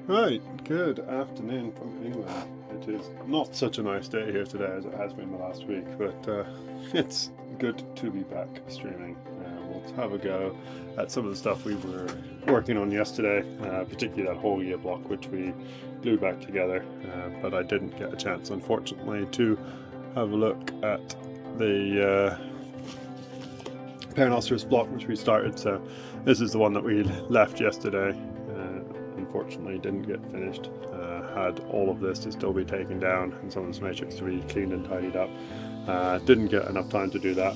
Right, good afternoon from England. It is not such a nice day here today as it has been the last week, but it's good to be back streaming. We'll have a go at some of the stuff we were working on yesterday, particularly that whole year block which we glued back together, but I didn't get a chance, unfortunately, to have a look at the PalaeoTech block which we started. So this is the one that we left yesterday. Unfortunately didn't get finished. Had all of this to still be taken down and some of this matrix to be cleaned and tidied up. Didn't get enough time to do that,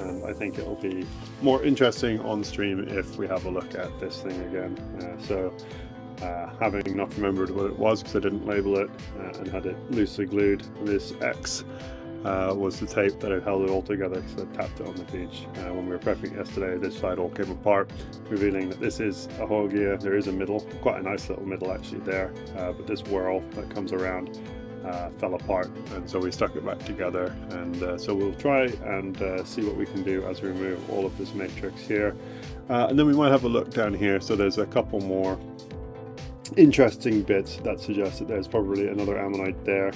and I think it'll be more interesting on stream if we have a look at this thing again. Having not remembered what it was because I didn't label it and had it loosely glued, this X was the tape that had held it all together, so I tapped it on the beach. When we were prepping yesterday, this side all came apart, revealing that this is a whole gear. There is a middle, quite a nice little middle actually there, but this whirl that comes around fell apart, and so we stuck it back together, and so we'll try and see what we can do as we remove all of this matrix here, and then we might have a look down here. So there's a couple more interesting bits that suggest that there's probably another ammonite there.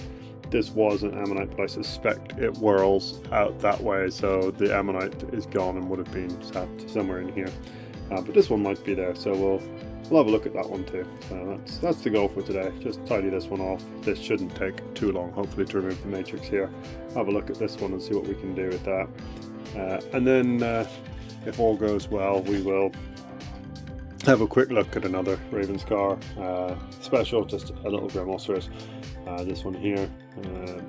This was an ammonite, but I suspect it whirls out that way, so the ammonite is gone and would have been sat somewhere in here. But this one might be there, so we'll have a look at that one too. So that's the goal for today. Just tidy this one off. This shouldn't take too long, hopefully, to remove the matrix here. Have a look at this one and see what we can do with that. And then, if all goes well, we will have a quick look at another Raven Scar special, just a little Dremel. This one here,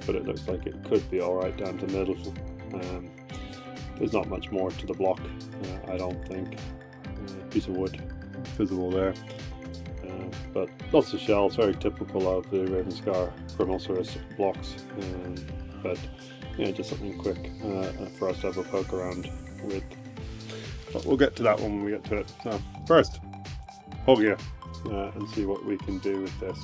but it looks like it could be alright down to middle. There's not much more to the block, I don't think. Piece of wood visible there, but lots of shells, very typical of the Raven Scar Dremel blocks, but yeah, just something quick for us to have a poke around with. But we'll get to that one when we get to it. So first, whole gear, and see what we can do with this.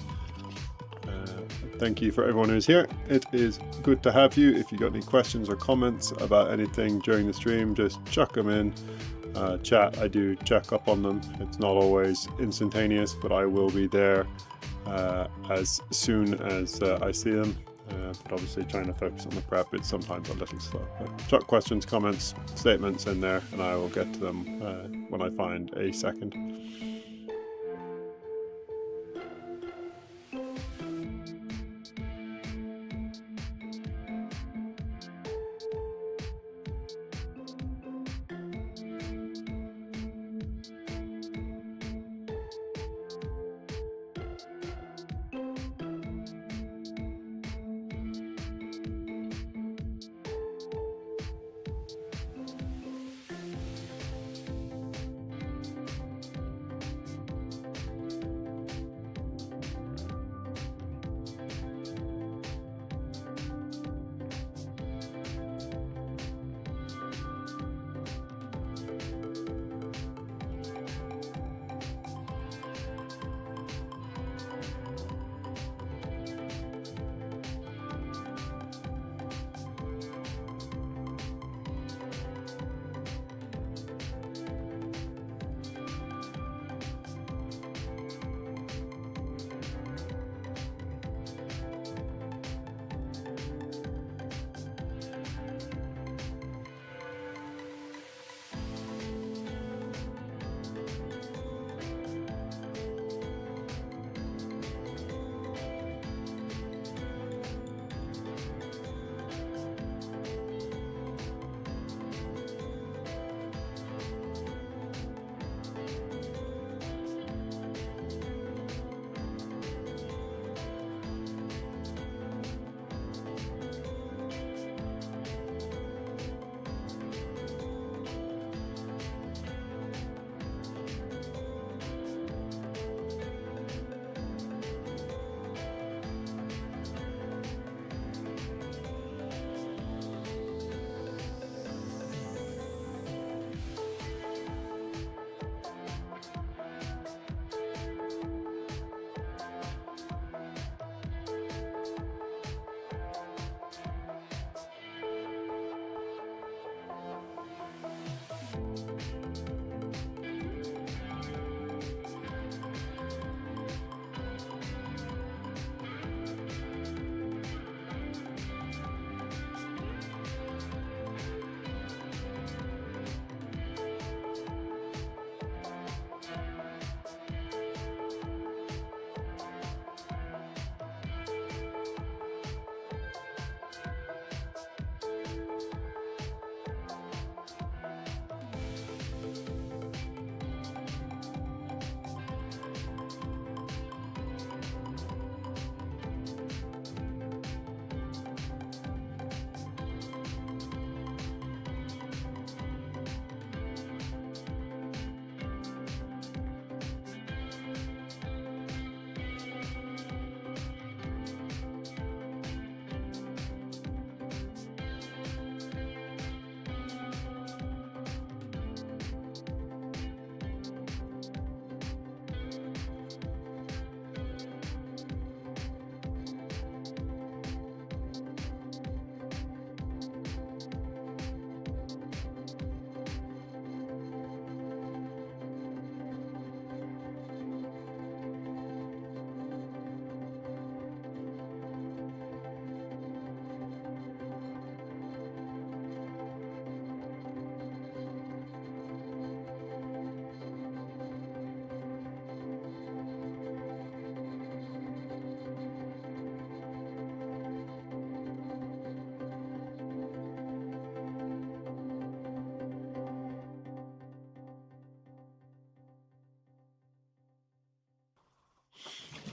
Thank you for everyone who's here. It is good to have you. If you got any questions or comments about anything during the stream, just chuck them in chat. I do check up on them. It's not always instantaneous, but I will be there as soon as I see them. But obviously trying to focus on the prep, it's sometimes a little slow. But chuck questions, comments, statements in there, and I will get to them when I find a second.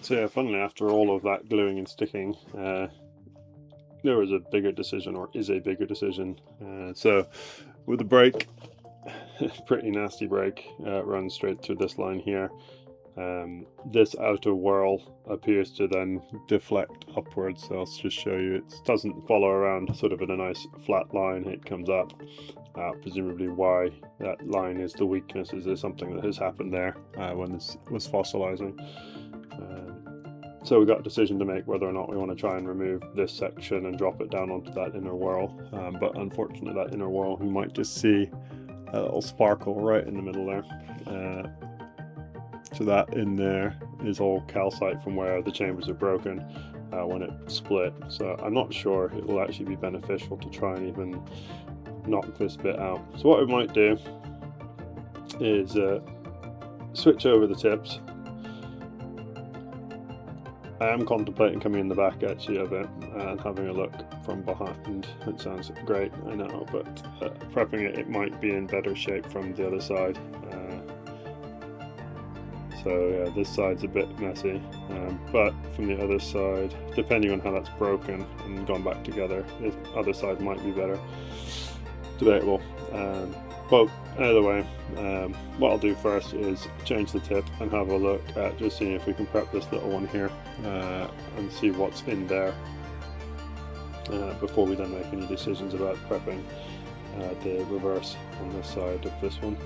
So yeah, funnily, after all of that gluing and sticking, there was a bigger decision, or is a bigger decision. So with the brake, pretty nasty brake, runs straight through this line here. This outer whirl appears to then deflect upwards, so I'll just show you. It doesn't follow around sort of in a nice flat line, it comes up. Presumably why that line is the weakness is there something that has happened there when this was fossilizing. So we got a decision to make whether or not we want to try and remove this section and drop it down onto that inner whirl. But unfortunately, that inner whirl, you might just see a little sparkle right in the middle there. So that in there is all calcite from where the chambers are broken when it split. So I'm not sure it will actually be beneficial to try and even knock this bit out. So what we might do is switch over the tips. I am contemplating coming in the back actually of it and having a look from behind. It sounds great, I know, but prepping it, it might be in better shape from the other side. So yeah, this side's a bit messy, but from the other side, depending on how that's broken and gone back together, the other side might be better. Debatable. But either way, what I'll do first is change the tip and have a look at just seeing if we can prep this little one here and see what's in there before we then make any decisions about prepping the reverse on this side of this one.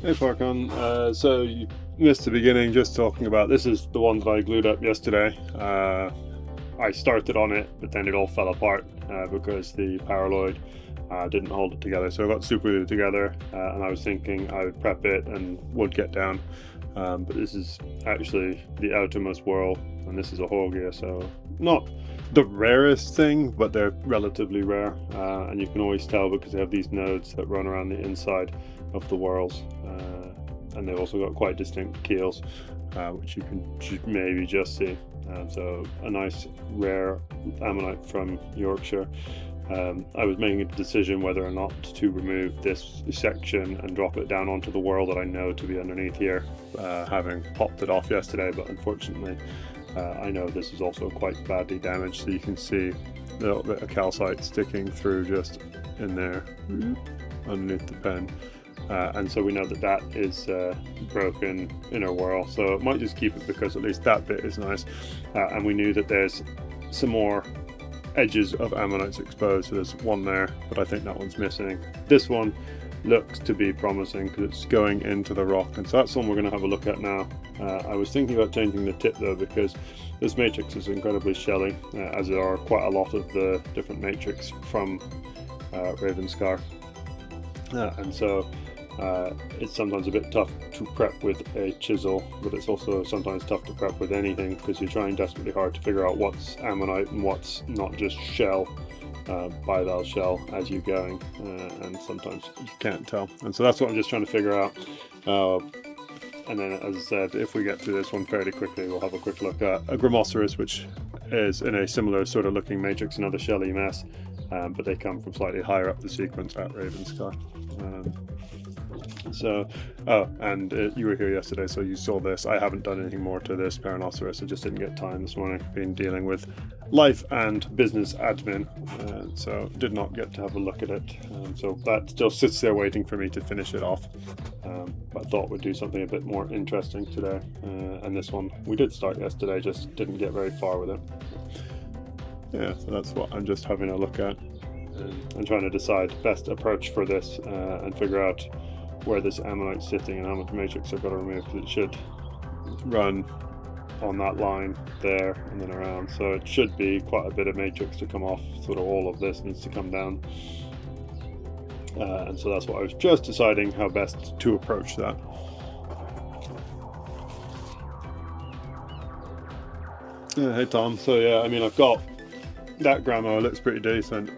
Hey Farkon, so you missed the beginning just talking about, this is the one that I glued up yesterday. I started on it, but then it all fell apart because the PalaeTech didn't hold it together. So I got super glued together and I was thinking I would prep it and would get down. But this is actually the outermost whirl, and this is a Hyundai, so not the rarest thing, but they're relatively rare. And you can always tell because they have these nodes that run around the inside of the whirls. and they've also got quite distinct keels, which you can maybe just see. So a nice rare ammonite from Yorkshire. I was making a decision whether or not to remove this section and drop it down onto the whorl that I know to be underneath here, having popped it off yesterday, but unfortunately I know this is also quite badly damaged, so you can see a little bit of calcite sticking through just in there underneath the pen. And so we know that that is broken inner whorl, so it might just keep it because at least that bit is nice. And we knew that there's some more edges of ammonites exposed, so there's one there, but I think that one's missing. This one looks to be promising because it's going into the rock, and so that's one we're going to have a look at now. I was thinking about changing the tip though, because this matrix is incredibly shelly, as there are quite a lot of the different matrix from Ravenscar, and so it's sometimes a bit tough to prep with a chisel, but it's also sometimes tough to prep with anything because you're trying desperately hard to figure out what's ammonite and what's not just shell, bivalve shell, as you're going, and sometimes you can't tell, and so that's what I'm just trying to figure out. And then, as I said, if we get through this one fairly quickly, we'll have a quick look at a Grammoceros, which is in a similar sort of looking matrix, another shelly mess, but they come from slightly higher up the sequence at Ravenscar. You were here yesterday, so you saw this. I haven't done anything more to this Paranoceros. I just didn't get time this morning. Been dealing with life and business admin, so did not get to have a look at it. So that still sits there waiting for me to finish it off. But I thought we'd do something a bit more interesting today. And this one we did start yesterday, just didn't get very far with it. Yeah, so that's what I'm just having a look at. And trying to decide best approach for this, and figure out where this ammonite's sitting and how much matrix I've got to remove, because it should run on that line there and then around, so it should be quite a bit of matrix to come off. Sort of all of this needs to come down, and so that's what I was just deciding how best to approach that. Hey Tom, so yeah, I mean, I've got that Gramo, looks pretty decent.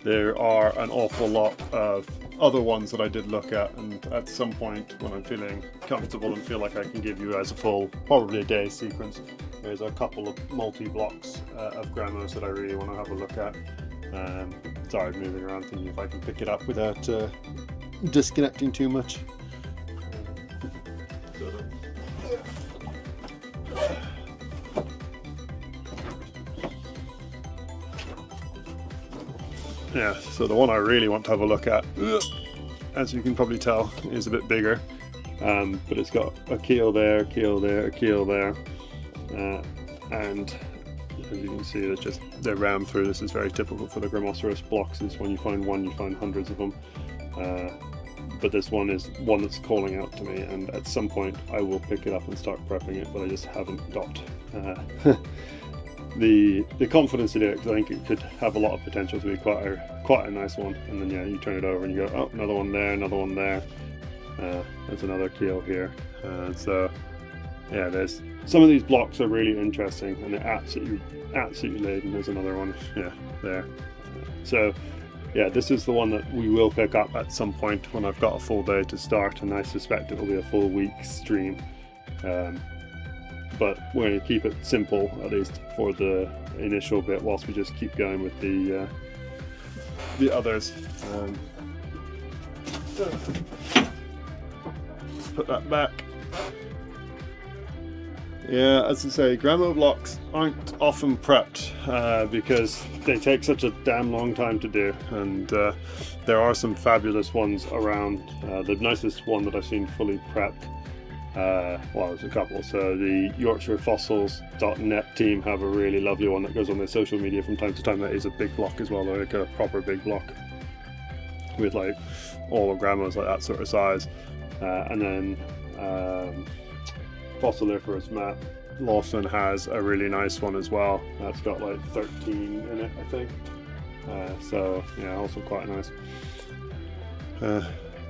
There are an awful lot of other ones that I did look at, and at some point when I'm feeling comfortable and feel like I can give you guys a full, probably a day sequence, there's a couple of multi-blocks of Gramos that I really want to have a look at. Sorry, moving around, thinking if I can pick it up without disconnecting too much. Yeah, so the one I really want to have a look at, as you can probably tell, is a bit bigger, but it's got a keel there, a keel there, a keel there, and as you can see, they're rammed through. This is very typical for the Grammoceros blocks, is when you find one, you find hundreds of them, but this one is one that's calling out to me, and at some point I will pick it up and start prepping it, but I just haven't got the confidence to do it, because I think it could have a lot of potential to be quite a nice one. And then yeah, you turn it over and you go, oh, another one there, another one there, there's another keel here, so yeah, there's some of these blocks are really interesting and they're absolutely laden. There's another one, yeah, there. So yeah, this is the one that we will pick up at some point when I've got a full day to start, and I suspect it will be a full week stream. But we're going to keep it simple, at least for the initial bit, whilst we just keep going with the others. Put that back. Yeah, as I say, Gramo blocks aren't often prepped because they take such a damn long time to do, and there are some fabulous ones around. The nicest one that I've seen fully prepped, well, there's a couple. So the Yorkshire Fossils.net team have a really lovely one that goes on their social media from time to time. That is a big block as well, like a proper big block with like all the Gramos like that sort of size. And then Fossiliferous Matt Lawson has a really nice one as well. That's got like 13 in it, I think. So yeah, also quite nice.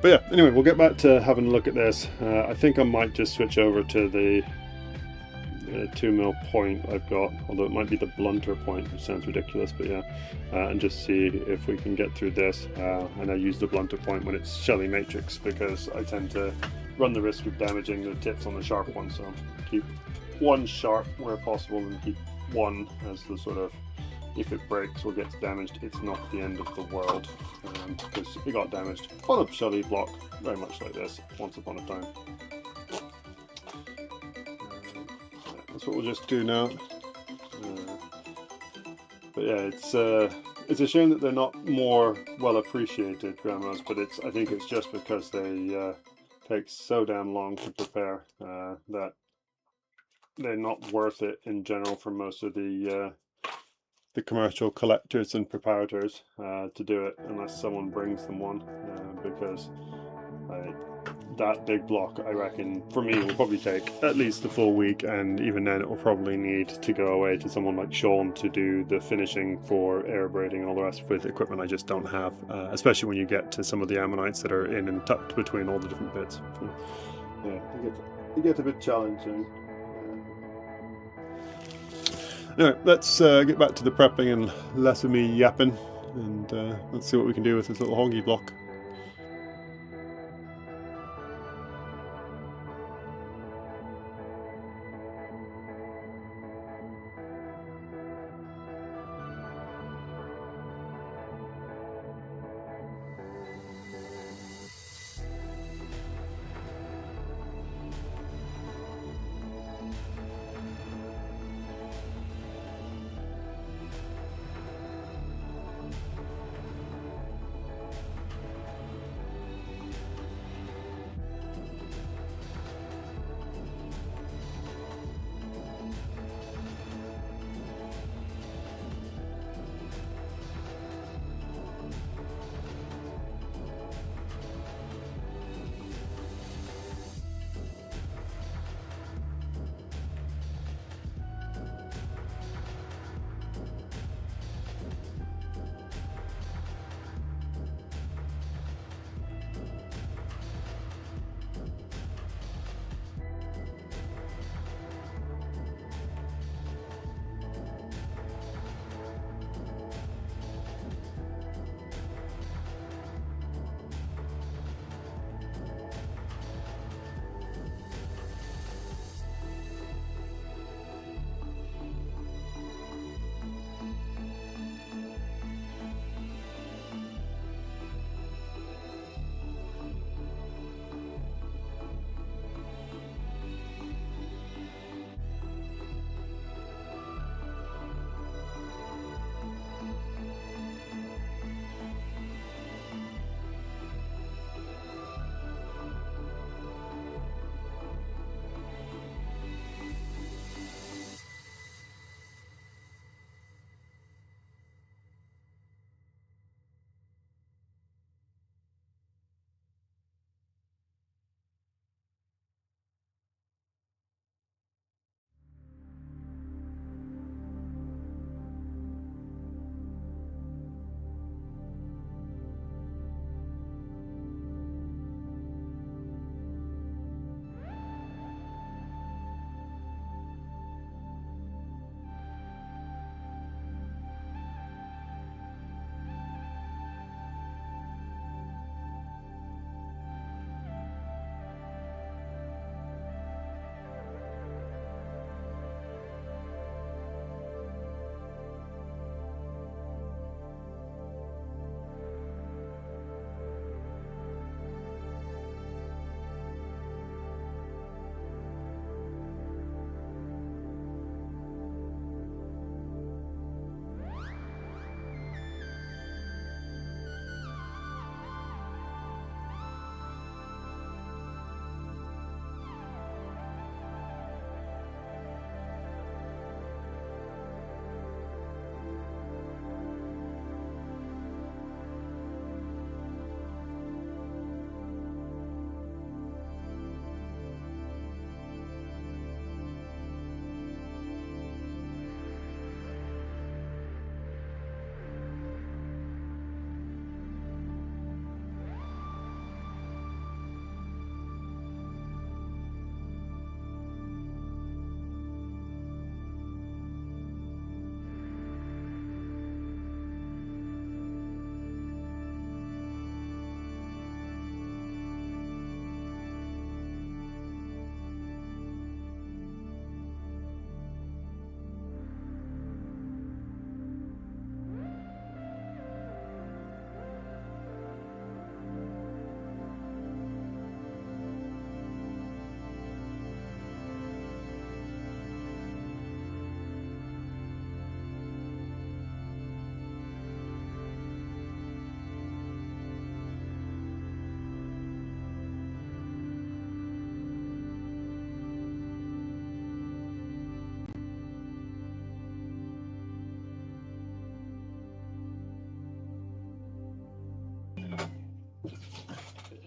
But yeah, anyway, we'll get back to having a look at this. I think I might just switch over to the 2mm point I've got, although it might be the blunter point, which sounds ridiculous, but yeah, and just see if we can get through this. And I use the blunter point when it's shelly matrix because I tend to run the risk of damaging the tips on the sharp one, so keep one sharp where possible and keep one as the sort of, if it breaks or gets damaged, it's not the end of the world, because it got damaged on a shelly block very much like this once upon a time. That's what we'll just do now. But yeah, it's a shame that they're not more well appreciated Dremels, but I think it's just because they take so damn long to prepare that they're not worth it in general for most of the commercial collectors and preparators to do it unless someone brings them one, because that big block, I reckon, for me, will probably take at least a full week, and even then it will probably need to go away to someone like Sean to do the finishing for air braiding and all the rest with equipment I just don't have, especially when you get to some of the ammonites that are in and tucked between all the different bits. So, yeah, it gets a bit challenging. Anyway, let's get back to the prepping and less of me yapping, and let's see what we can do with this little honky block.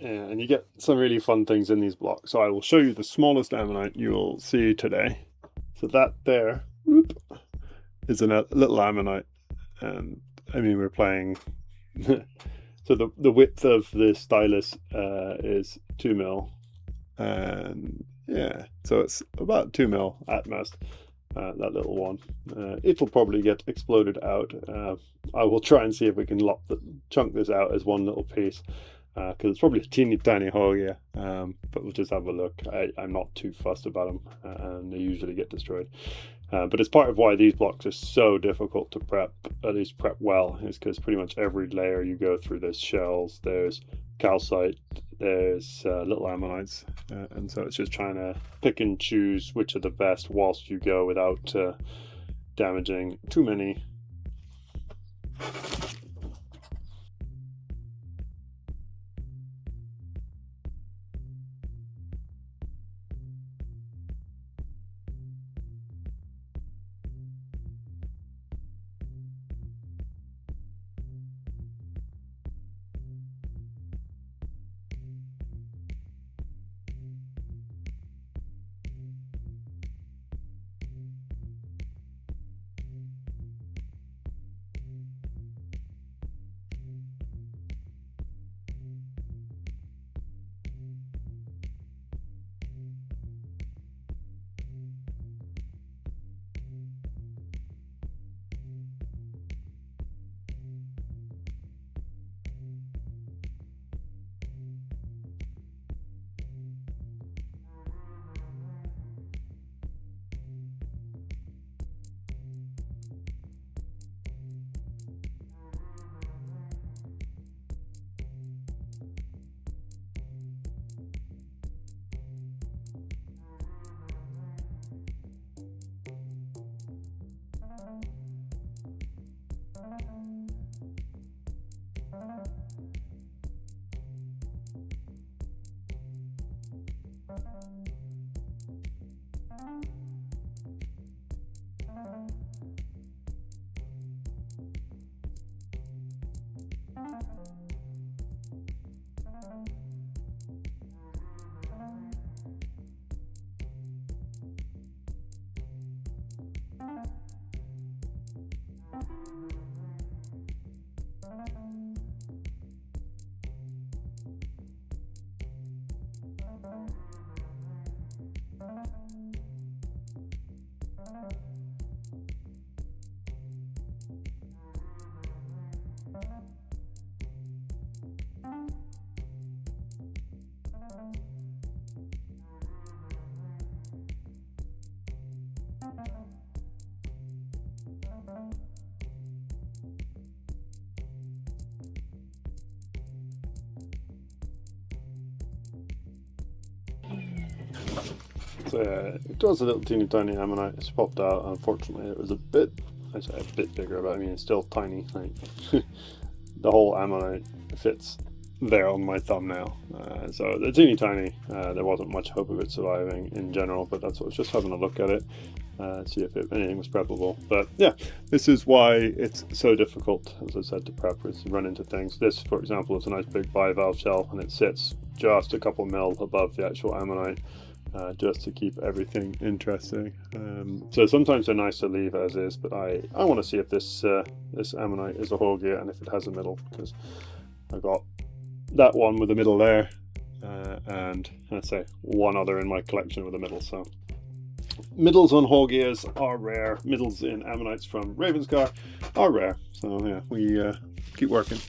and you get some really fun things in these blocks. So I will show you the smallest ammonite you will see today. So that there, whoop, is a little ammonite, and I mean we're playing. So the width of the Stylus is 2 mil, and yeah, so it's about 2 mil at most. That little one, it'll probably get exploded out. I will try and see if we can chunk this out as one little piece, because it's probably a teeny tiny hole here, but we'll just have a look. I'm not too fussed about them, and they usually get destroyed. But it's part of why these blocks are so difficult to prep, at least prep well, is because pretty much every layer you go through, there's shells, there's calcite, there's little ammonites, and so it's just trying to pick and choose which are the best whilst you go without damaging too many. So yeah, it was a little teeny tiny ammonite. It's popped out. Unfortunately, it was a bit, I say a bit bigger, but I mean it's still tiny. Like the whole ammonite fits there on my thumbnail. So they're teeny tiny. There wasn't much hope of it surviving in general, but that's what I was just having a look at it, see if anything was preppable. But yeah, this is why it's so difficult, as I said, to prep, is you run into things. This, for example, is a nice big bivalve shell, and it sits just a couple mil above the actual ammonite. Just to keep everything interesting. So sometimes they're nice to leave as is, but I want to see if this this ammonite is a Horgia and if it has a middle, because I've got that one with a middle there, and let's say one other in my collection with a middle. So middles on Horgias are rare. Middles in ammonites from Ravenscar are rare. So yeah, we keep working.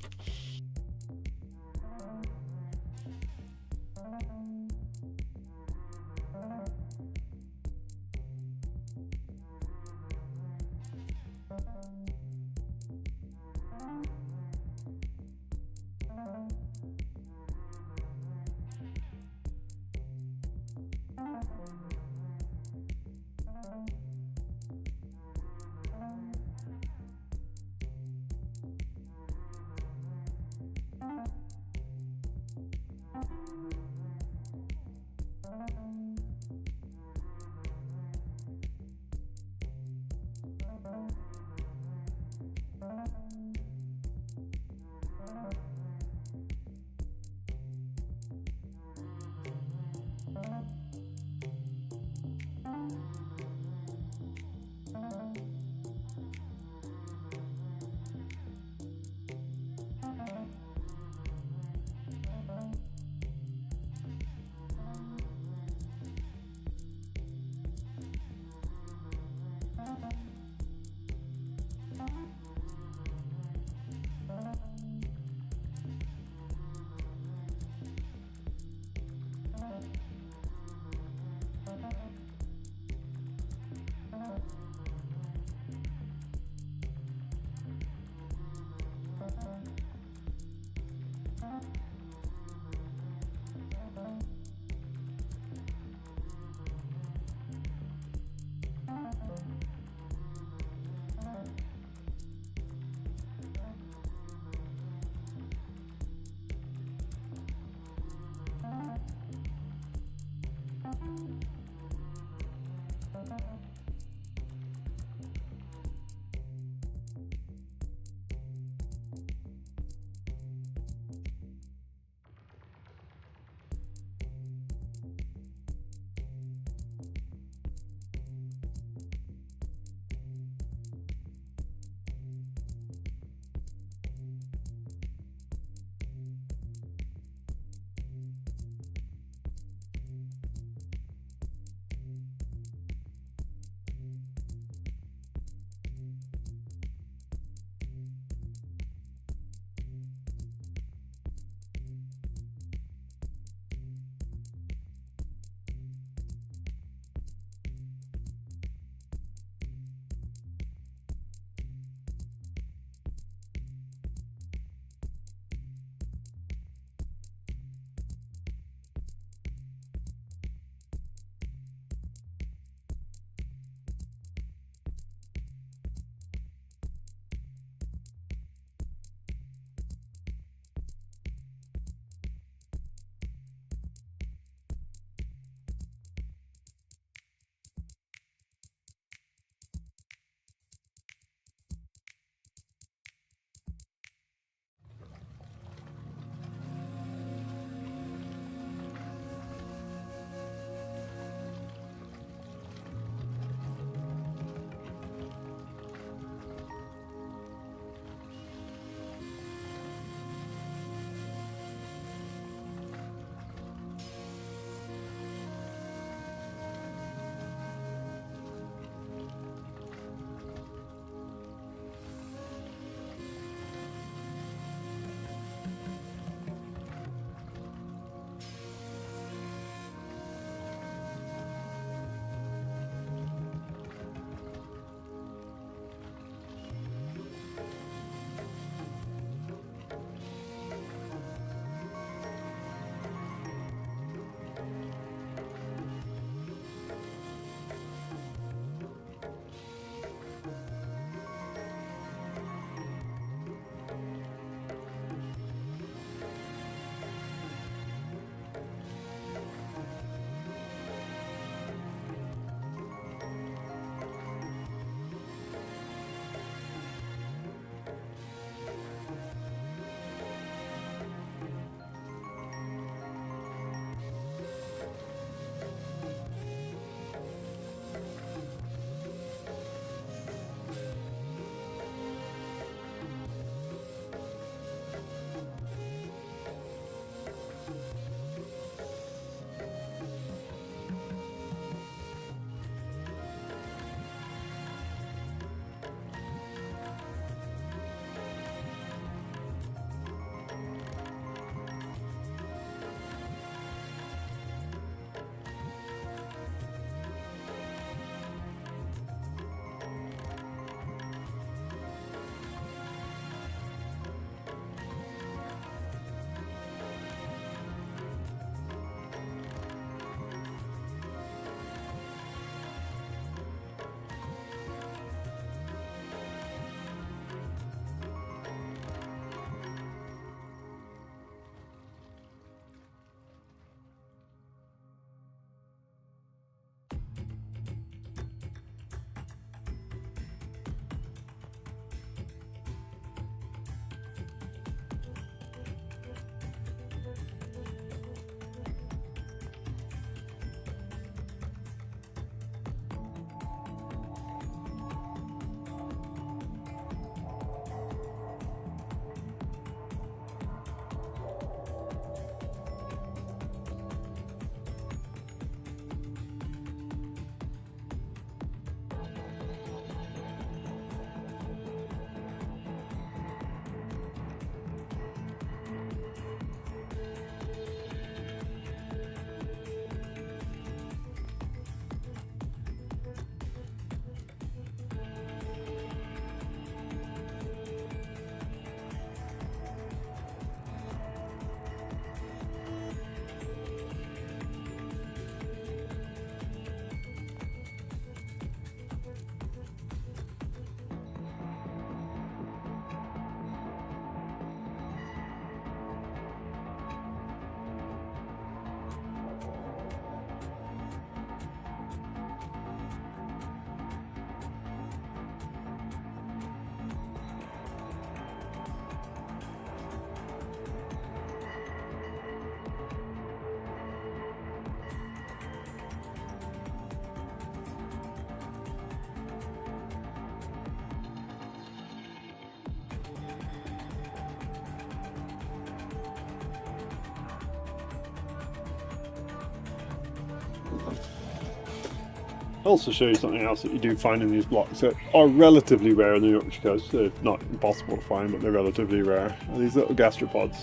I'll also show you something else that you do find in these blocks that are relatively rare on the Yorkshire coast. They're not impossible to find, but they're relatively rare. These little gastropods.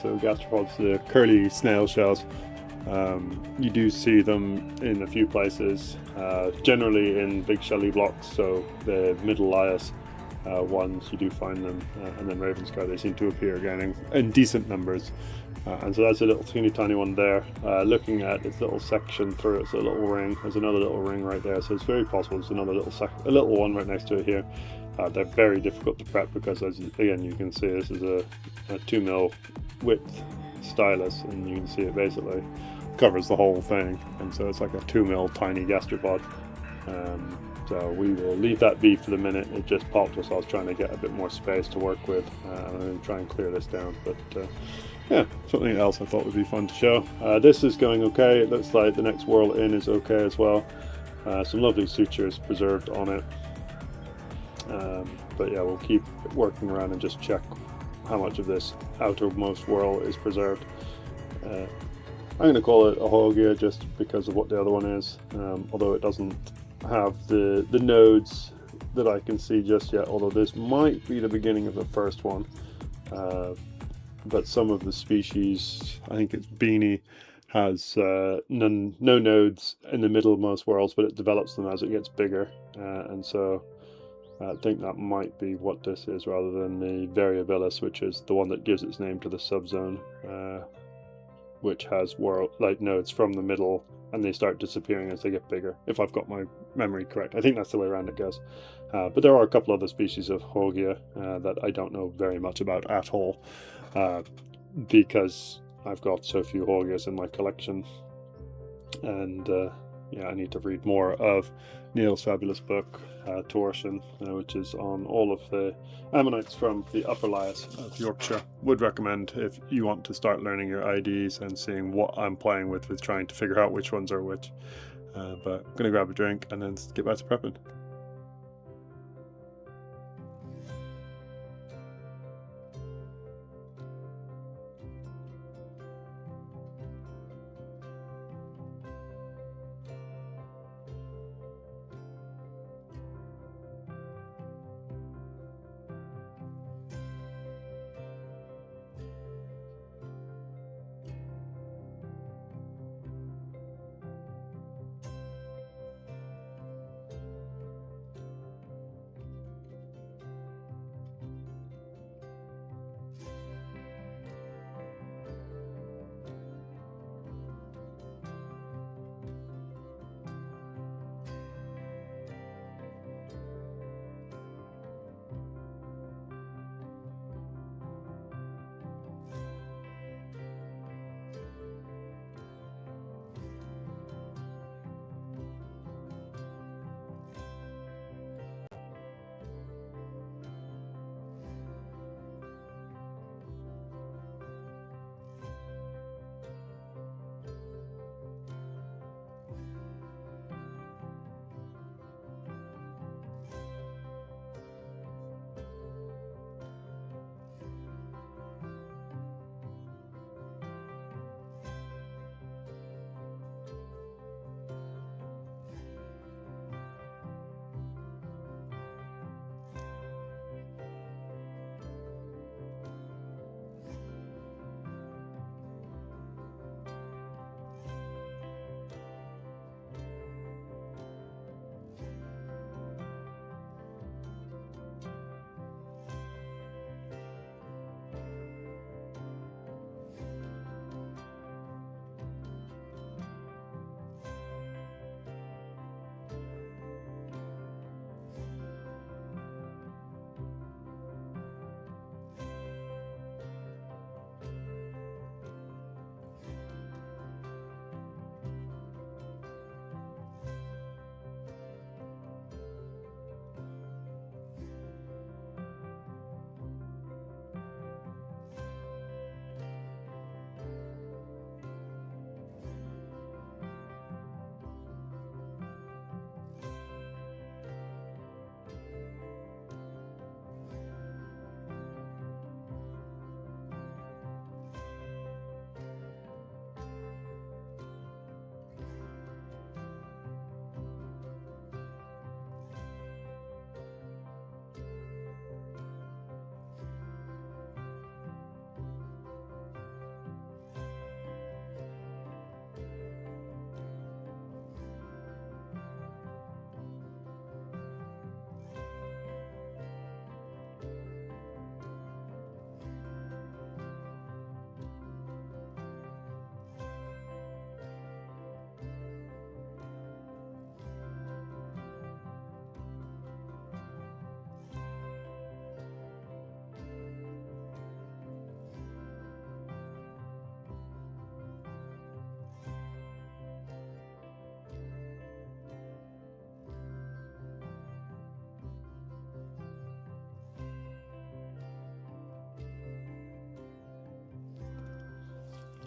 So gastropods, the curly snail shells, you do see them in a few places, generally in big shelly blocks, so the middle lias ones, you do find them, and then Ravenscar, they seem to appear again in decent numbers. And so that's a little teeny tiny one there. Looking at its little section through it's a little ring. There's another little ring right there, so it's very possible there's another a little one right next to it here. They're very difficult to prep because, again, you can see this is a 2mm width stylus, and you can see it basically covers the whole thing, and so it's like a 2mm tiny gastropod. So we will leave that be for the minute. It just popped us. I was trying to get a bit more space to work with, and I'm going to try and clear this down. But yeah, something else I thought would be fun to show. This is going okay. It looks like the next whirl in is okay as well. Some lovely sutures preserved on it. But yeah, we'll keep working around and just check how much of this outermost whirl is preserved. I'm going to call it a Hogia just because of what the other one is, although it doesn't have the nodes that I can see just yet, although this might be the beginning of the first one. But some of the species, I think it's Beanie, has no nodes in the middlemost whorls, but it develops them as it gets bigger, and so I think that might be what this is, rather than the Variabilis, which is the one that gives its name to the subzone, which has nodes from the middle, and they start disappearing as they get bigger, if I've got my memory correct. I think that's the way around it goes. But there are a couple other species of Hogia that I don't know very much about at all, because I've got so few Hogias in my collection. And yeah, I need to read more of Neil's fabulous book, Torsion, which is on all of the ammonites from the upper lias of Yorkshire. Would recommend if you want to start learning your IDs and seeing what I'm playing with trying to figure out which ones are which. But I'm going to grab a drink and then get back to prepping.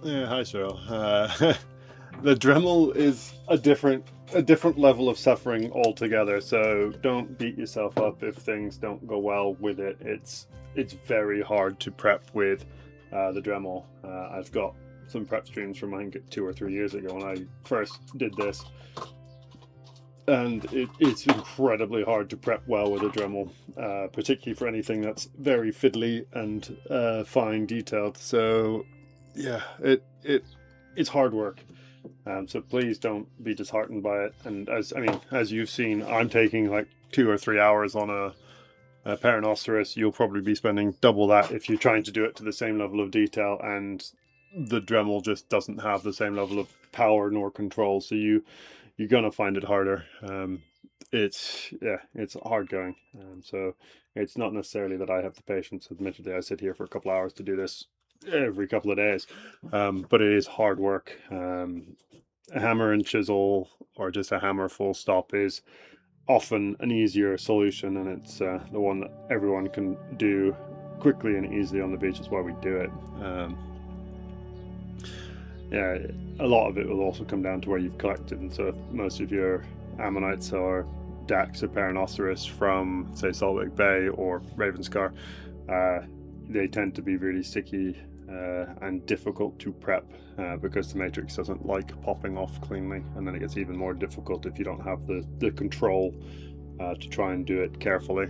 Yeah, hi Cheryl. The Dremel is a different level of suffering altogether, so don't beat yourself up if things don't go well with it. It's very hard to prep with the Dremel. I've got some prep streams from I think 2 or 3 years ago when I first did this, and it's incredibly hard to prep well with a Dremel, particularly for anything that's very fiddly and fine detailed. So yeah, it's hard work. So please don't be disheartened by it. And as you've seen, I'm taking like 2 or 3 hours on a Paranoceros. You'll probably be spending double that if you're trying to do it to the same level of detail, and the Dremel just doesn't have the same level of power nor control. So you're gonna find it harder. It's hard going. So it's not necessarily that I have the patience. Admittedly, I sit here for a couple hours to do this every couple of days, but it is hard work. A hammer and chisel, or just a hammer full stop, is often an easier solution, and it's the one that everyone can do quickly and easily on the beach. Is why we do it. Yeah, a lot of it will also come down to where you've collected, and so if most of your ammonites or Dax or Paranoceros from, say, Zoic Bay or Ravenscar, they tend to be really sticky and difficult to prep because the matrix doesn't like popping off cleanly, and then it gets even more difficult if you don't have the control to try and do it carefully.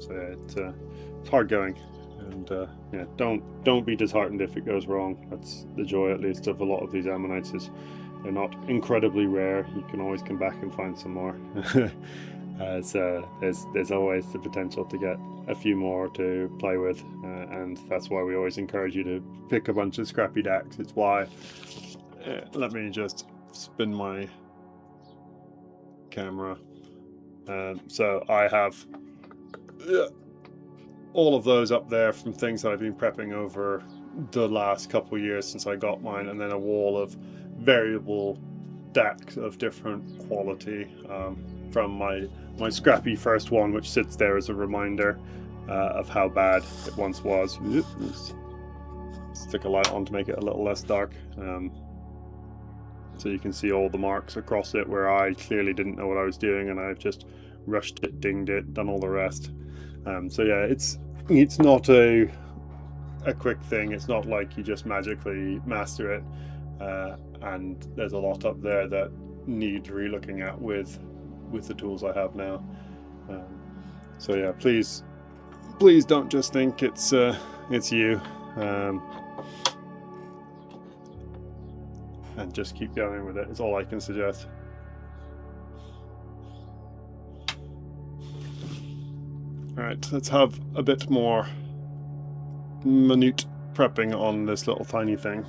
So it's hard going. And yeah, don't be disheartened if it goes wrong. That's the joy, at least, of a lot of these ammonites, is they're not incredibly rare. You can always come back and find some more. So there's always the potential to get a few more to play with, and that's why we always encourage you to pick a bunch of scrappy Dax. It's why let me just spin my camera. So I have all of those up there from things that I've been prepping over the last couple of years since I got mine, and then a wall of variable Dax of different quality from my scrappy first one, which sits there as a reminder of how bad it once was. Stick a light on to make it a little less dark, so you can see all the marks across it where I clearly didn't know what I was doing, and I've just rushed it, dinged it, done all the rest. So yeah, it's not a quick thing. It's not like you just magically master it, and there's a lot up there that need re-looking at with the tools I have now. So yeah, please don't just think it's you, and just keep going with it. It's all I can suggest. Alright, let's have a bit more minute prepping on this little tiny thing.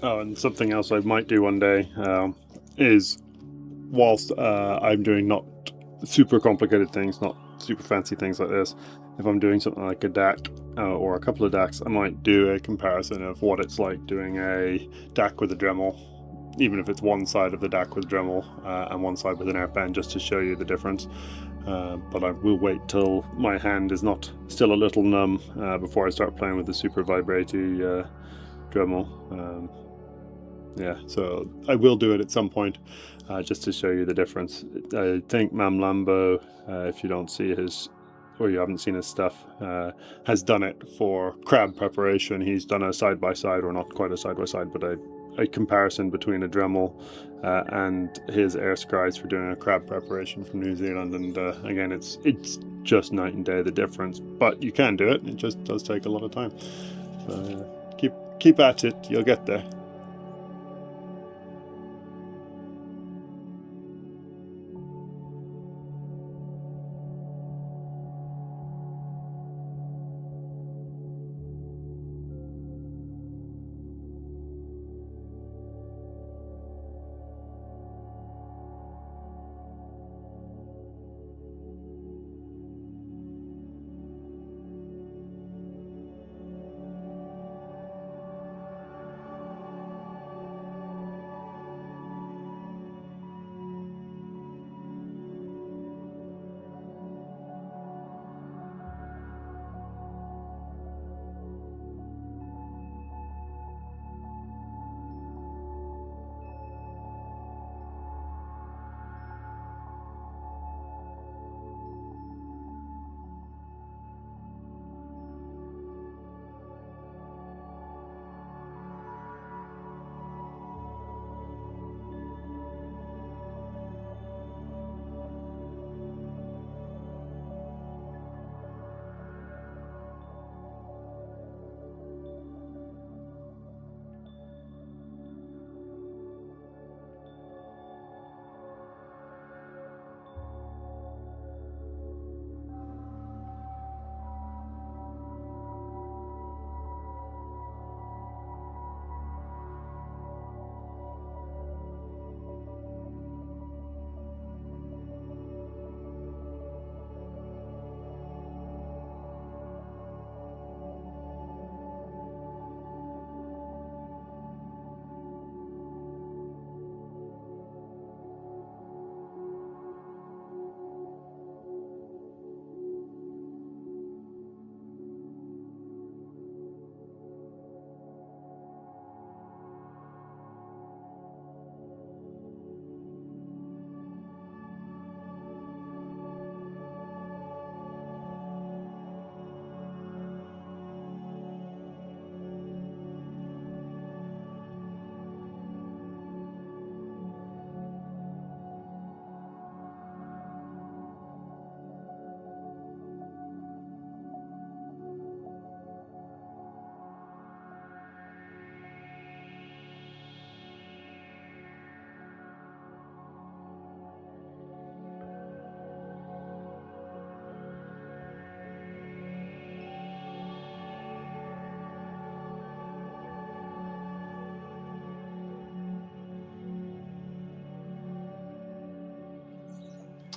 Oh, and something else I might do one day is, whilst I'm doing not super complicated things, not super fancy things like this, if I'm doing something like a DAC or a couple of DACs, I might do a comparison of what it's like doing a DAC with a Dremel, even if it's one side of the DAC with Dremel and one side with an airpan, just to show you the difference. But I will wait till my hand is not still a little numb before I start playing with the super vibraty Dremel. Yeah, so I will do it at some point just to show you the difference. I think Mam Lambo, if you don't see his, or you haven't seen his stuff, has done it for crab preparation. He's done a side-by-side, or not quite a side-by-side, but a comparison between a Dremel and his air scries for doing a crab preparation from New Zealand. And again, it's just night and day the difference, but you can do it. It just does take a lot of time. So keep at it, you'll get there.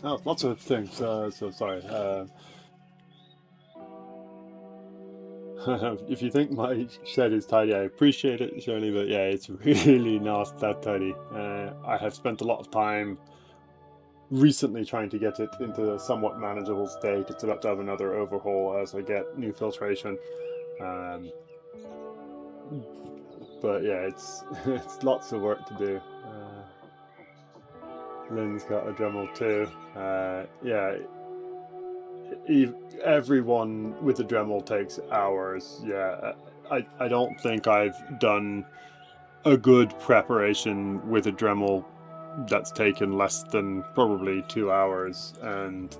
Oh, lots of things. So sorry. If you think my shed is tidy, I appreciate it, surely, but yeah, it's really not that tidy. I have spent a lot of time recently trying to get it into a somewhat manageable state. It's about to have another overhaul as I get new filtration. Um, but yeah, it's it's lots of work to do. Lynn's got a Dremel too. Yeah, everyone with a Dremel takes hours. Yeah, I don't think I've done a good preparation with a Dremel that's taken less than probably 2 hours. And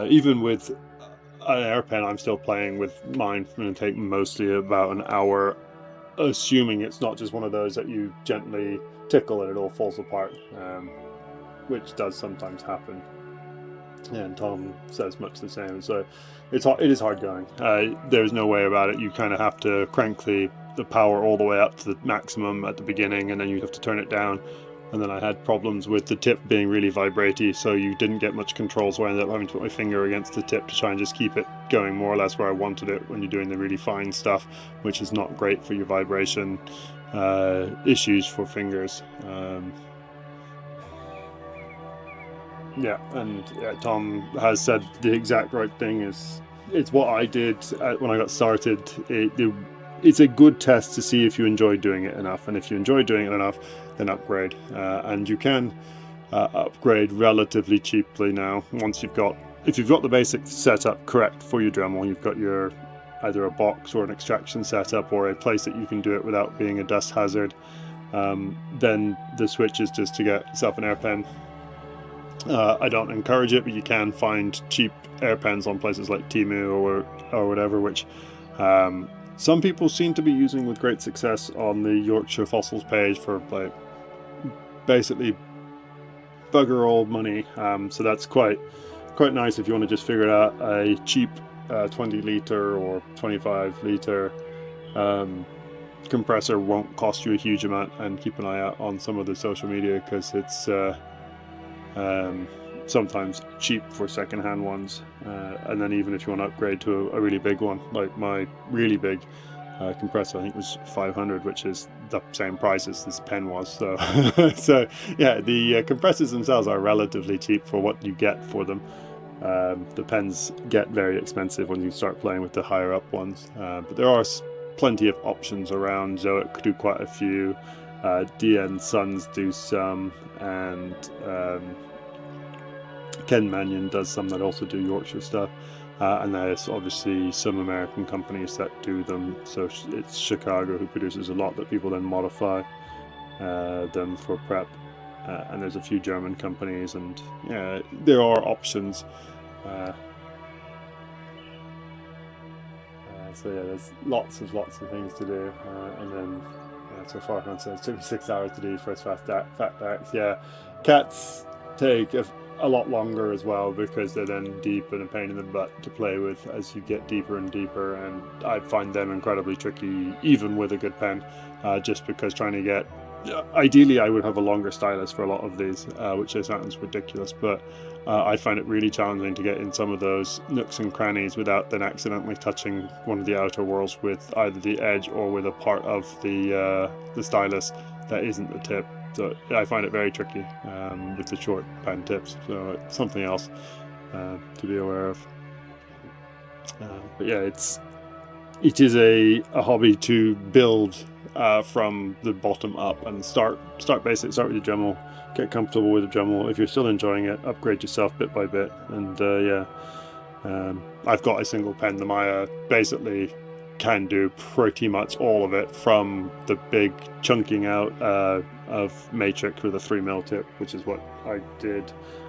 even with an airpen, I'm still playing with mine. It's going to take mostly about an hour, assuming it's not just one of those that you gently tickle and it all falls apart, which does sometimes happen. And Tom says much the same. So it is hard going. There's no way about it. You kind of have to crank the the power all the way up to the maximum at the beginning, and then you'd have to turn it down. And then I had problems with the tip being really vibratey, so you didn't get much control, so I ended up having to put my finger against the tip to try and just keep it going more or less where I wanted it when you're doing the really fine stuff, which is not great for your vibration issues for fingers. Yeah, and Tom has said the exact right thing. It's what I did when I got started. It's a good test to see if you enjoy doing it enough, and if you enjoy doing it enough, then upgrade. And you can upgrade relatively cheaply now. If you've got the basic setup correct for your Dremel, you've got your either a box or an extraction setup or a place that you can do it without being a dust hazard. Then the switch is just to get yourself an air pen. I don't encourage it, but you can find cheap air pens on places like Temu or whatever, which some people seem to be using with great success on the Yorkshire fossils page for like basically bugger all money. So that's quite nice if you want to just figure out a cheap 20 litre or 25 litre compressor. Won't cost you a huge amount, and keep an eye out on some of the social media because it's sometimes cheap for second-hand ones, and then even if you want to upgrade to a really big one, like my really big compressor, I think was 500, which is the same price as this pen was. So, so yeah, the compressors themselves are relatively cheap for what you get for them. The pens get very expensive when you start playing with the higher up ones, but there are plenty of options around. Zoic do quite a few, DN Sons do some, and Ken Mannion does some that also do Yorkshire stuff, and there's obviously some American companies that do them. So it's Chicago who produces a lot that people then modify them for prep, and there's a few German companies, and yeah, there are options. So yeah, there's lots of things to do, and then so far it says it took me 6 hours to do first fat backs. Yeah, cats take a lot longer as well because they're then deep and a pain in the butt to play with as you get deeper and deeper, and I find them incredibly tricky even with a good pen, just because trying to get, ideally I would have a longer stylus for a lot of these, which sounds ridiculous, but I find it really challenging to get in some of those nooks and crannies without then accidentally touching one of the outer whorls with either the edge or with a part of the stylus that isn't the tip. So I find it very tricky with the short pen tips, so it's something else to be aware of. But yeah, it is a hobby to build from the bottom up and start basic, start with your Dremel, get comfortable with the Dremel. If you're still enjoying it, upgrade yourself bit by bit. And I've got a single pen. The Maya basically can do pretty much all of it, from the big chunking out of matrix with a 3mm tip, which is what I did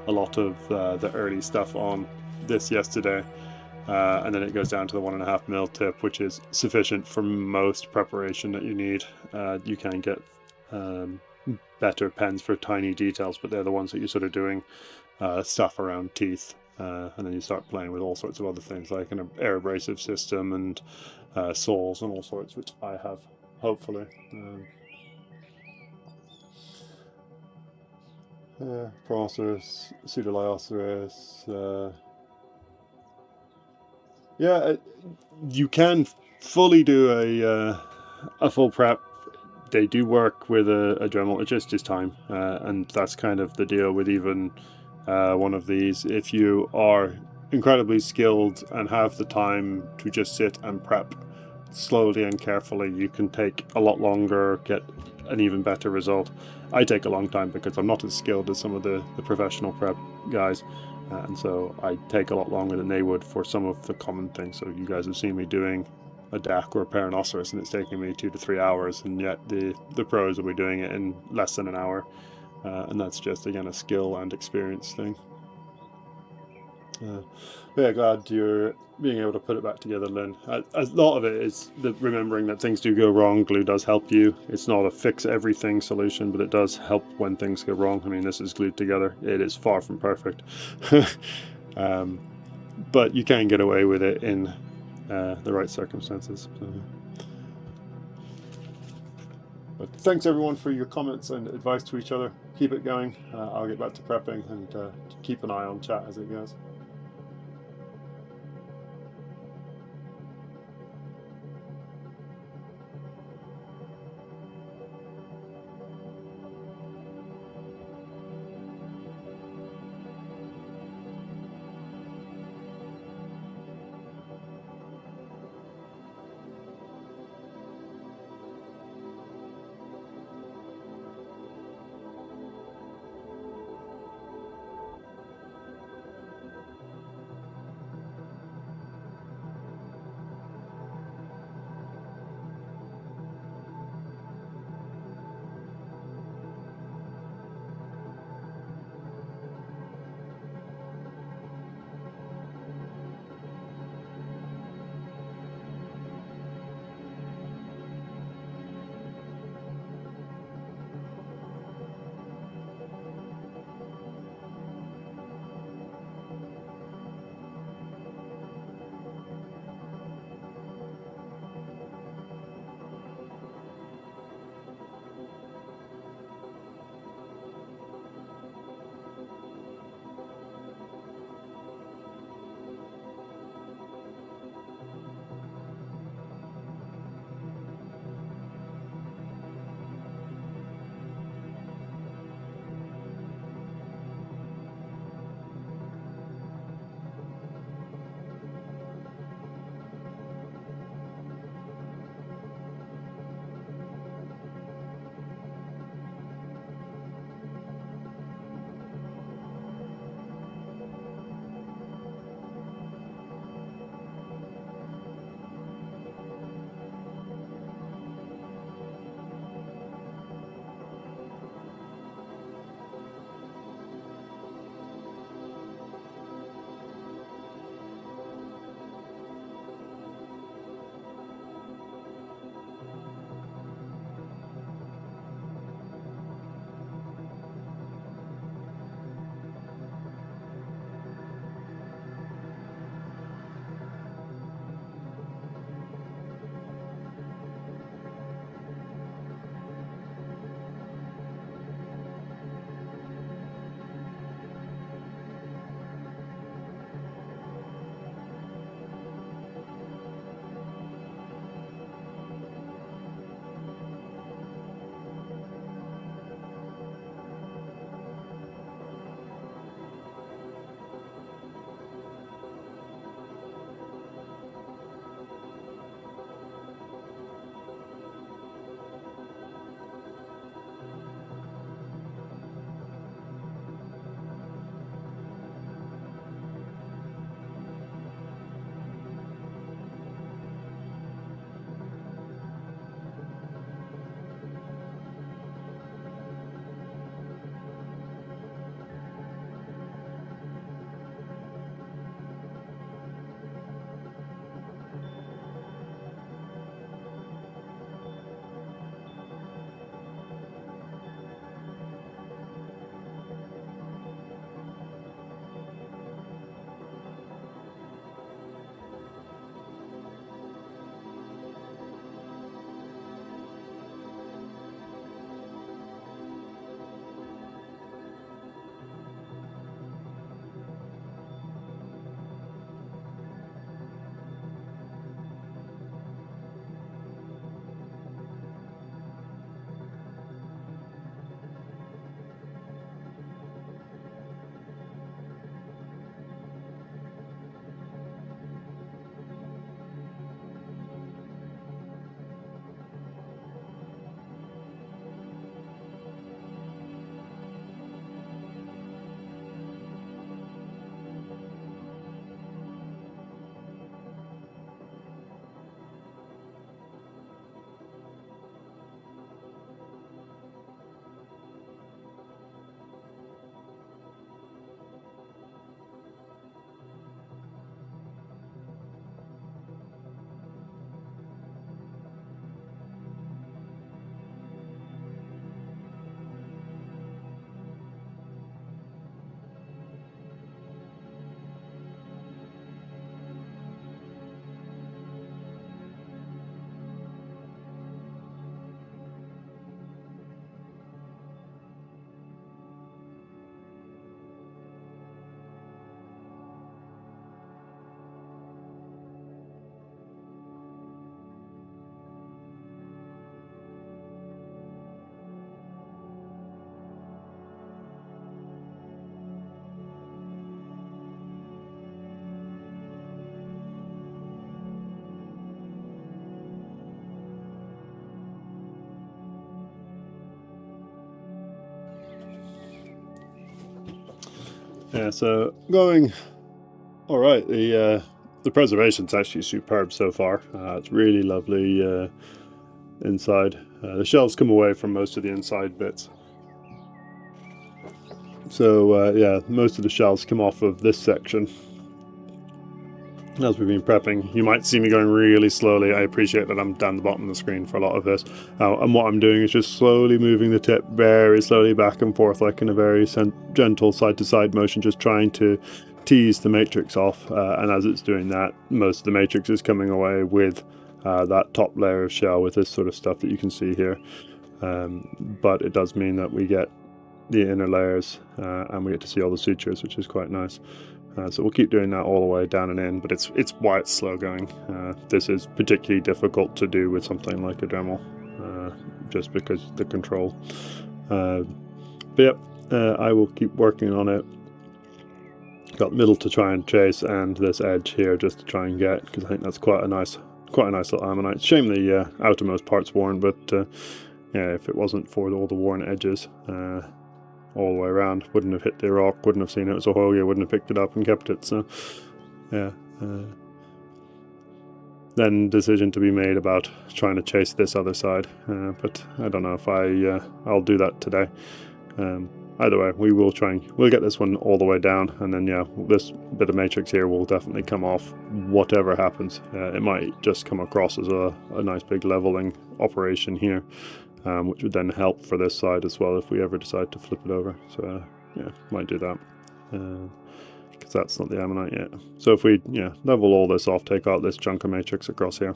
a lot of the early stuff on this yesterday. And then it goes down to the 1.5mm tip, which is sufficient for most preparation that you need. You can get better pens for tiny details, but they're the ones that you're sort of doing stuff around teeth, and then you start playing with all sorts of other things like an air abrasive system and saws and all sorts, which I have, hopefully. Process, Pseudolioceras. Yeah, you can fully do a full prep. They do work with a Dremel. It just is time, and that's kind of the deal with even one of these. If you are incredibly skilled and have the time to just sit and prep slowly and carefully, you can take a lot longer, get an even better result. I take a long time because I'm not as skilled as some of the professional prep guys, and so I take a lot longer than they would for some of the common things. So you guys have seen me doing a DAC or a Paranoceros and it's taking me 2 to 3 hours, and yet the pros will be doing it in less than an hour, and that's just, again, a skill and experience thing. But yeah, glad you're being able to put it back together, Lynn. A lot of it is remembering that things do go wrong. Glue does help you. It's not a fix everything solution, but it does help when things go wrong. I mean, this is glued together. It is far from perfect. But you can get away with it in the right circumstances. So. But thanks everyone for your comments and advice to each other. Keep it going. I'll get back to prepping and keep an eye on chat as it goes. Yeah, so going all right. The preservation's actually superb so far. It's really lovely inside. The shelves come away from most of the inside bits. So yeah, most of the shelves come off of this section. As we've been prepping, you might see me going really slowly. I appreciate that I'm down the bottom of the screen for a lot of this. And what I'm doing is just slowly moving the tip very slowly back and forth, like in a very gentle side-to-side motion, just trying to tease the matrix off. And as it's doing that, most of the matrix is coming away with that top layer of shell with this sort of stuff that you can see here. But it does mean that we get the inner layers and we get to see all the sutures, which is quite nice. So we'll keep doing that all the way down and in, but it's why it's slow going. This is particularly difficult to do with something like a Dremel, just because the control. But yeah, I will keep working on it. Got the middle to try and chase, and this edge here just to try and get, because I think that's quite a nice little ammonite. Shame the outermost part's worn, but yeah, if it wasn't for all the worn edges, all the way around, wouldn't have hit the rock, wouldn't have seen it was a hole, you wouldn't have picked it up and kept it. So yeah, then decision to be made about trying to chase this other side, but I don't know if I'll do that today. Either way, we'll get this one all the way down, and then yeah, this bit of matrix here will definitely come off whatever happens. It might just come across as a nice big leveling operation here, which would then help for this side as well if we ever decide to flip it over. So yeah, might do that, because that's not the ammonite yet. So if we level all this off, take out this chunk of matrix across here,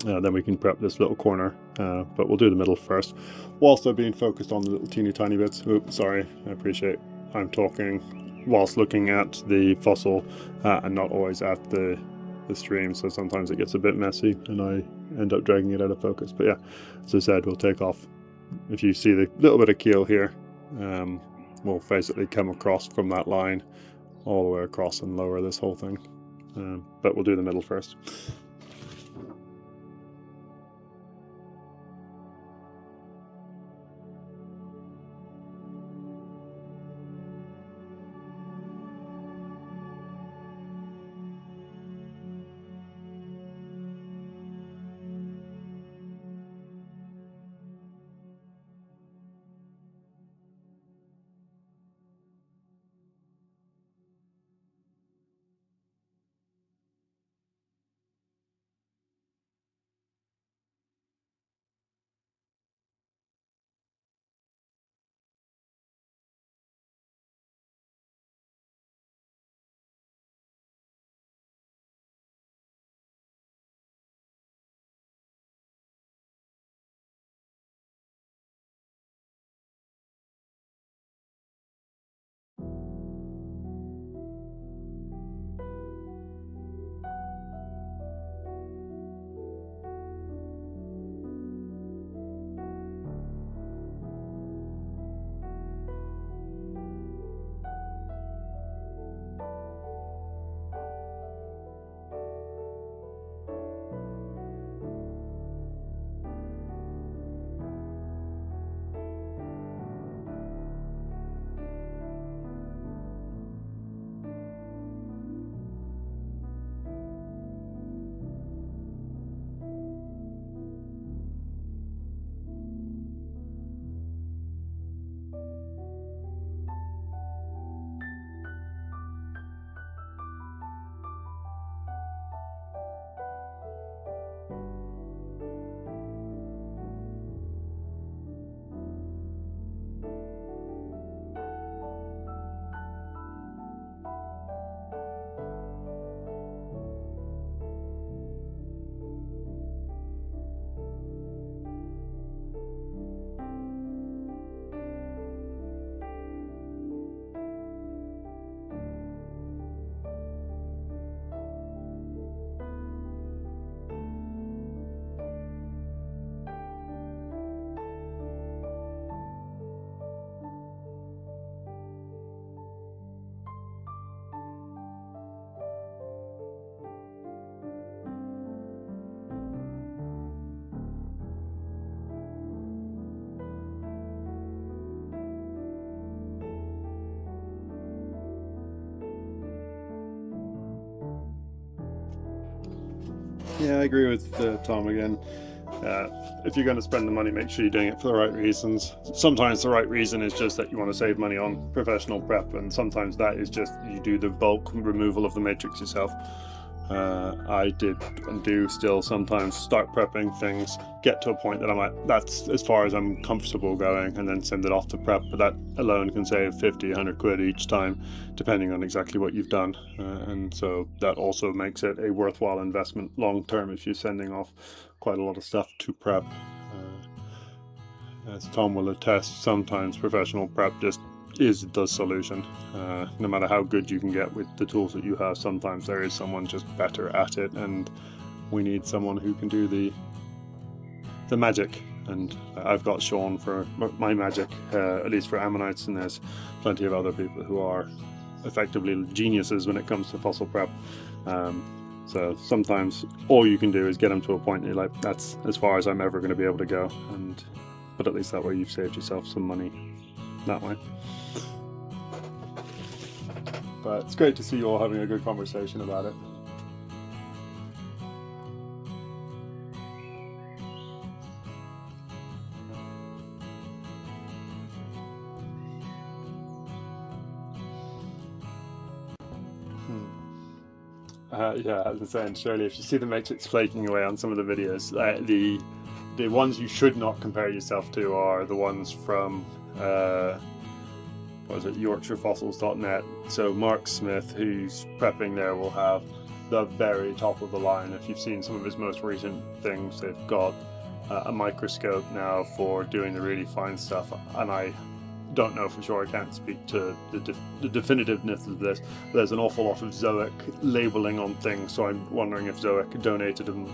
then we can prep this little corner, but we'll do the middle first, whilst I've been focused on the little teeny tiny bits. Oops, sorry, I appreciate I'm talking whilst looking at the fossil and not always at the stream, so sometimes it gets a bit messy and I end up dragging it out of focus. But yeah, as I said, we'll take off. If you see the little bit of keel here, we'll basically come across from that line all the way across and lower this whole thing, but we'll do the middle first. Yeah, I agree with Tom again. If you're going to spend the money, make sure you're doing it for the right reasons. Sometimes the right reason is just that you want to save money on professional prep, and sometimes that is just you do the bulk removal of the matrix yourself. I did and do still sometimes start prepping things, get to a point that I'm like, that's as far as I'm comfortable going, and then send it off to prep. But that alone can save 50, 100 quid each time, depending on exactly what you've done. And so that also makes it a worthwhile investment long term if you're sending off quite a lot of stuff to prep. As Tom will attest, sometimes professional prep just is the solution. No matter how good you can get with the tools that you have, sometimes there is someone just better at it, and we need someone who can do the magic. And I've got Sean for my magic, at least for ammonites, and there's plenty of other people who are effectively geniuses when it comes to fossil prep. So sometimes all you can do is get them to a point and you're like, that's as far as I'm ever going to be able to go. But at least that way you've saved yourself some money that way. But it's great to see you all having a good conversation about it. Yeah, as I was saying, surely if you see the matrix flaking away on some of the videos, the ones you should not compare yourself to are the ones from what was it, YorkshireFossils.net. So Mark Smith, who's prepping there, will have the very top of the line. If you've seen some of his most recent things, they've got a microscope now for doing the really fine stuff, and I don't know for sure, I can't speak to the definitiveness of this. There's an awful lot of Zoic labeling on things, so I'm wondering if Zoic donated them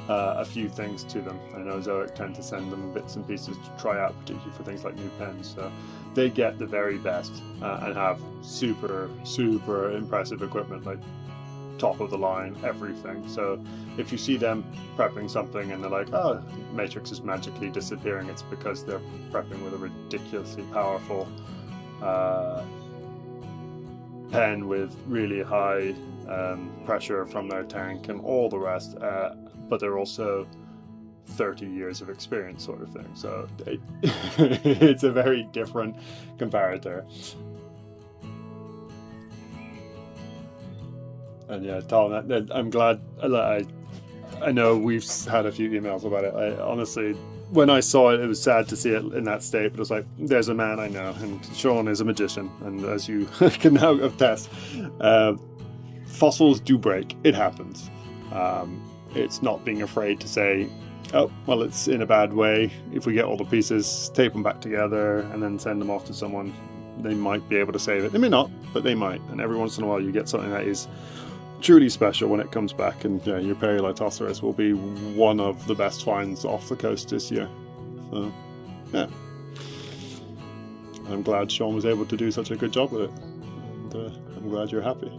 a few things to them. I know Zoic tend to send them bits and pieces to try out, particularly for things like new pens. So they get the very best and have super impressive equipment, like top of the line everything. So if you see them prepping something and they're like, oh, matrix is magically disappearing, it's because they're prepping with a ridiculously powerful pen with really high pressure from their tank and all the rest, but they're also 30 years of experience sort of thing. So it's a very different comparator. And yeah, Tom, I'm glad. I know we've had a few emails about it. I honestly, when I saw it, it was sad to see it in that state. But it was like, there's a man I know, and Sean is a magician. And as you can now attest, fossils do break. It happens. It's not being afraid to say, oh, well, it's in a bad way. If we get all the pieces, tape them back together, and then send them off to someone, they might be able to save it. They may not, but they might. And every once in a while, you get something that is truly special when it comes back, and yeah, your PalaeoTech will be one of the best finds off the coast this year. So yeah, I'm glad Sean was able to do such a good job with it, and I'm glad you're happy.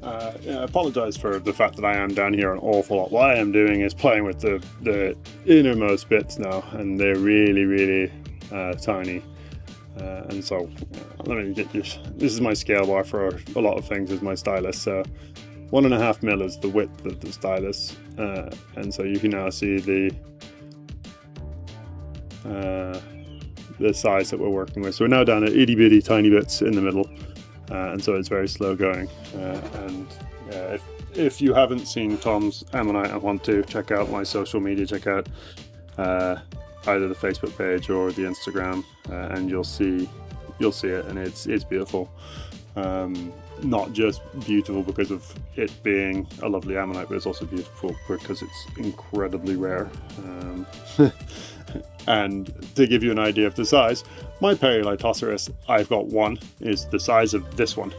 I apologise for the fact that I am down here an awful lot. What I am doing is playing with the innermost bits now, and they're really tiny. And so let me get this. This is my scale bar for a lot of things, is my stylus. So 1.5 mil is the width of the stylus, and so you can now see the size that we're working with. So we're now down at itty bitty tiny bits in the middle, and so it's very slow going. And if you haven't seen Tom's ammonite and want to check out my social media, check out either the Facebook page or the Instagram, and you'll see it, and it's beautiful. Not just beautiful because of it being a lovely ammonite, but it's also beautiful because it's incredibly rare. And to give you an idea of the size, my PalaeoTech I've got one, is the size of this one.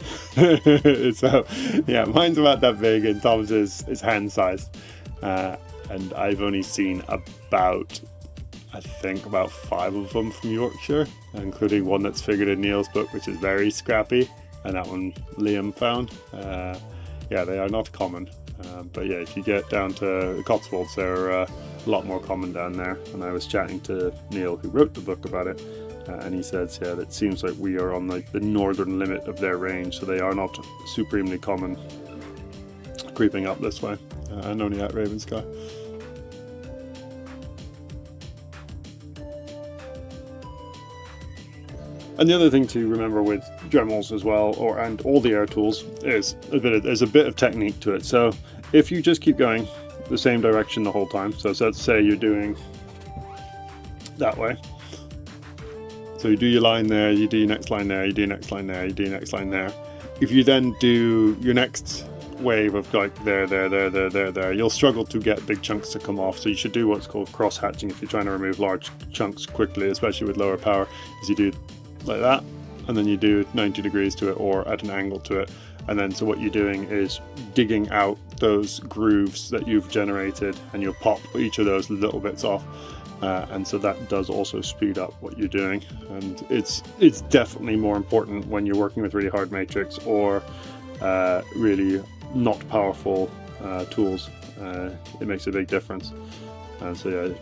So yeah, mine's about that big, and Tom's is hand sized. And I've only seen about, I think, about 5 of them from Yorkshire, including one that's figured in Neil's book, which is very scrappy, and that one Liam found. Yeah, they are not common. But yeah, if you get down to the Cotswolds, they're a lot more common down there. And I was chatting to Neil, who wrote the book, about it, and he says, yeah, that it seems like we are on the northern limit of their range, so they are not supremely common creeping up this way, and only at Ravensky. And the other thing to remember with Dremels as well, and all the air tools, is there's a bit of technique to it. So if you just keep going the same direction the whole time, so let's say you're doing that way. So you do your line there, you do your next line there, you do your next line there, you do your next line there. If you then do your next wave of like there, you'll struggle to get big chunks to come off. So you should do what's called cross hatching if you're trying to remove large chunks quickly, especially with lower power. Is you do like that, and then you do 90 degrees to it, or at an angle to it, and then so what you're doing is digging out those grooves that you've generated, and you'll pop each of those little bits off, and so that does also speed up what you're doing. And it's definitely more important when you're working with really hard matrix or really not powerful tools. It makes a big difference. And so yeah,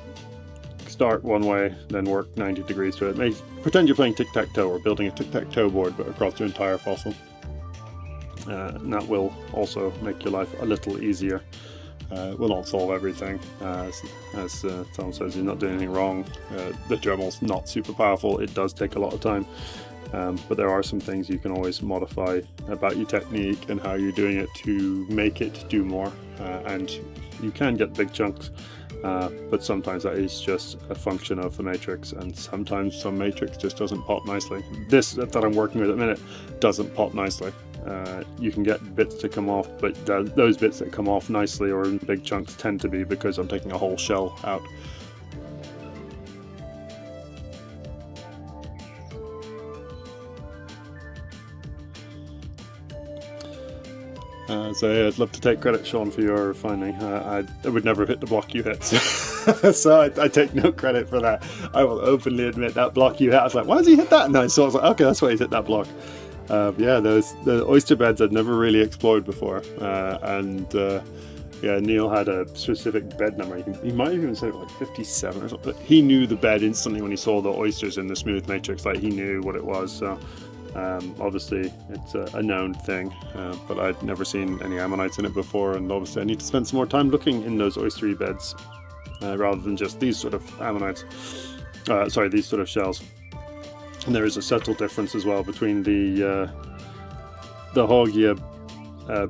start one way, then work 90 degrees to it. Pretend you're playing tic-tac-toe or building a tic-tac-toe board, but across your entire fossil. And that will also make your life a little easier. Will not solve everything. As Tom says, you're not doing anything wrong. The Dremel's not super powerful. It does take a lot of time. But there are some things you can always modify about your technique and how you're doing it to make it do more. And you can get big chunks. But sometimes that is just a function of the matrix, and sometimes some matrix just doesn't pop nicely. This that I'm working with at the minute doesn't pop nicely. You can get bits to come off, but those bits that come off nicely or in big chunks tend to be because I'm taking a whole shell out. So yeah, I'd love to take credit, Sean, for your finding. I would never have hit the block you hit, so I take no credit for that. I will openly admit that block you hit. I was like, why does he hit that? And I was like, okay, that's why he's hit that block. Yeah, the oyster beds I'd never really explored before, and yeah, Neil had a specific bed number. He might have even said it was like 57 or something. But he knew the bed instantly when he saw the oysters in the smooth matrix. Like, he knew what it was. So. Obviously it's a known thing, but I'd never seen any ammonites in it before, and obviously I need to spend some more time looking in those oystery beds rather than just these sort of ammonites, these sort of shells. And there is a subtle difference as well between the Hoggia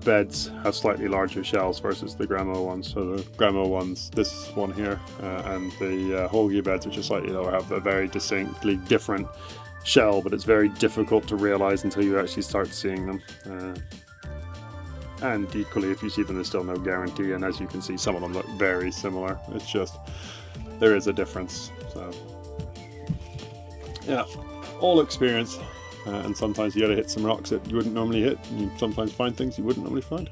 beds have slightly larger shells versus the Gramo ones. So the Gramo ones, this one here, and the Hoggia beds, which are slightly lower, have a very distinctly different shell, but it's very difficult to realize until you actually start seeing them. And equally, if you see them, there's still no guarantee, and as you can see, some of them look very similar. It's just, there is a difference. So yeah, all experience, and sometimes you gotta hit some rocks that you wouldn't normally hit, and you sometimes find things you wouldn't normally find.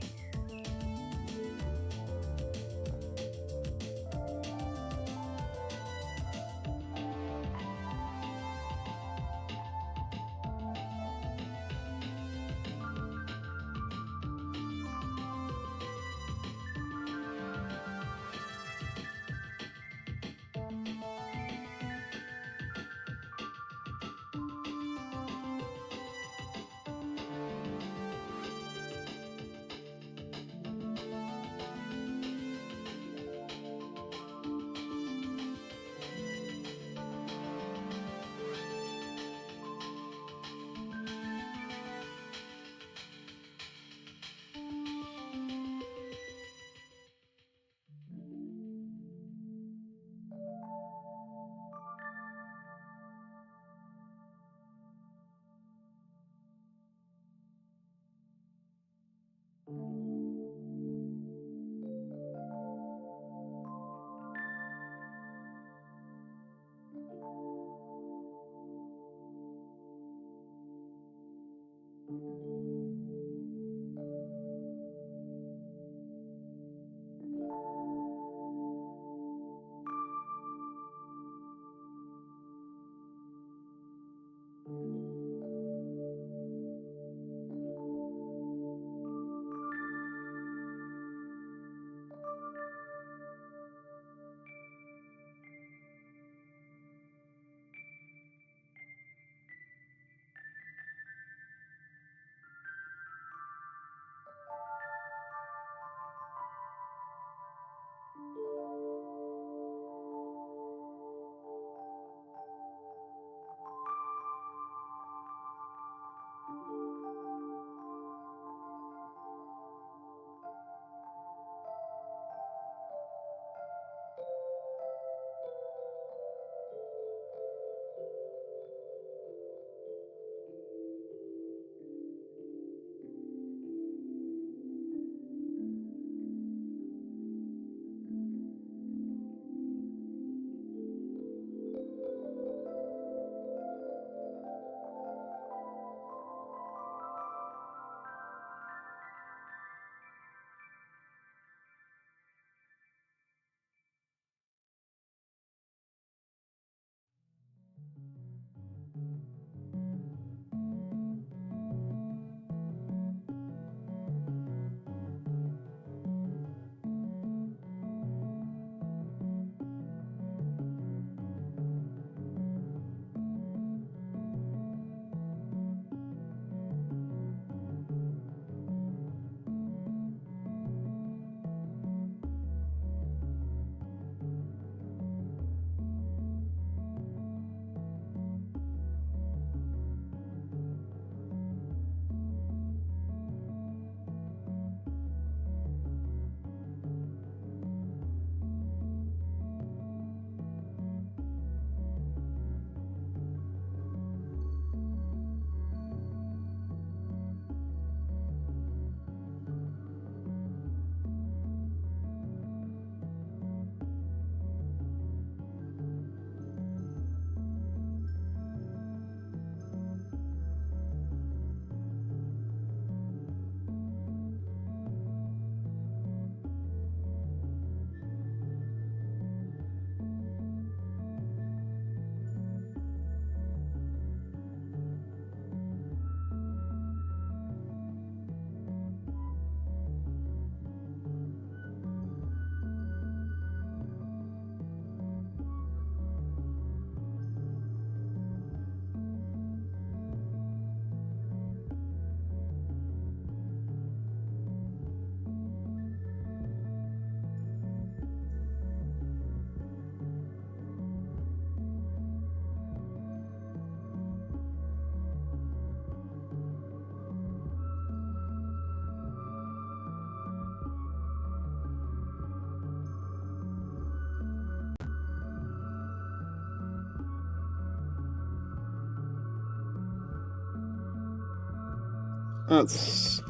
that's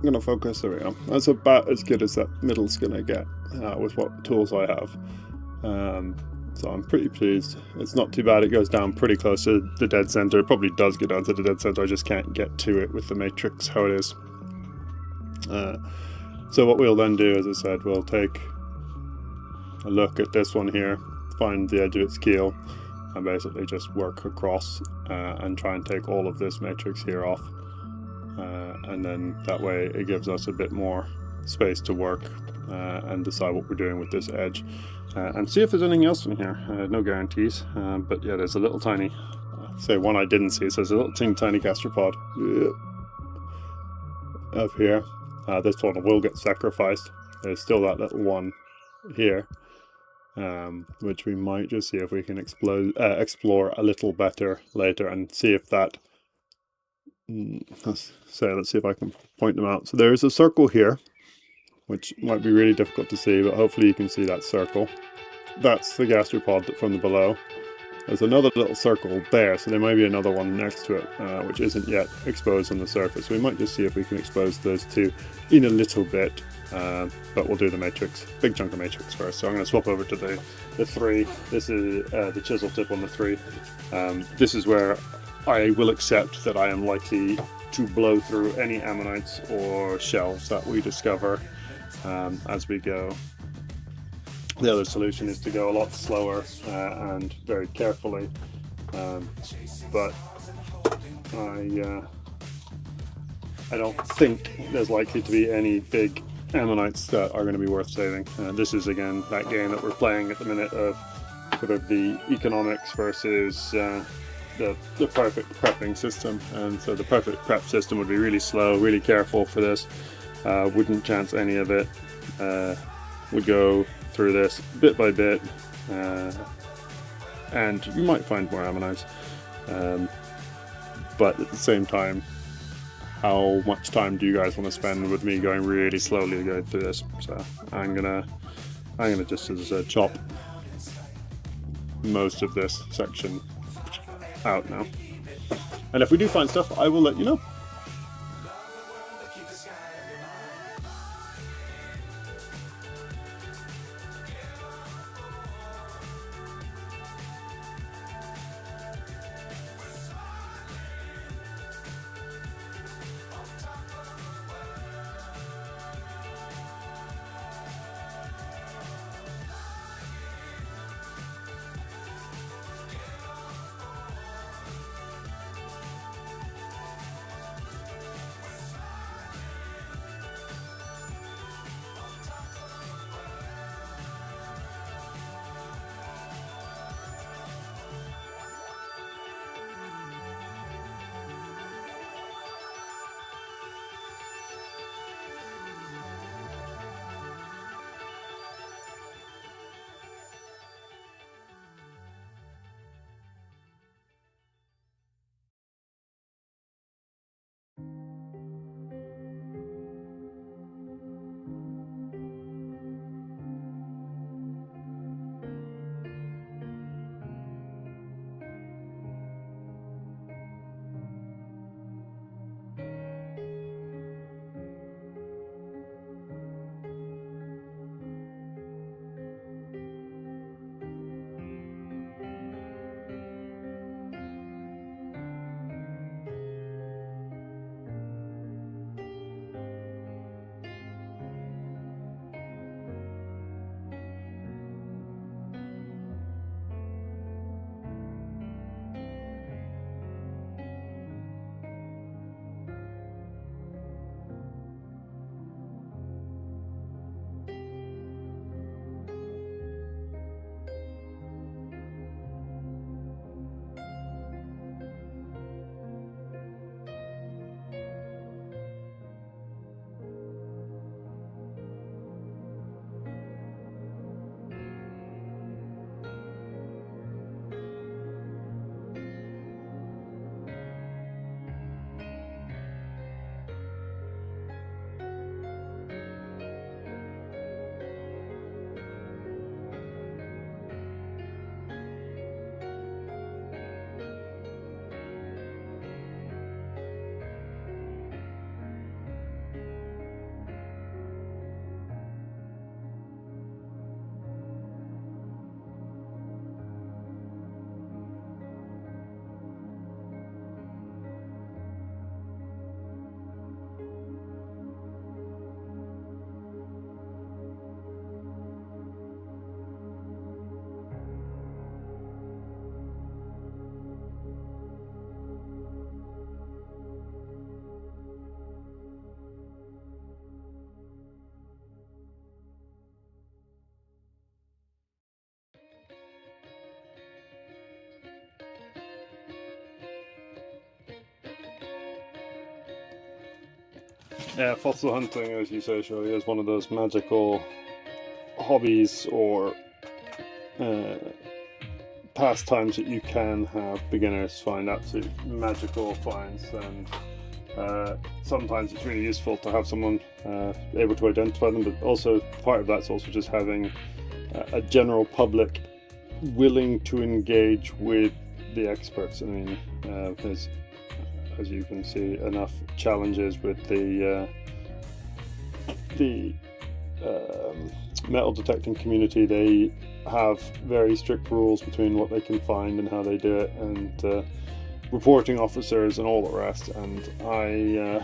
going to focus. There we go. That's about as good as that middle's going to get with what tools I have. So I'm pretty pleased. It's not too bad. It goes down pretty close to the dead center. It probably does get down to the dead center. I just can't get to it with the matrix how it is. So what we'll then do, as I said, we'll take a look at this one here, find the edge of its keel, and basically just work across and try and take all of this matrix here off. And then that way it gives us a bit more space to work and decide what we're doing with this edge. And see if there's anything else in here. No guarantees, but yeah, there's a little tiny, say one I didn't see, so there's a little tiny gastropod up here. This one will get sacrificed. There's still that little one here, which we might just see if we can explore a little better later and see if that, let's see if I can point them out. So there is a circle here, which might be really difficult to see, but hopefully you can see that circle. That's the gastropod from the below. There's another little circle there, so there may be another one next to it, which isn't yet exposed on the surface. We might just see if we can expose those two in a little bit, but we'll do the matrix, big chunk of matrix first. So I'm going to swap over to the 3. This is the chisel tip on the 3. This is where I will accept that I am likely to blow through any ammonites or shells that we discover as we go. The other solution is to go a lot slower and very carefully, but I don't think there's likely to be any big ammonites that are going to be worth saving. This is again that game that we're playing at the minute of sort of the economics versus the perfect prepping system, and so the perfect prep system would be really slow, really careful for this, wouldn't chance any of it, would go through this bit by bit, and you might find more ammonites, but at the same time, how much time do you guys want to spend with me going really slowly going through this? So I'm gonna just, as I said, chop most of this section out now, and if we do find stuff, I will let you know. Yeah, fossil hunting, as you say, Shirley, is one of those magical hobbies or pastimes that you can have beginners find absolute magical finds, and sometimes it's really useful to have someone able to identify them, but also part of that's also just having a general public willing to engage with the experts. I mean, there's, as you can see, enough challenges with the metal detecting community. They have very strict rules between what they can find and how they do it, and reporting officers and all the rest. And I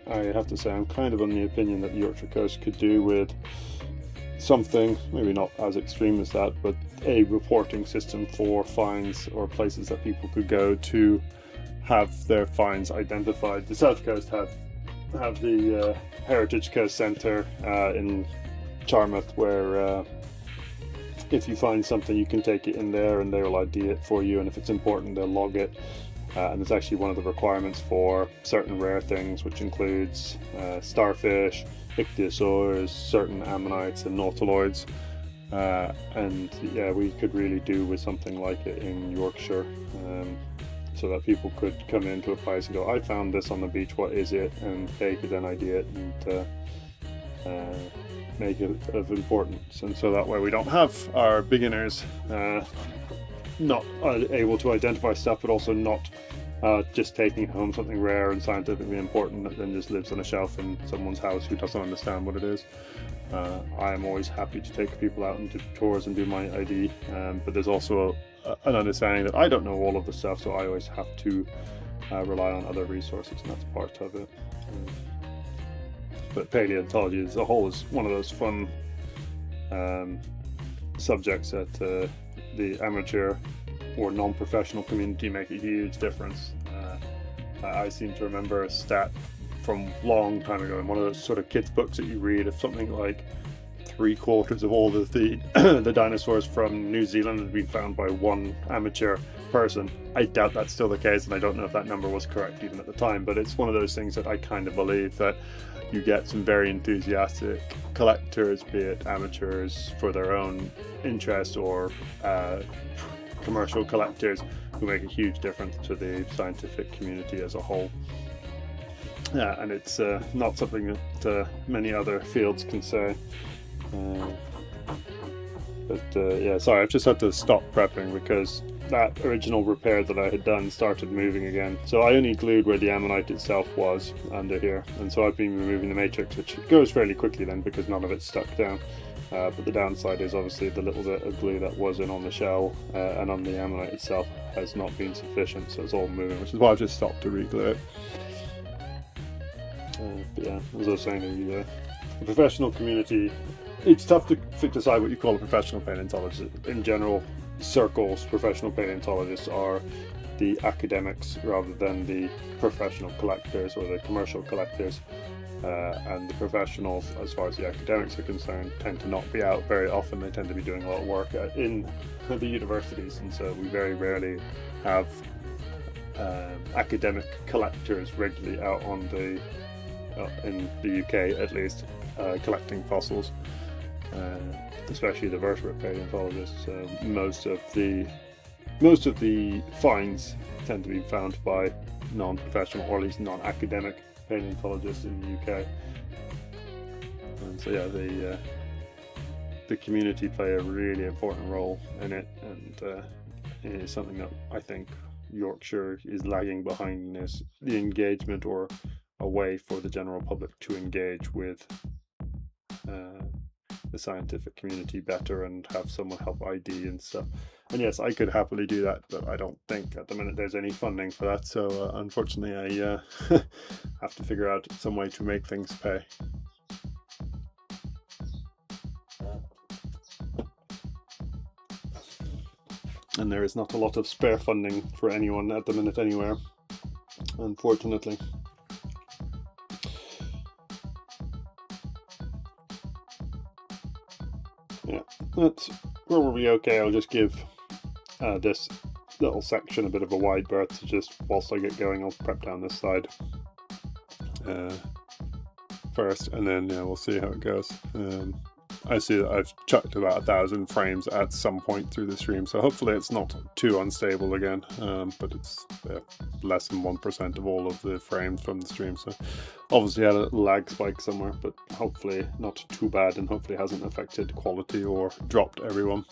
have to say, I'm kind of on the opinion that the Yorkshire coast could do with something, maybe not as extreme as that, but a reporting system for finds or places that people could go to have their finds identified. The South Coast have the Heritage Coast Centre in Charmouth, where if you find something, you can take it in there and they'll ID it for you, and if it's important, they'll log it. And it's actually one of the requirements for certain rare things, which includes starfish, ichthyosaurs, certain ammonites and nautiloids. And yeah, we could really do with something like it in Yorkshire, so that people could come into a place and go, I found this on the beach, what is it? And they could then ID it and make it of importance. And so that way we don't have our beginners not able to identify stuff, but also not just taking home something rare and scientifically important that then just lives on a shelf in someone's house who doesn't understand what it is. I am always happy to take people out and do tours and do my ID, but there's also an understanding that I don't know all of the stuff, so I always have to rely on other resources, and that's part of it. But paleontology as a whole is one of those fun subjects that the amateur or non-professional community make a huge difference. I seem to remember a stat from a long time ago in one of those sort of kids books that you read, of something like 3/4 of all of the the dinosaurs from New Zealand had been found by one amateur person. I doubt that's still the case, and I don't know if that number was correct even at the time, but it's one of those things that I kind of believe that you get some very enthusiastic collectors, be it amateurs for their own interest or commercial collectors, who make a huge difference to the scientific community as a whole. And it's not something that many other fields can say. Yeah, sorry, I've just had to stop prepping because that original repair that I had done started moving again. So I only glued where the ammonite itself was under here, and so I've been removing the matrix, which goes fairly quickly then because none of it's stuck down. But the downside is obviously the little bit of glue that was in on the shell and on the ammonite itself has not been sufficient, so it's all moving, which is why I've just stopped to re-glue it. But yeah, as I was saying, the professional community, it's tough to decide what you call a professional paleontologist. In general circles, professional paleontologists are the academics rather than the professional collectors or the commercial collectors. And the professionals, as far as the academics are concerned, tend to not be out very often. They tend to be doing a lot of work in the universities, and so we very rarely have academic collectors regularly out on the in the UK at least collecting fossils, especially the vertebrate paleontologists. Most of the finds tend to be found by non-professional or at least non-academic paleontologists in the UK. And so yeah, the community play a really important role in it, and it is something that I think Yorkshire is lagging behind in, is the engagement or a way for the general public to engage with the scientific community better and have someone help ID and stuff. And yes, I could happily do that, but I don't think at the minute there's any funding for that, so unfortunately I have to figure out some way to make things pay. And there is not a lot of spare funding for anyone at the minute anywhere, unfortunately. Yeah, that's probably okay. I'll just give this little section a bit of a wide berth, to just whilst I get going I'll prep down this side. first, and then yeah, we'll see how it goes. I see that I've chucked about 1,000 frames at some point through the stream, so hopefully it's not too unstable again, but it's less than 1% of all of the frames from the stream, so obviously had a lag spike somewhere, but hopefully not too bad, and hopefully hasn't affected quality or dropped everyone.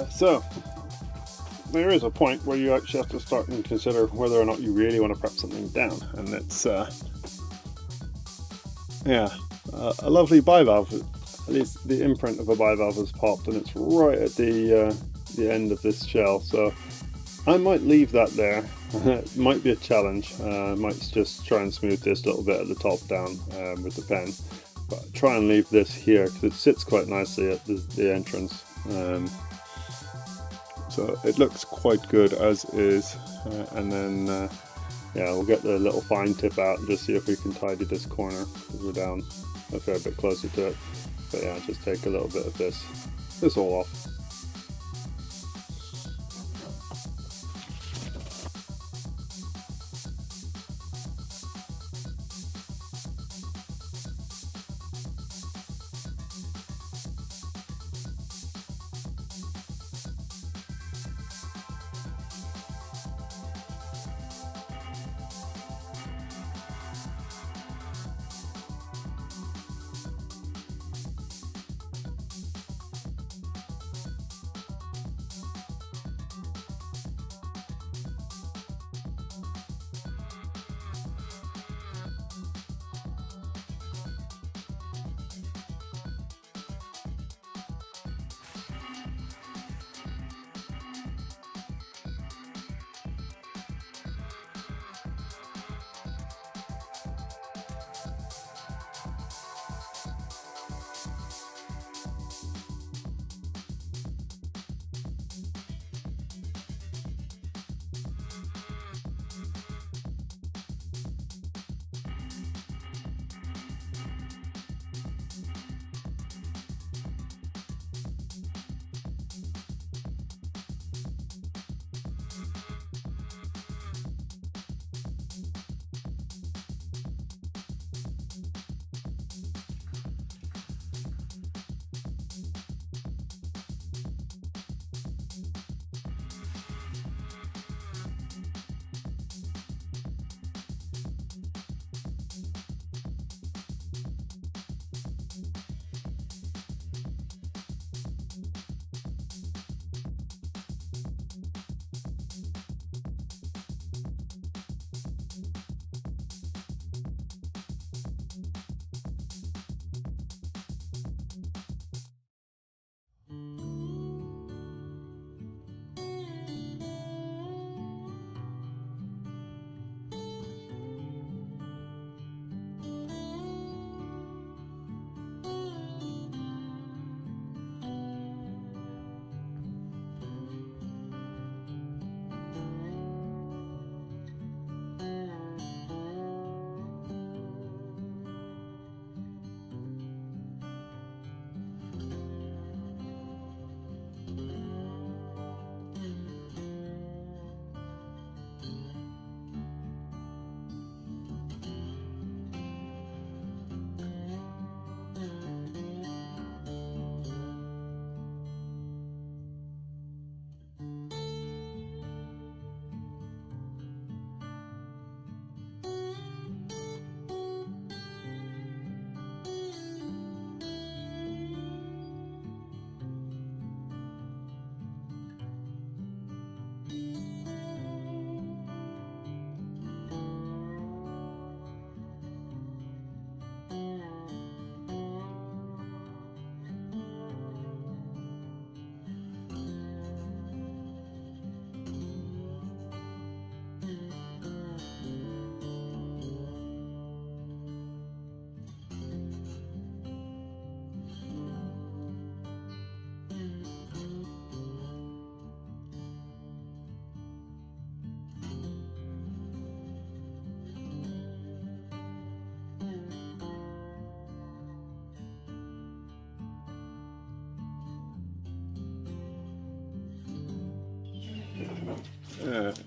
So there is a point where you actually have to start and consider whether or not you really want to prep something down, and it's a lovely bivalve. At least the imprint of a bivalve has popped, and it's right at the end of this shell. So I might leave that there. It might be a challenge. I might just try and smooth this little bit at the top down with the pen, but try and leave this here because it sits quite nicely at the entrance. So it looks quite good as is, and then yeah, we'll get the little fine tip out and just see if we can tidy this corner because we're down a fair bit closer to it. But yeah, just take a little bit of this all off.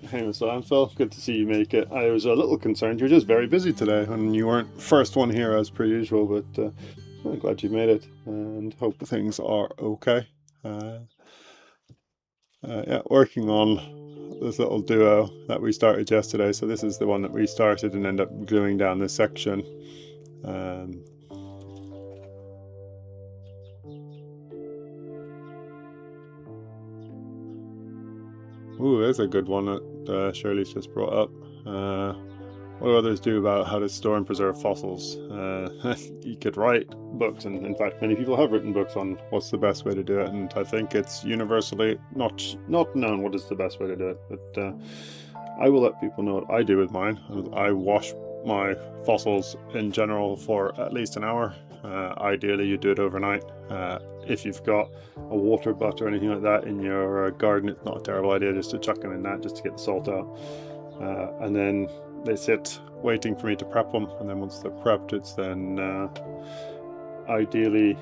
Hey, so Phil, good to see you make it. I was a little concerned. You're just very busy today, and you weren't first one here as per usual. But I'm glad you made it, and hope things are okay. Uh, yeah, working on this little duo that we started yesterday. So this is the one that we started and ended up gluing down this section. Um, Ooh, there's a good one that Shirley's just brought up. What do others do about how to store and preserve fossils? You could write books, and in fact, many people have written books on what's the best way to do it. And I think it's universally not known what is the best way to do it. But I will let people know what I do with mine. I wash my fossils in general for at least an hour. Ideally, you do it overnight. If you've got a water butt or anything like that in your garden, it's not a terrible idea just to chuck them in that just to get the salt out. And then they sit waiting for me to prep them, and then once they're prepped, it's then ideally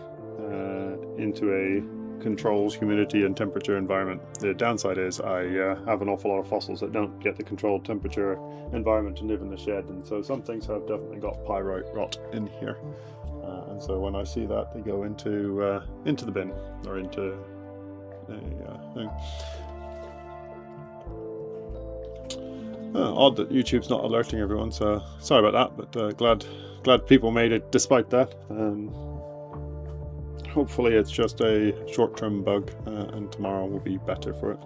into a controlled humidity and temperature environment. The downside is I have an awful lot of fossils that don't get the controlled temperature environment to live in the shed, and so some things have definitely got pyrite rot in here. And so when I see that, they go into the bin or into a thing. Odd that YouTube's not alerting everyone, so sorry about that, but glad people made it despite that. Hopefully it's just a short-term bug, and tomorrow will be better for it.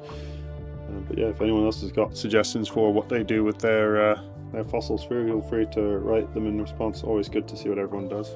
But yeah, if anyone else has got suggestions for what they do with their fossils, feel free to write them in response. Always good to see what everyone does.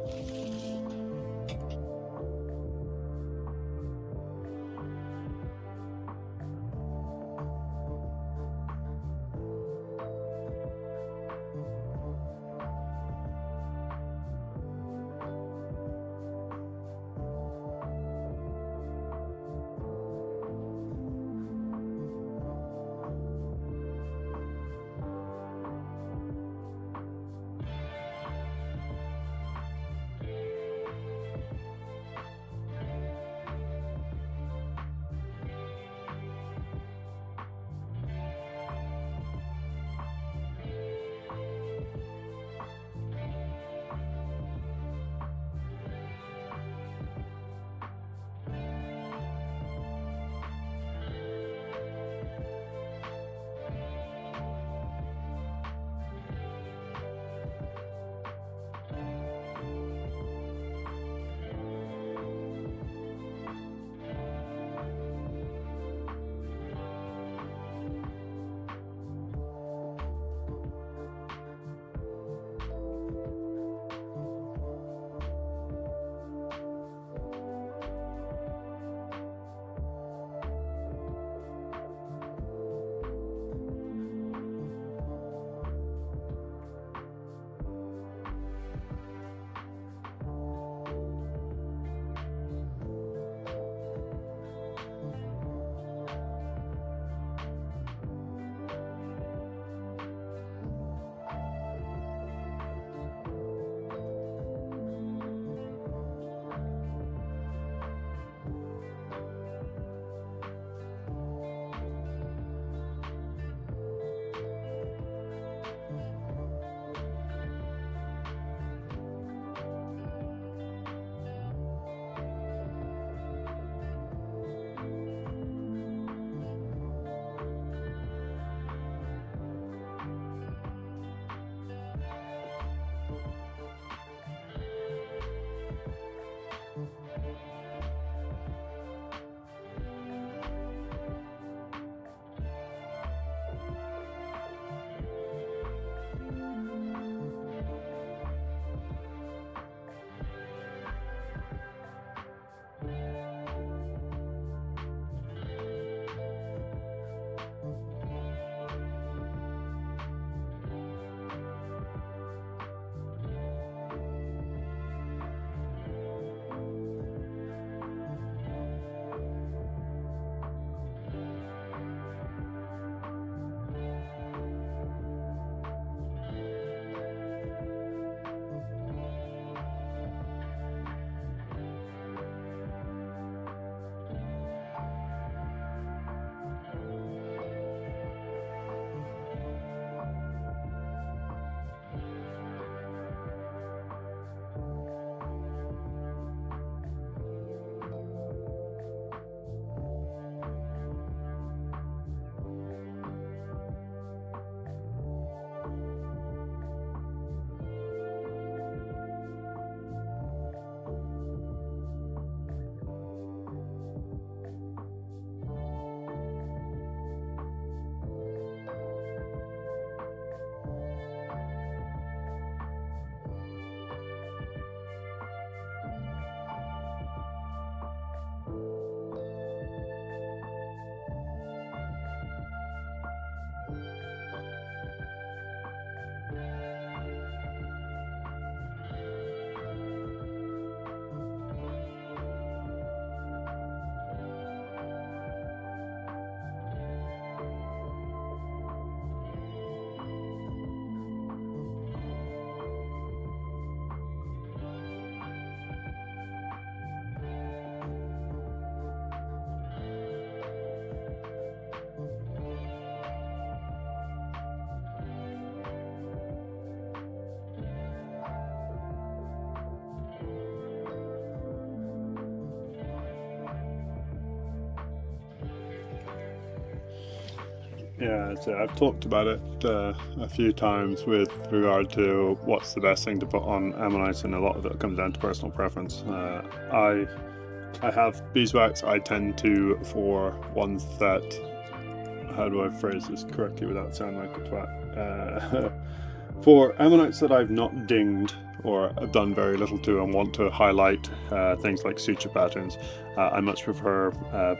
Yeah, so I've talked about it a few times with regard to what's the best thing to put on ammonites, and a lot of it comes down to personal preference. I have beeswax. I tend to, for ones that, how do I phrase this correctly without sounding like a twat? For ammonites that I've not dinged or have done very little to and want to highlight things like suture patterns, I much prefer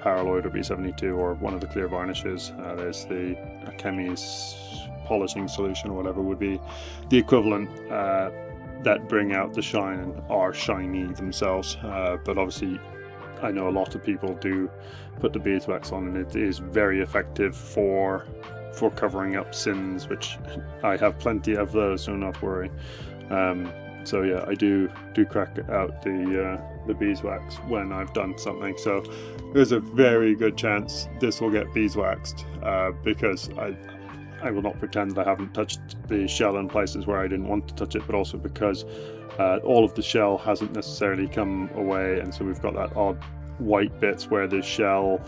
Paraloid or B72 or one of the clear varnishes. There's the Chemi's polishing solution or whatever would be the equivalent, that bring out the shine and are shiny themselves. But obviously I know a lot of people do put the beeswax on, and it is very effective for covering up sins, which I have plenty of those, so not worry. So yeah, I do crack out the beeswax when I've done something. So there's a very good chance this will get beeswaxed, because I will not pretend that I haven't touched the shell in places where I didn't want to touch it, but also because all of the shell hasn't necessarily come away, and so we've got that odd white bits where the shell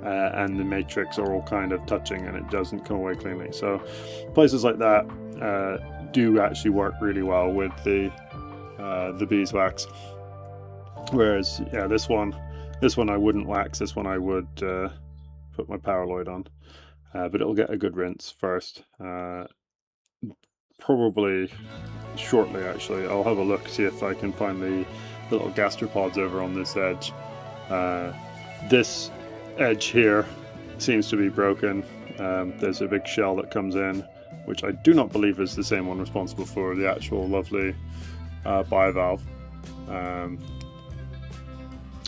and the matrix are all kind of touching and it doesn't come away cleanly. So places like that do actually work really well with the beeswax. Whereas yeah, this one I wouldn't wax. This one I would put my Paraloid on, but it'll get a good rinse first. Probably shortly, actually. I'll have a look, see if I can find the little gastropods over on this edge. This edge here seems to be broken. There's a big shell that comes in, which I do not believe is the same one responsible for the actual lovely bivalve.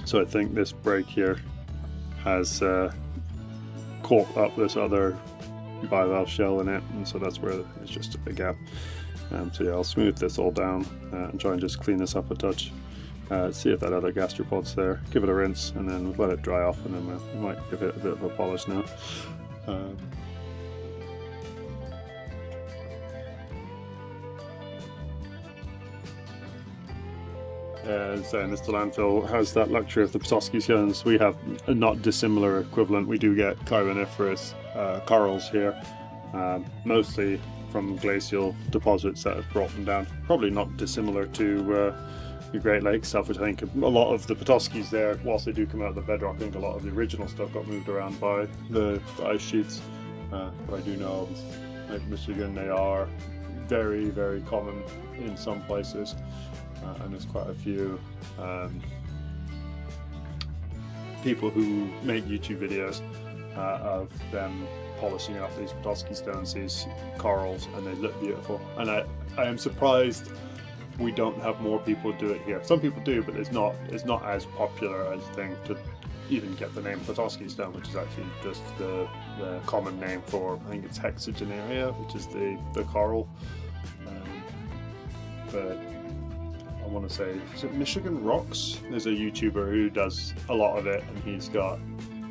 So I think this break here has caught up this other bivalve shell in it, and so that's where it's just a gap. So yeah, I'll smooth this all down and try and just clean this up a touch. See if that other gastropod's there, give it a rinse, and then let it dry off, and then we might give it a bit of a polish now. And this landfill has that luxury of the Petoskey stones. We have a not dissimilar equivalent. We do get carboniferous corals here, mostly from glacial deposits that have brought them down. Probably not dissimilar to the Great Lakes stuff, which I think a lot of the Petoskey's there, whilst they do come out of the bedrock, I think a lot of the original stuff got moved around by the ice sheets. But I do know, like Michigan, they are very, very common in some places. And there's quite a few people who make YouTube videos of them polishing up these Petoskey stones, these corals, and they look beautiful. And I am surprised we don't have more people do it here. Some people do, but it's not as popular as thing to even get the name Petoskey stone, which is actually just the common name for, I think it's Hexagenaria, which is the coral. But I want to say, is it Michigan Rocks? There's a YouTuber who does a lot of it, and he's got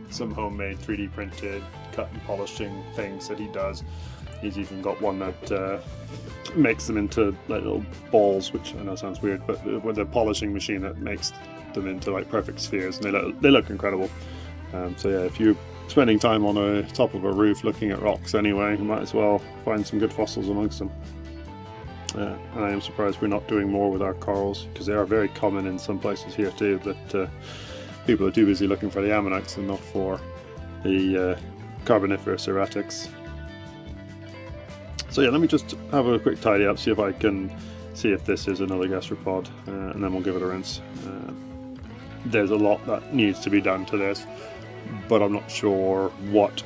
some homemade 3D printed cut and polishing things that he does. He's even got one that makes them into like little balls, which I know sounds weird, but with a polishing machine that makes them into like perfect spheres, and they look incredible. So yeah, if you're spending time on a top of a roof looking at rocks anyway, you might as well find some good fossils amongst them. I am surprised we're not doing more with our corals, because they are very common in some places here too, but people are too busy looking for the ammonites and not for the carboniferous erratics. So yeah, let me just have a quick tidy up, see if I can see if this is another gastropod, and then we'll give it a rinse. There's a lot that needs to be done to this, but I'm not sure what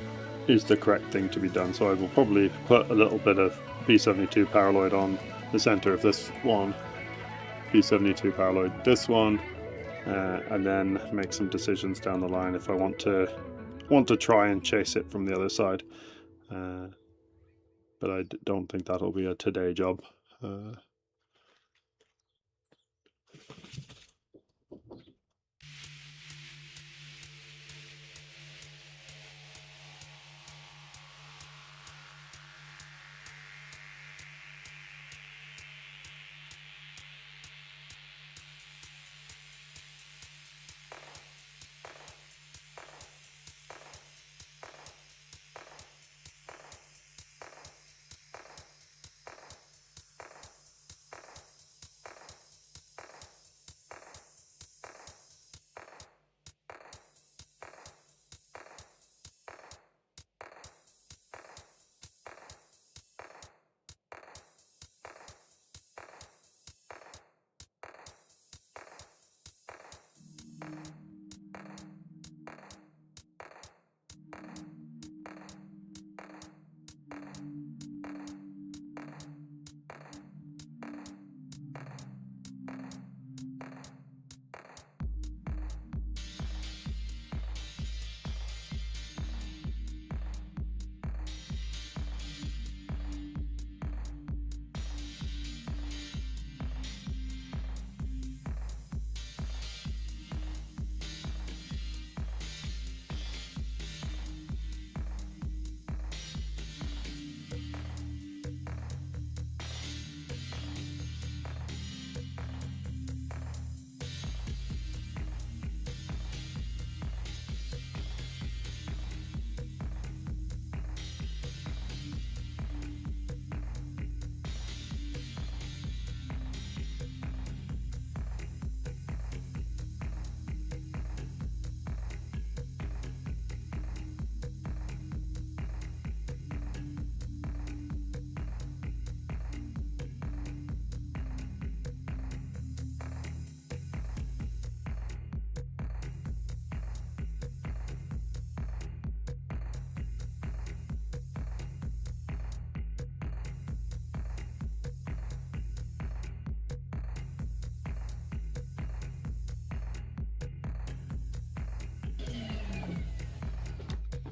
is the correct thing to be done, so I will probably put a little bit of B72 Paraloid on the center of this one, B72 Paraloid this one, and then make some decisions down the line if I want to try and chase it from the other side. But I don't think that'll be a today job.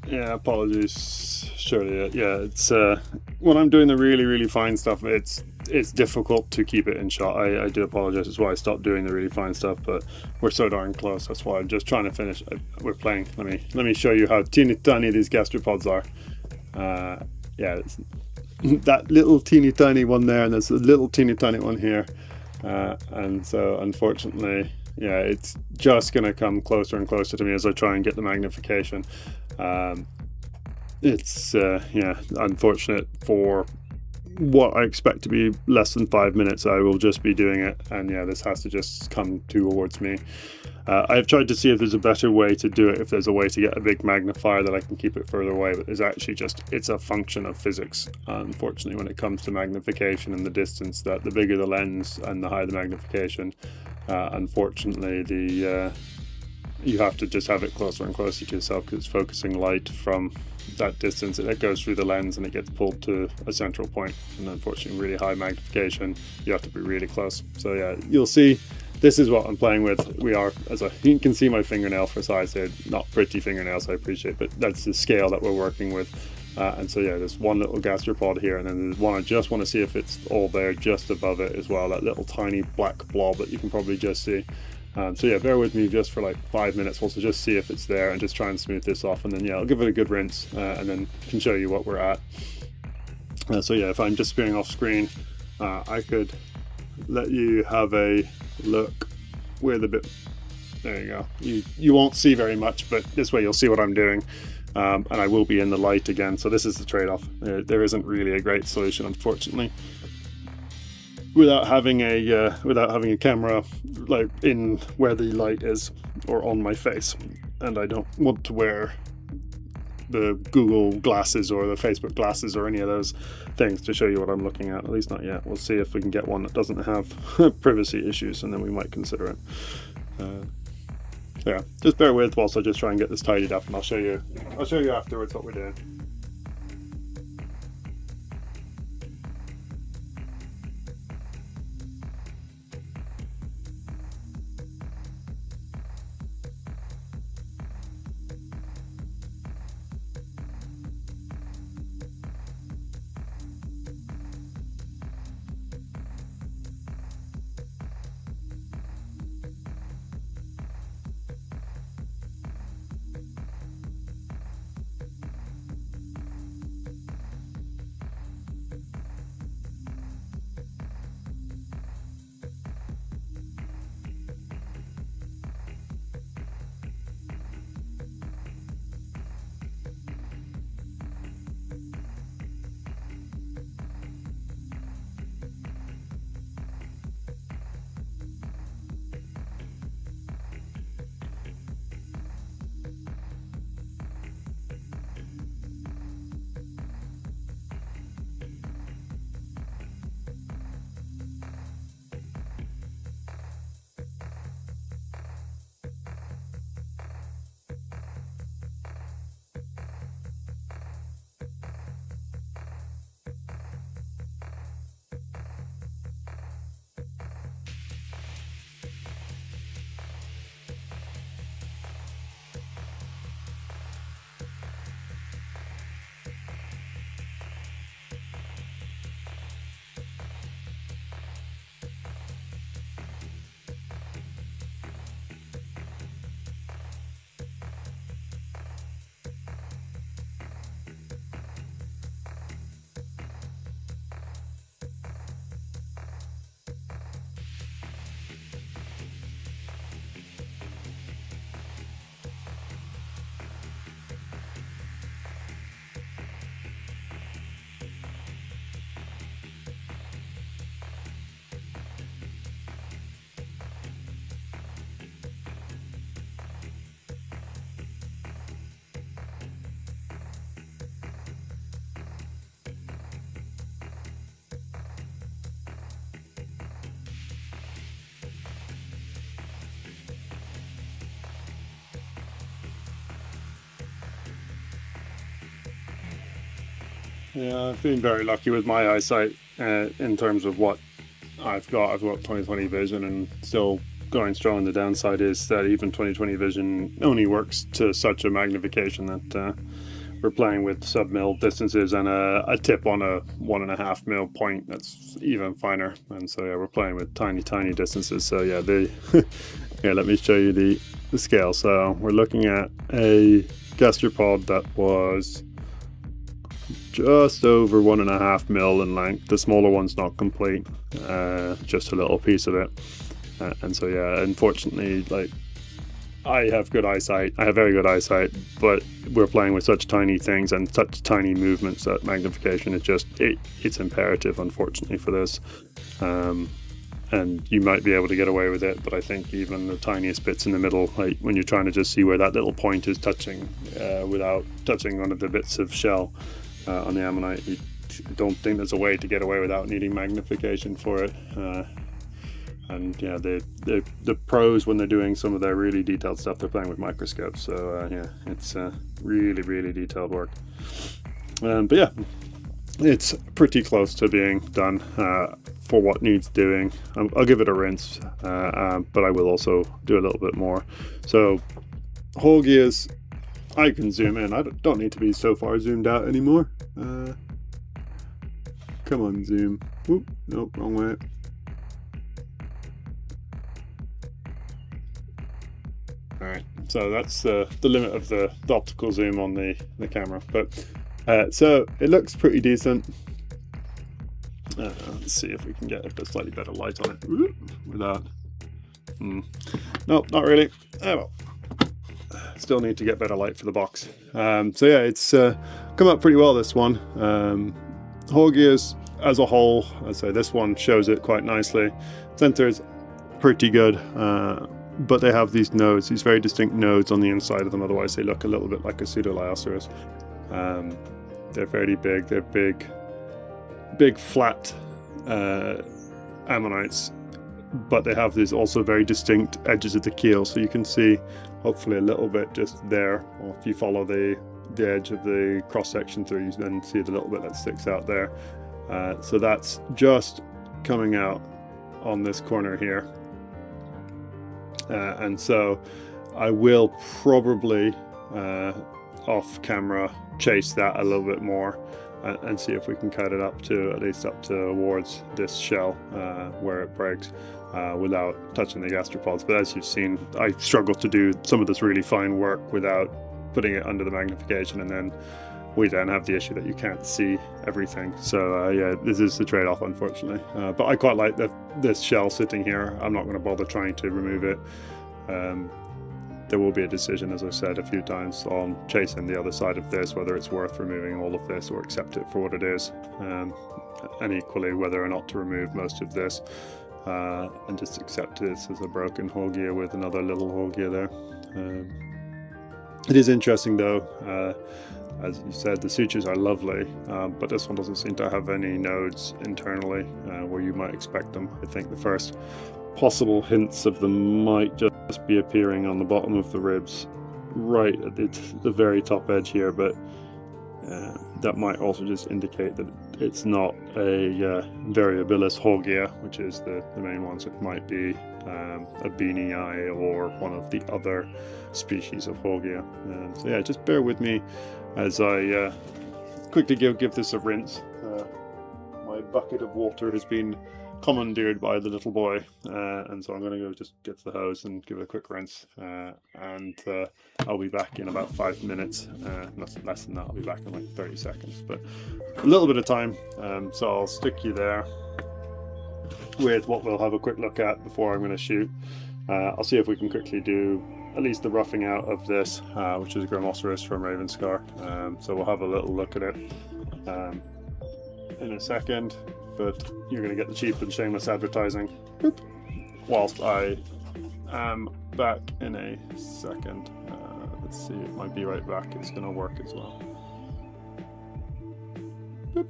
Yeah, apologies. Surely, yeah. It's when I'm doing the really fine stuff, it's difficult to keep it in shot. I do apologize. That's why I stopped doing the really fine stuff. But we're so darn close. That's why I'm just trying to finish. We're playing. Let me show you how teeny tiny these gastropods are. Yeah, it's that little teeny tiny one there, and there's a little teeny tiny one here. And so, unfortunately, yeah, it's just going to come closer and closer to me as I try and get the magnification. It's yeah, unfortunate. For what I expect to be less than 5 minutes, I will just be doing it, and yeah, this has to just come towards me. I've tried to see if there's a better way to do it, if there's a way to get a big magnifier that I can keep it further away, but there's actually just, it's a function of physics, unfortunately, when it comes to magnification and the distance, that the bigger the lens and the higher the magnification, unfortunately you have to just have it closer and closer to yourself, because it's focusing light from that distance. It goes through the lens and it gets pulled to a central point, and unfortunately really high magnification, you have to be really close. So yeah, you'll see this is what I'm playing with. We are, you can see my fingernail for size here, not pretty fingernails, I appreciate, but that's the scale that we're working with. And so yeah, there's one little gastropod here, and then there's one I just want to see if it's all there just above it as well, that little tiny black blob that you can probably just see. So yeah, bear with me just for like 5 minutes whilst I just see if it's there and just try and smooth this off, and then yeah, I'll give it a good rinse and then can show you what we're at. So yeah, if I'm just spinning off screen, I could let you have a look with a bit. There you go. You won't see very much, but this way you'll see what I'm doing. And I will be in the light again, so this is the trade-off. There isn't really a great solution, unfortunately, without having a camera like in where the light is or on my face, and I don't want to wear the Google glasses or the Facebook glasses or any of those things to show you what I'm looking at least not yet. We'll see if we can get one that doesn't have privacy issues, and then we might consider it. Yeah, just bear with whilst I just try and get this tidied up, and I'll show you afterwards what we're doing. Yeah, I've been very lucky with my eyesight in terms of what I've got. I've got 20/20 vision and still going strong. The downside is that even 20/20 vision only works to such a magnification that we're playing with sub-mil distances and a tip on a 1.5 mil point that's even finer. And so yeah, we're playing with tiny distances. So yeah, yeah, let me show you the scale. So we're looking at a gastropod that was just over 1.5 mil in length. The smaller one's not complete, just a little piece of it. And so yeah, unfortunately, like, I have good eyesight, I have very good eyesight, but we're playing with such tiny things and such tiny movements that magnification is just, it's imperative, unfortunately, for this. And you might be able to get away with it, but I think even the tiniest bits in the middle, like when you're trying to just see where that little point is touching without touching one of the bits of shell on the ammonite, you don't think there's a way to get away without needing magnification for it. And yeah, the pros, when they're doing some of their really detailed stuff, they're playing with microscopes. So yeah, it's really detailed work. But yeah, it's pretty close to being done for what needs doing. I'll give it a rinse, but I will also do a little bit more. So hole gears, I can zoom in. I don't need to be so far zoomed out anymore. Come on, zoom. Oop, nope, wrong way. Alright, so that's the limit of the optical zoom on the camera. But so it looks pretty decent. Let's see if we can get a slightly better light on it without. Nope, not really. Oh well. Still need to get better light for the box. So yeah, it's come up pretty well, this one. Hole gears as a whole, I'd say this one shows it quite nicely. Center's pretty good. But they have these nodes, these very distinct nodes on the inside of them, otherwise they look a little bit like a pseudo-Lioceras. They're fairly big, they're big flat ammonites, but they have these also very distinct edges of the keel, so you can see hopefully a little bit just there, or if you follow the edge of the cross-section through, you then see the little bit that sticks out there. So that's just coming out on this corner here. And so I will probably off camera chase that a little bit more and see if we can cut it up to at least up towards this shell where it breaks without touching the gastropods. But as you've seen, I struggle to do some of this really fine work without putting it under the magnification, and then we then have the issue that you can't see everything. So yeah, this is the trade-off, unfortunately. But I quite like this shell sitting here. I'm not going to bother trying to remove it. There will be a decision, as I've said a few times, on chasing the other side of this, whether it's worth removing all of this or accept it for what it is. And equally, whether or not to remove most of this and just accept this as a broken hole gear with another little hole gear there. It is interesting though. As you said, the sutures are lovely, but this one doesn't seem to have any nodes internally where you might expect them. I think the first possible hints of them might just be appearing on the bottom of the ribs, right at the very top edge here, but that might also just indicate that it's not a variabilis hole gear, which is the main ones. It might be a beanie eye or one of the other species of hole gear. So yeah, just bear with me as I quickly give this a rinse. My bucket of water has been commandeered by the little boy, and so I'm going to go just get the hose and give it a quick rinse, and I'll be back in about 5 minutes. Less than that, I'll be back in like 30 seconds, but a little bit of time, so I'll stick you there with what we'll have a quick look at before I'm going to shoot. I'll see if we can quickly do at least the roughing out of this, which is a Grammoceros from Ravenscar. So we'll have a little look at it in a second, but you're going to get the cheap and shameless advertising whilst I am back in a second. Let's see, it might be right back. It's going to work as well. Boop.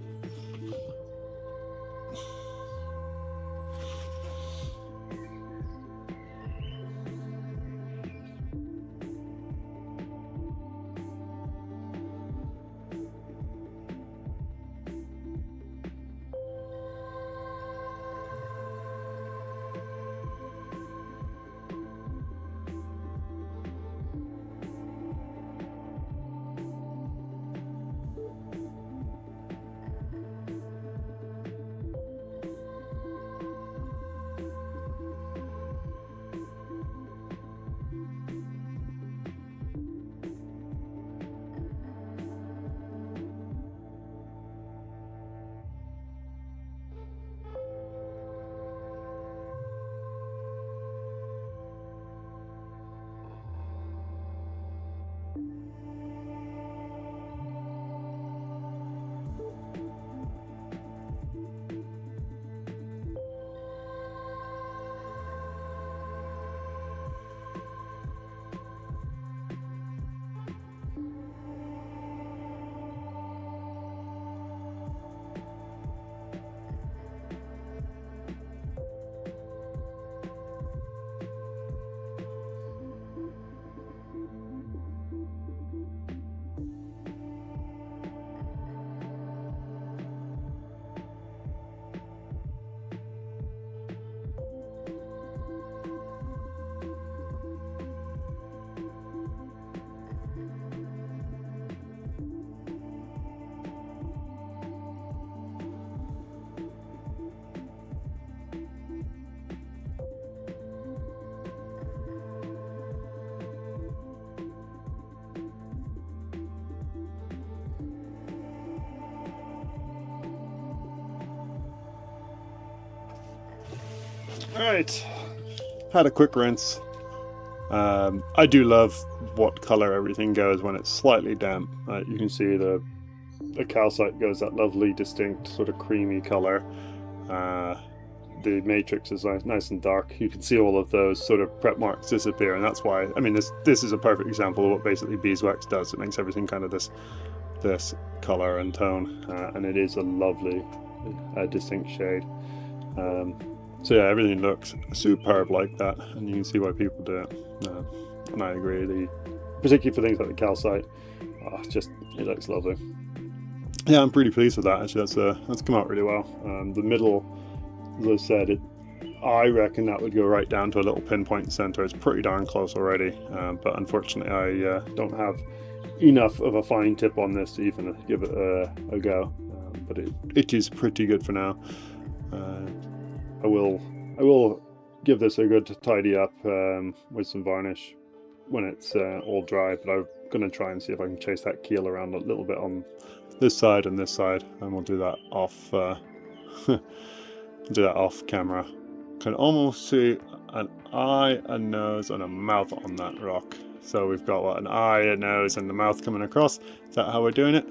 Alright, had a quick rinse. I do love what colour everything goes when it's slightly damp. You can see the calcite goes that lovely distinct sort of creamy colour. The matrix is nice and dark. You can see all of those sort of prep marks disappear, and that's why, I mean, this is a perfect example of what basically beeswax does. It makes everything kind of this colour and tone, and it is a lovely distinct shade. So yeah, everything looks superb like that, and you can see why people do it. And I agree, particularly for things like the calcite, it looks lovely. Yeah, I'm pretty pleased with that. Actually, that's come out really well. The middle, as I said, I reckon that would go right down to a little pinpoint center. It's pretty darn close already, but unfortunately I don't have enough of a fine tip on this to even give it a go. But it is pretty good for now. I will give this a good tidy up with some varnish when it's all dry, but I'm going to try and see if I can chase that keel around a little bit on this side and this side, and we'll do that off off camera. Can almost see an eye, a nose, and a mouth on that rock. So we've got what, an eye, a nose, and the mouth coming across. Is that how we're doing it?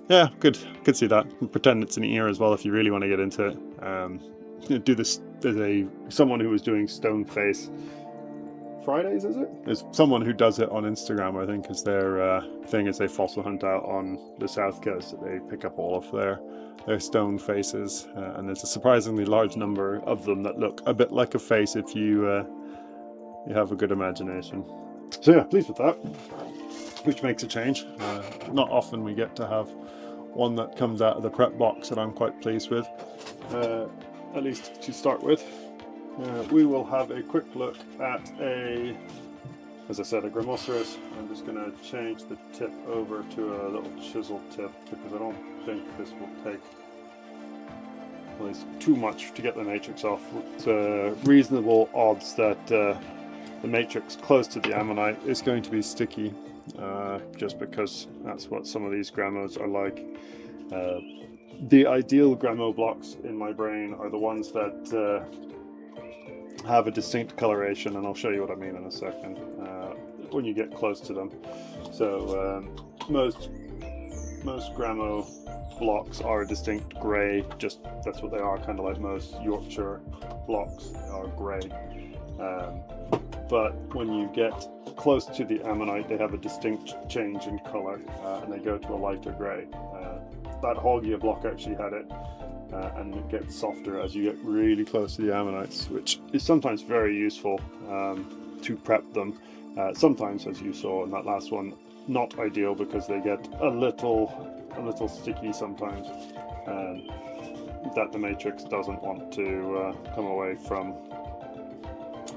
Yeah, good. Could see that. And pretend it's an ear as well if you really want to get into it. Do this. There's someone who was doing stone face Fridays, is it? There's someone who does it on Instagram, I think, is their thing. Is they fossil hunt out on the south coast. They pick up all of their stone faces, and there's a surprisingly large number of them that look a bit like a face if you have a good imagination. So yeah, pleased with that, which makes a change. Not often we get to have one that comes out of the prep box that I'm quite pleased with, at least to start with. We will have a quick look at as I said, a Grammoceros. I'm just going to change the tip over to a little chisel tip because I don't think this will take at least too much to get the matrix off. It's reasonable odds that the matrix close to the ammonite is going to be sticky, just because that's what some of these grammos are like. The ideal Gramo blocks in my brain are the ones that have a distinct coloration, and I'll show you what I mean in a second when you get close to them. So most Gramo blocks are a distinct grey, just that's what they are, kind of like most Yorkshire blocks are grey. But when you get close to the ammonite, they have a distinct change in colour, and they go to a lighter grey. That Hoggia block actually had it, and it gets softer as you get really close to the ammonites, which is sometimes very useful to prep them. Sometimes, as you saw in that last one, not ideal because they get a little sticky sometimes, that the matrix doesn't want to come away from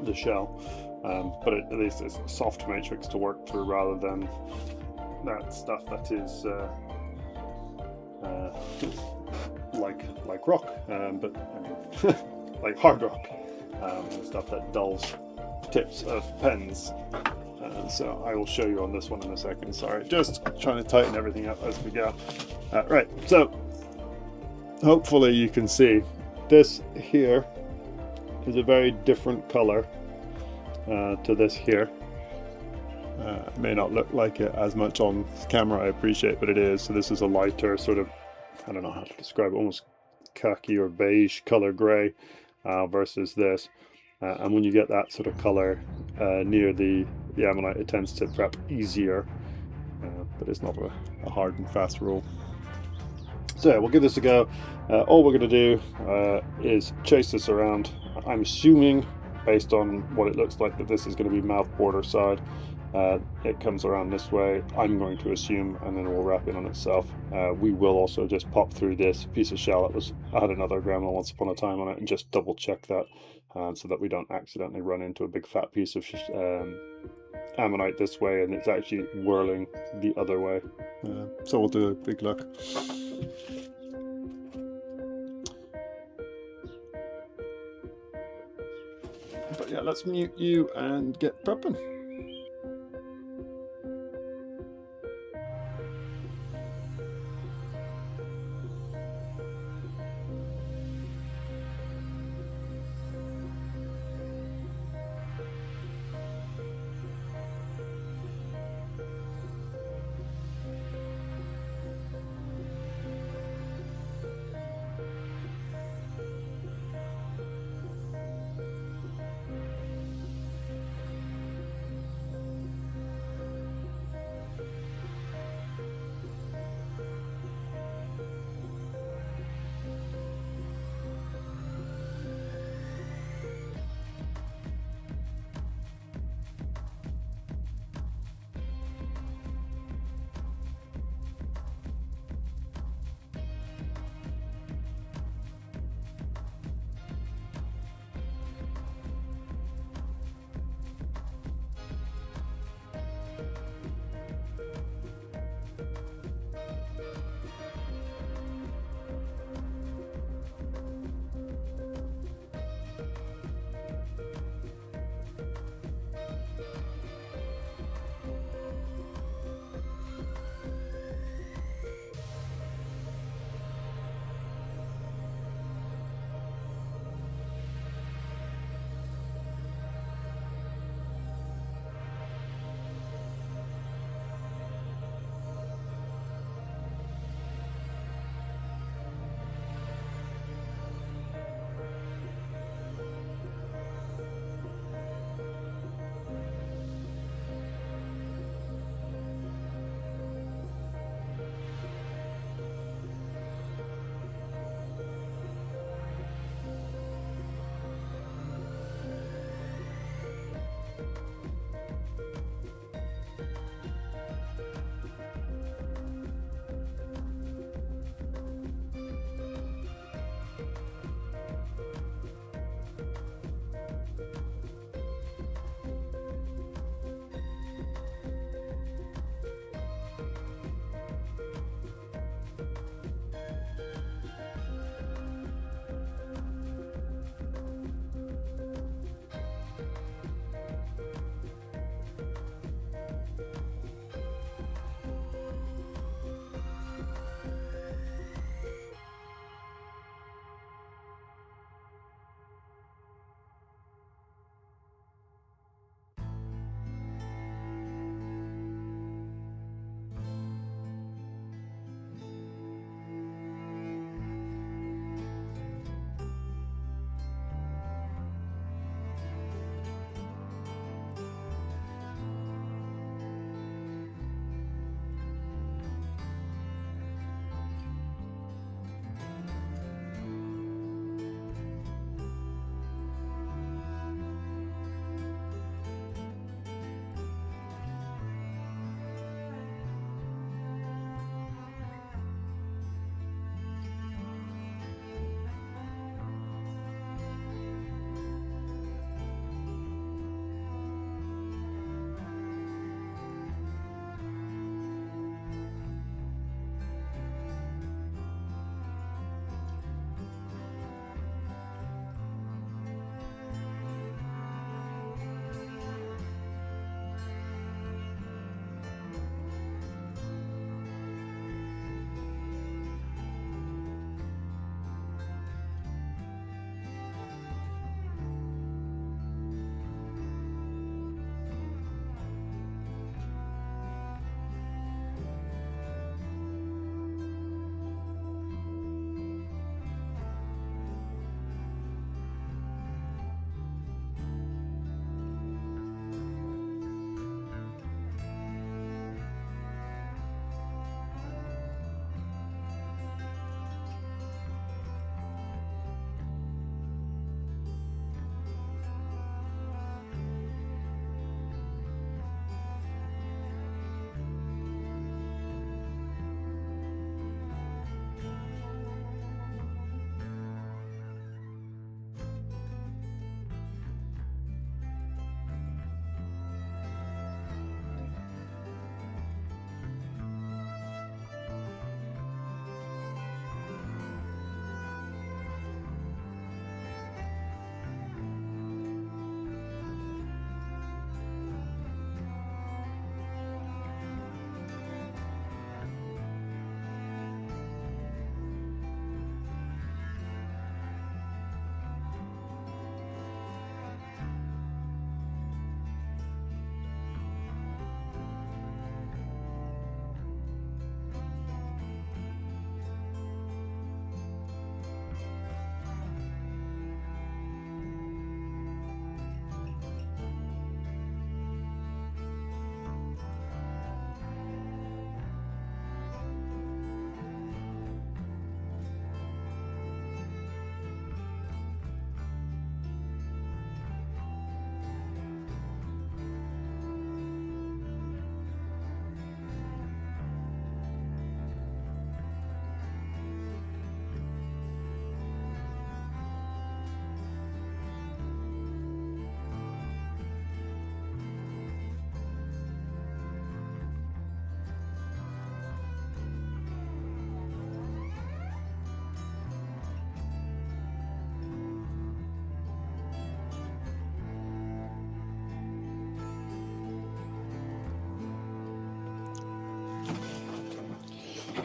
the shell. But at least it's a soft matrix to work through rather than that stuff that is like rock, but like hard rock, stuff that dulls tips of pens. So I will show you on this one in a second. Sorry, just trying to tighten everything up as we go. Right, so hopefully you can see this here is a very different color to this here. It may not look like it as much on camera, I appreciate, but it is. So this is a lighter sort of, I don't know how to describe it, almost khaki or beige color grey versus this. And when you get that sort of color near the ammonite, it tends to prep easier, but it's not a hard and fast rule. So yeah, we'll give this a go. All we're going to do is chase this around. I'm assuming, based on what it looks like, that this is going to be mouth border side. It comes around this way, I'm going to assume, and then we'll wrap in on itself. We will also just pop through this piece of shell that I had another Dremel once upon a time on it, and just double check that so that we don't accidentally run into a big fat piece of ammonite this way and it's actually whirling the other way. So we'll do a big look. But yeah, let's mute you and get prepping.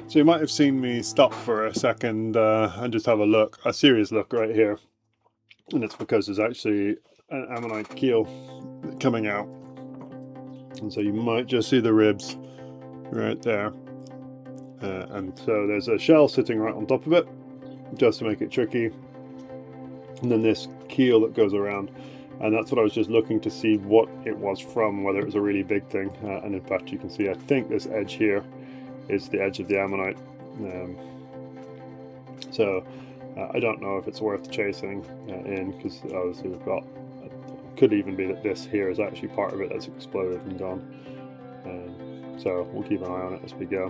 So you might have seen me stop for a second and just have a serious look right here. And it's because there's actually an ammonite keel coming out. And so you might just see the ribs right there. And so there's a shell sitting right on top of it, just to make it tricky. And then this keel that goes around. And that's what I was just looking to see what it was from, whether it was a really big thing. And in fact, you can see, I think this edge here is the edge of the ammonite. So I don't know if it's worth chasing in, because obviously we've got, could even be that this here is actually part of it that's exploded and gone. So we'll keep an eye on it as we go.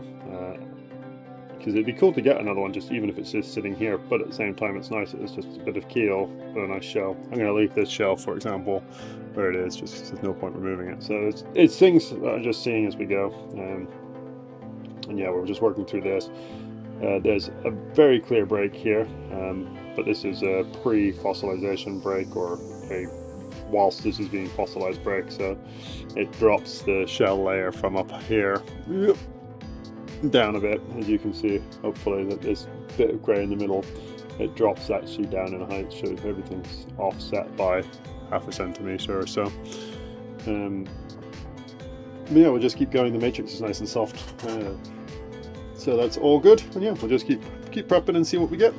Because it'd be cool to get another one, just even if it's just sitting here, but at the same time it's nice that it's just a bit of keel, but a nice shell. I'm going to leave this shell, for example, where it is, just because there's no point removing it. So it's things that I'm just seeing as we go. And yeah, we're just working through this. There's a very clear break here, but this is a pre-fossilization break, or a whilst this is being fossilized break, so it drops the shell layer from up here down a bit, as you can see. Hopefully that this bit of grey in the middle, it drops actually down in height, so everything's offset by 0.5 centimeter or so. But yeah, we'll just keep going. The matrix is nice and soft, so that's all good. And yeah, we'll just keep prepping and see what we get.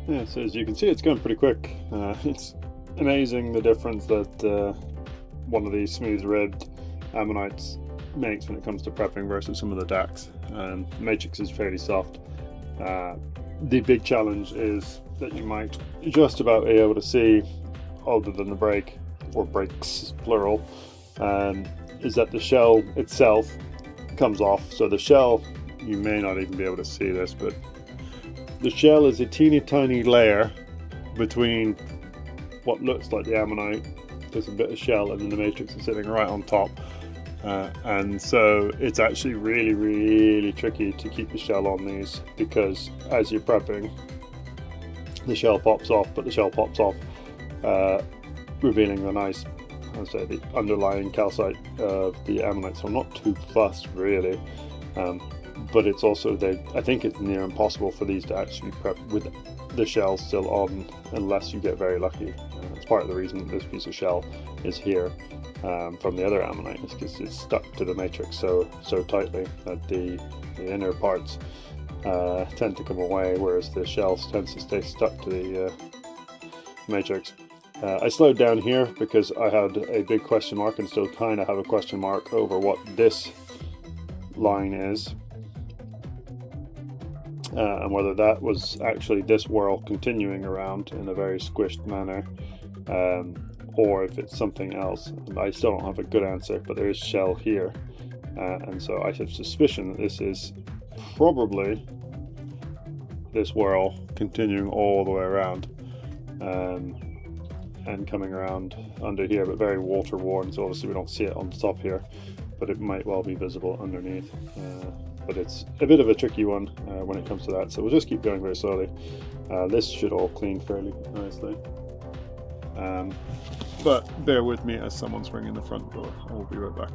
Yeah, so as you can see, it's going pretty quick. It's amazing the difference that one of these smooth ribbed ammonites makes when it comes to prepping versus some of the DACs. Matrix is fairly soft. The big challenge is that you might just about be able to see, other than the brake, or brakes plural, is that the shell itself comes off. So the shell, you may not even be able to see this, but the shell is a teeny tiny layer between what looks like the ammonite. There's a bit of shell, and then the matrix is sitting right on top. And so it's actually really tricky to keep the shell on these, because as you're prepping, the shell pops off, but the shell pops off revealing the nice, I'd say, the underlying calcite of the ammonite. So I'm not too fussed really, but it's also, I think it's near impossible for these to actually prep with the shell still on, unless you get very lucky. It's part of the reason that this piece of shell is here from the other ammonite, is because it's stuck to the matrix so tightly that the inner parts tend to come away, whereas the shell tends to stay stuck to the matrix. I slowed down here because I had a big question mark, and still kind of have a question mark over what this line is, and whether that was actually this whirl continuing around in a very squished manner, or if it's something else. And I still don't have a good answer, but there is shell here, and so I have suspicion that this is probably this whirl continuing all the way around, and coming around under here, but very water worn, so obviously we don't see it on the top here, but it might well be visible underneath. But it's a bit of a tricky one when it comes to that, so we'll just keep going very slowly. This should all clean fairly nicely, but bear with me as someone's ringing the front door. I will be right back.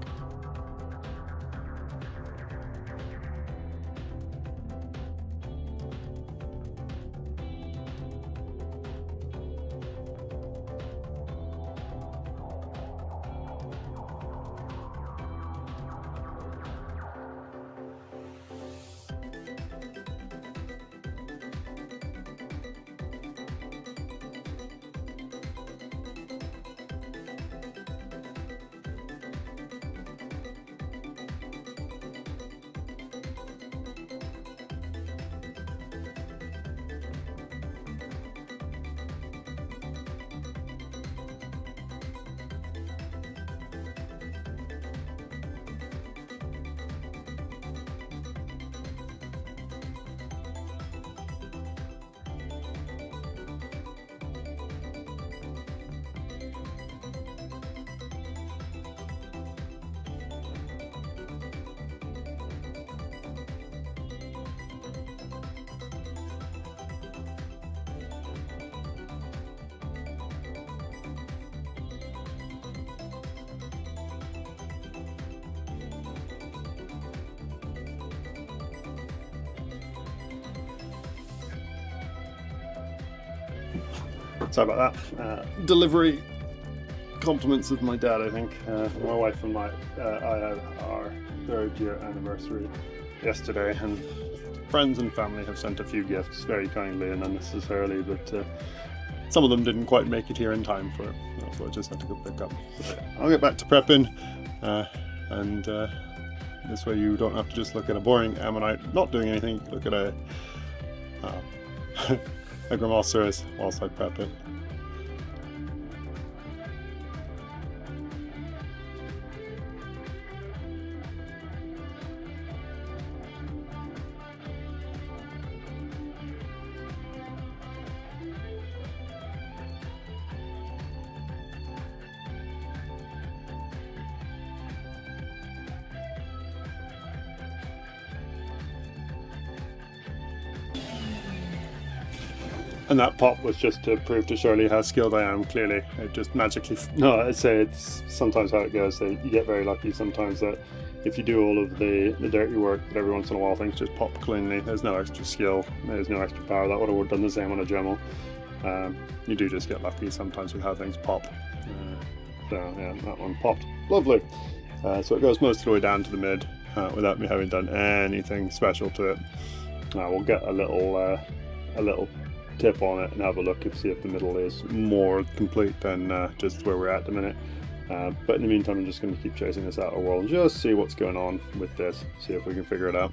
Sorry about that. Delivery compliments of my dad, I think. My wife and I had our 3rd year anniversary yesterday, and friends and family have sent a few gifts very kindly and unnecessarily, but some of them didn't quite make it here in time for it, so I just had to go pick up. But I'll get back to prepping, and this way you don't have to just look at a boring ammonite not doing anything. You can look at a a Grimosaurus whilst I prep it. And that pop was just to prove to Shirley how skilled I am. Clearly, it just magically. No, I'd say it's sometimes how it goes. You get very lucky sometimes that if you do all of the dirty work, that every once in a while things just pop cleanly. There's no extra skill. There's no extra power. That would have done the same on a Dremel. You do just get lucky sometimes with how things pop. So yeah, that one popped. Lovely. So it goes most of the way down to the mid without me having done anything special to it. We'll get a little tip on it and have a look and see if the middle is more complete than just where we're at the minute. But in the meantime, I'm just going to keep chasing this outer wall and just see what's going on with this, see if we can figure it out.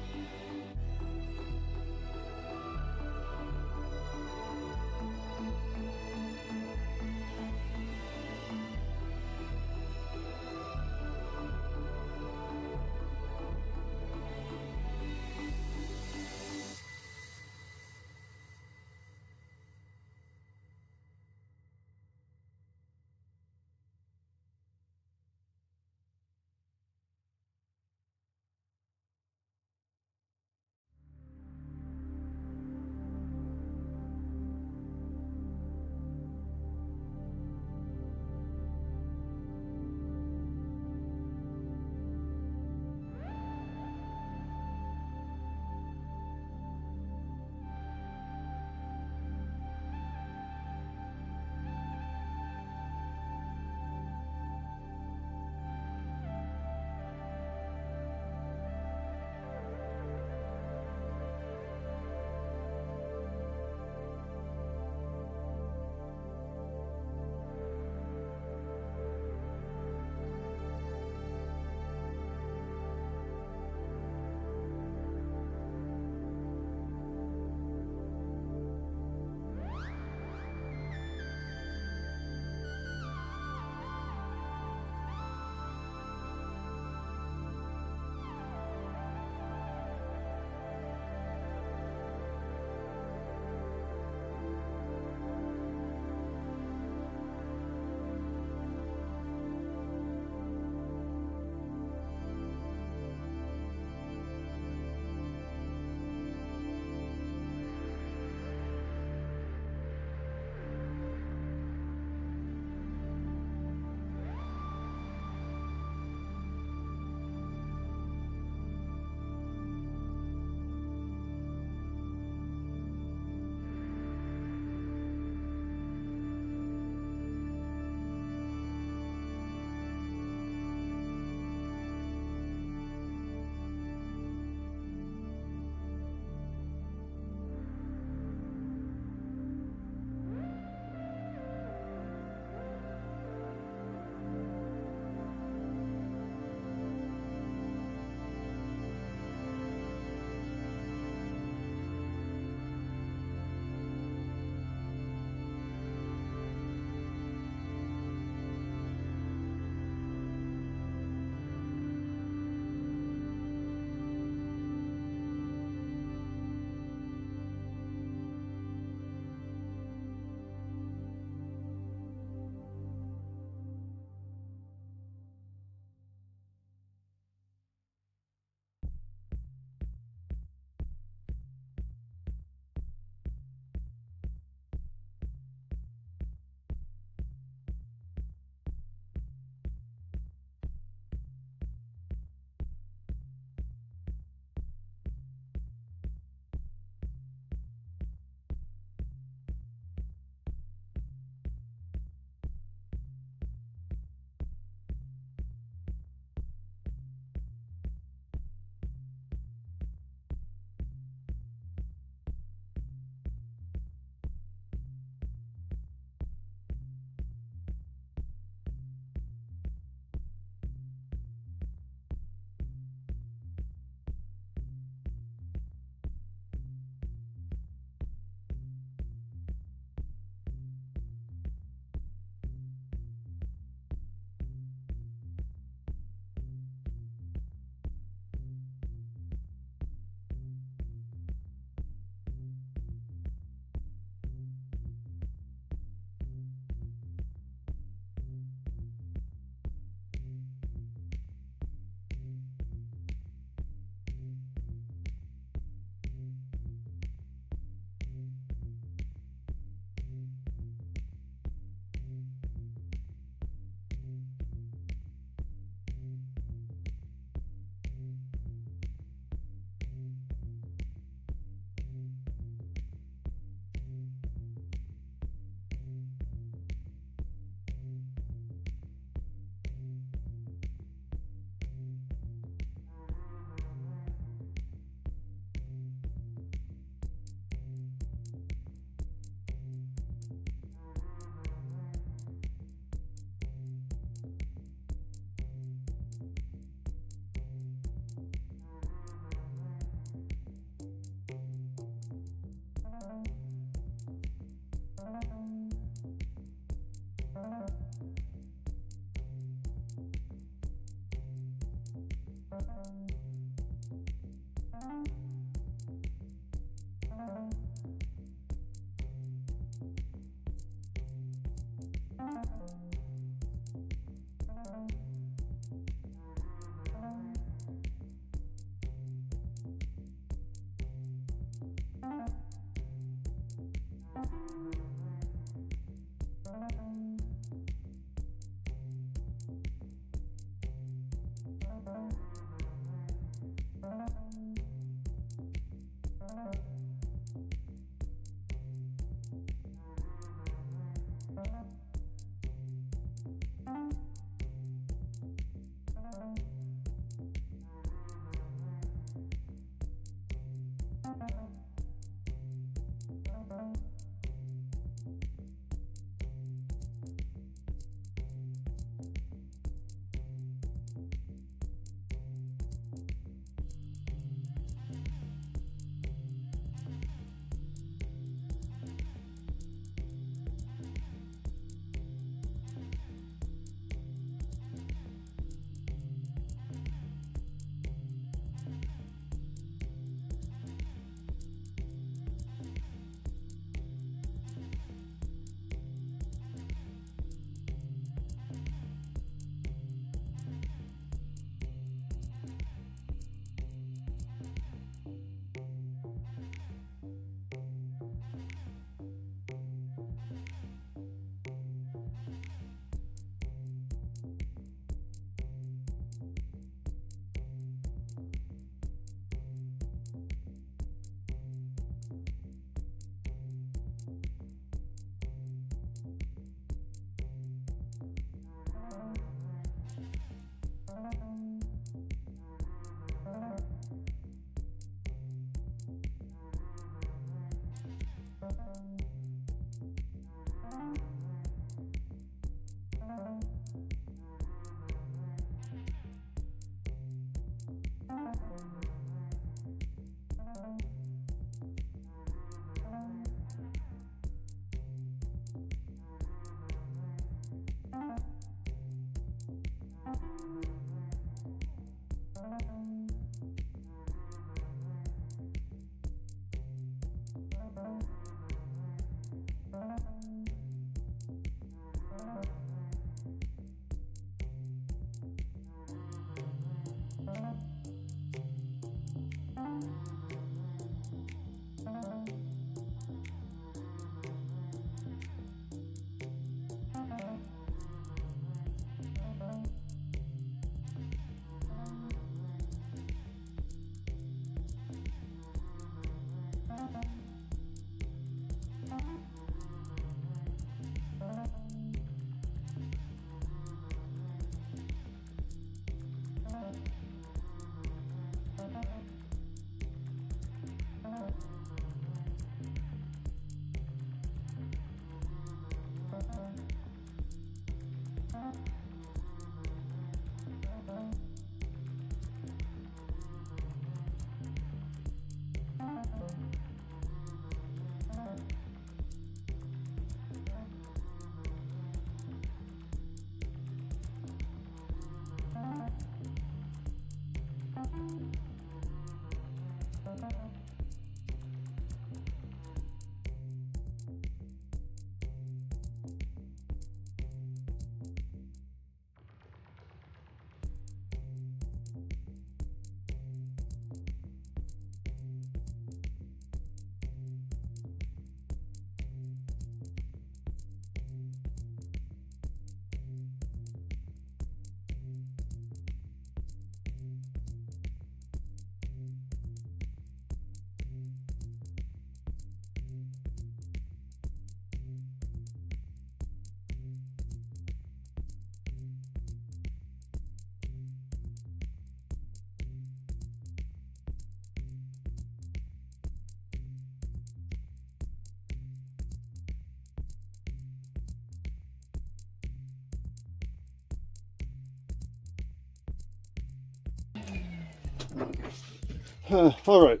All right,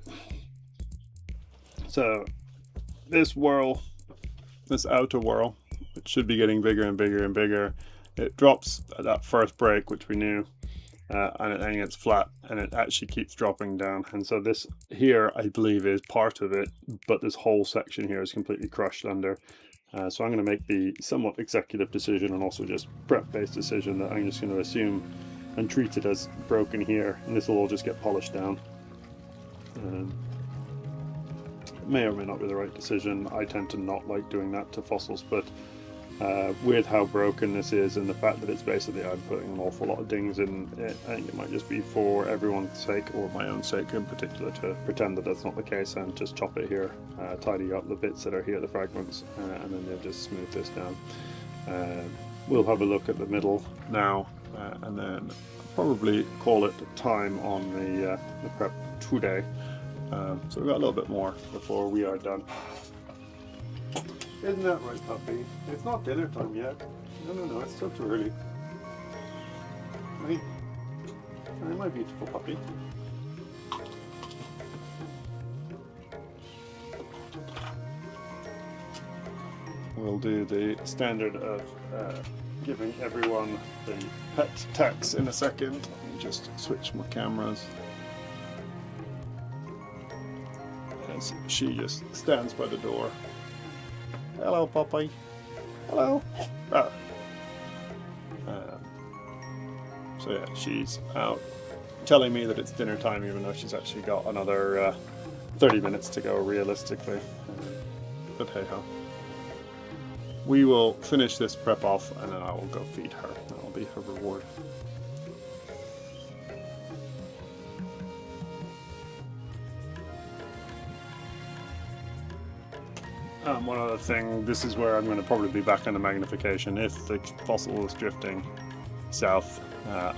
so this whirl, this outer whirl, which should be getting bigger and bigger and bigger, it drops at that first break, which we knew, and it then gets flat, and it actually keeps dropping down. And so this here, I believe, is part of it, but this whole section here is completely crushed under. So I'm going to make the somewhat executive decision, and also just prep-based decision, that I'm just going to assume and treat it as broken here, and this will all just get polished down. It may or may not be the right decision. I tend to not like doing that to fossils, but with how broken this is and the fact that it's basically, I'm putting an awful lot of dings in it, I think it might just be for everyone's sake, or my own sake in particular, to pretend that that's not the case and just chop it here, tidy up the bits that are here, the fragments, and then they'll just smooth this down. We'll have a look at the middle now, and then probably call it time on the prep today. So we've got a little bit more before we are done. Isn't that right, puppy? It's not dinner time yet. No, it's still too early. Hey, my beautiful puppy. We'll do the standard of giving everyone the pet tax in a second. Let me just switch my cameras. As she just stands by the door. Hello, puppy. Hello. So yeah, she's out telling me that it's dinner time, even though she's actually got another 30 minutes to go realistically. But hey ho. We will finish this prep off and then I will go feed her. That will be her reward. One other thing, this is where I'm going to probably be back on the magnification. If the fossil is drifting south,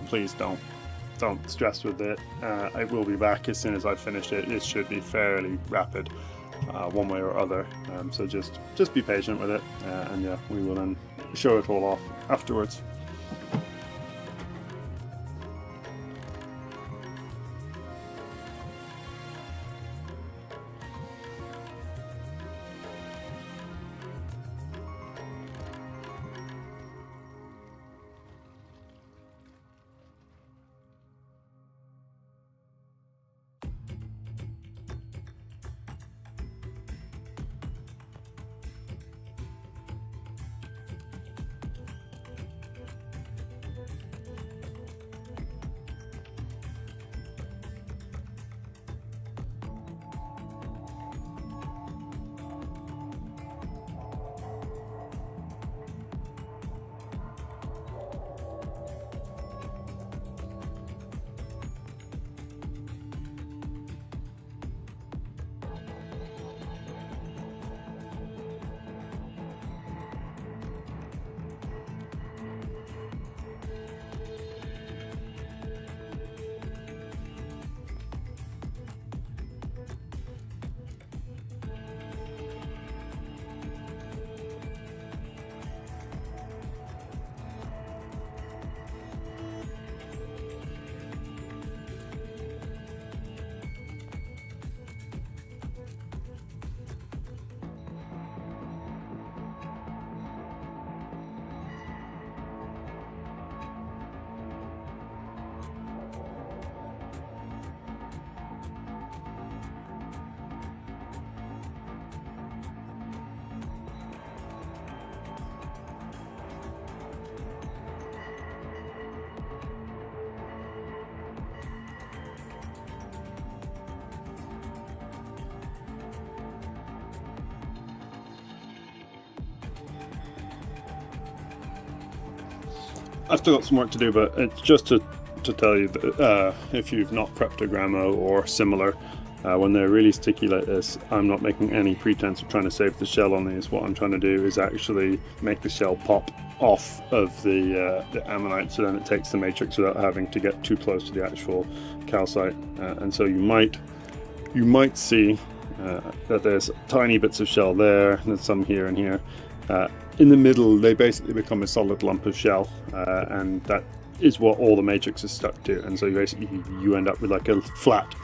please don't stress with it. I will be back as soon as I've finished it. It should be fairly rapid, one way or other. So just be patient with it, and yeah, we will then show it all off afterwards. I've still got some work to do, but it's just to tell you that if you've not prepped a Gramo or similar, when they're really sticky like this, I'm not making any pretense of trying to save the shell on these. What I'm trying to do is actually make the shell pop off of the ammonite, so then it takes the matrix without having to get too close to the actual calcite. And so you might see that there's tiny bits of shell there, and there's some here and here. In the middle, they basically become a solid lump of shell, and that is what all the matrix is stuck to. And so you end up with like a flat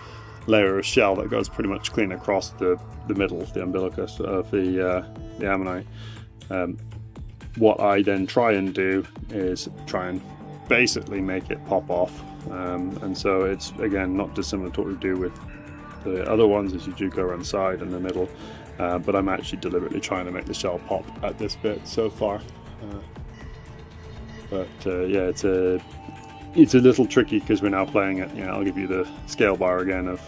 layer of shell that goes pretty much clean across the middle, the umbilicus of the ammonite. What I then try and do is try and basically make it pop off, and so it's again not dissimilar to what we do with the other ones, as you do go around the side and the middle. But I'm actually deliberately trying to make the shell pop at this bit so far. Yeah, it's a little tricky because we're now playing at, I'll give you the scale bar again of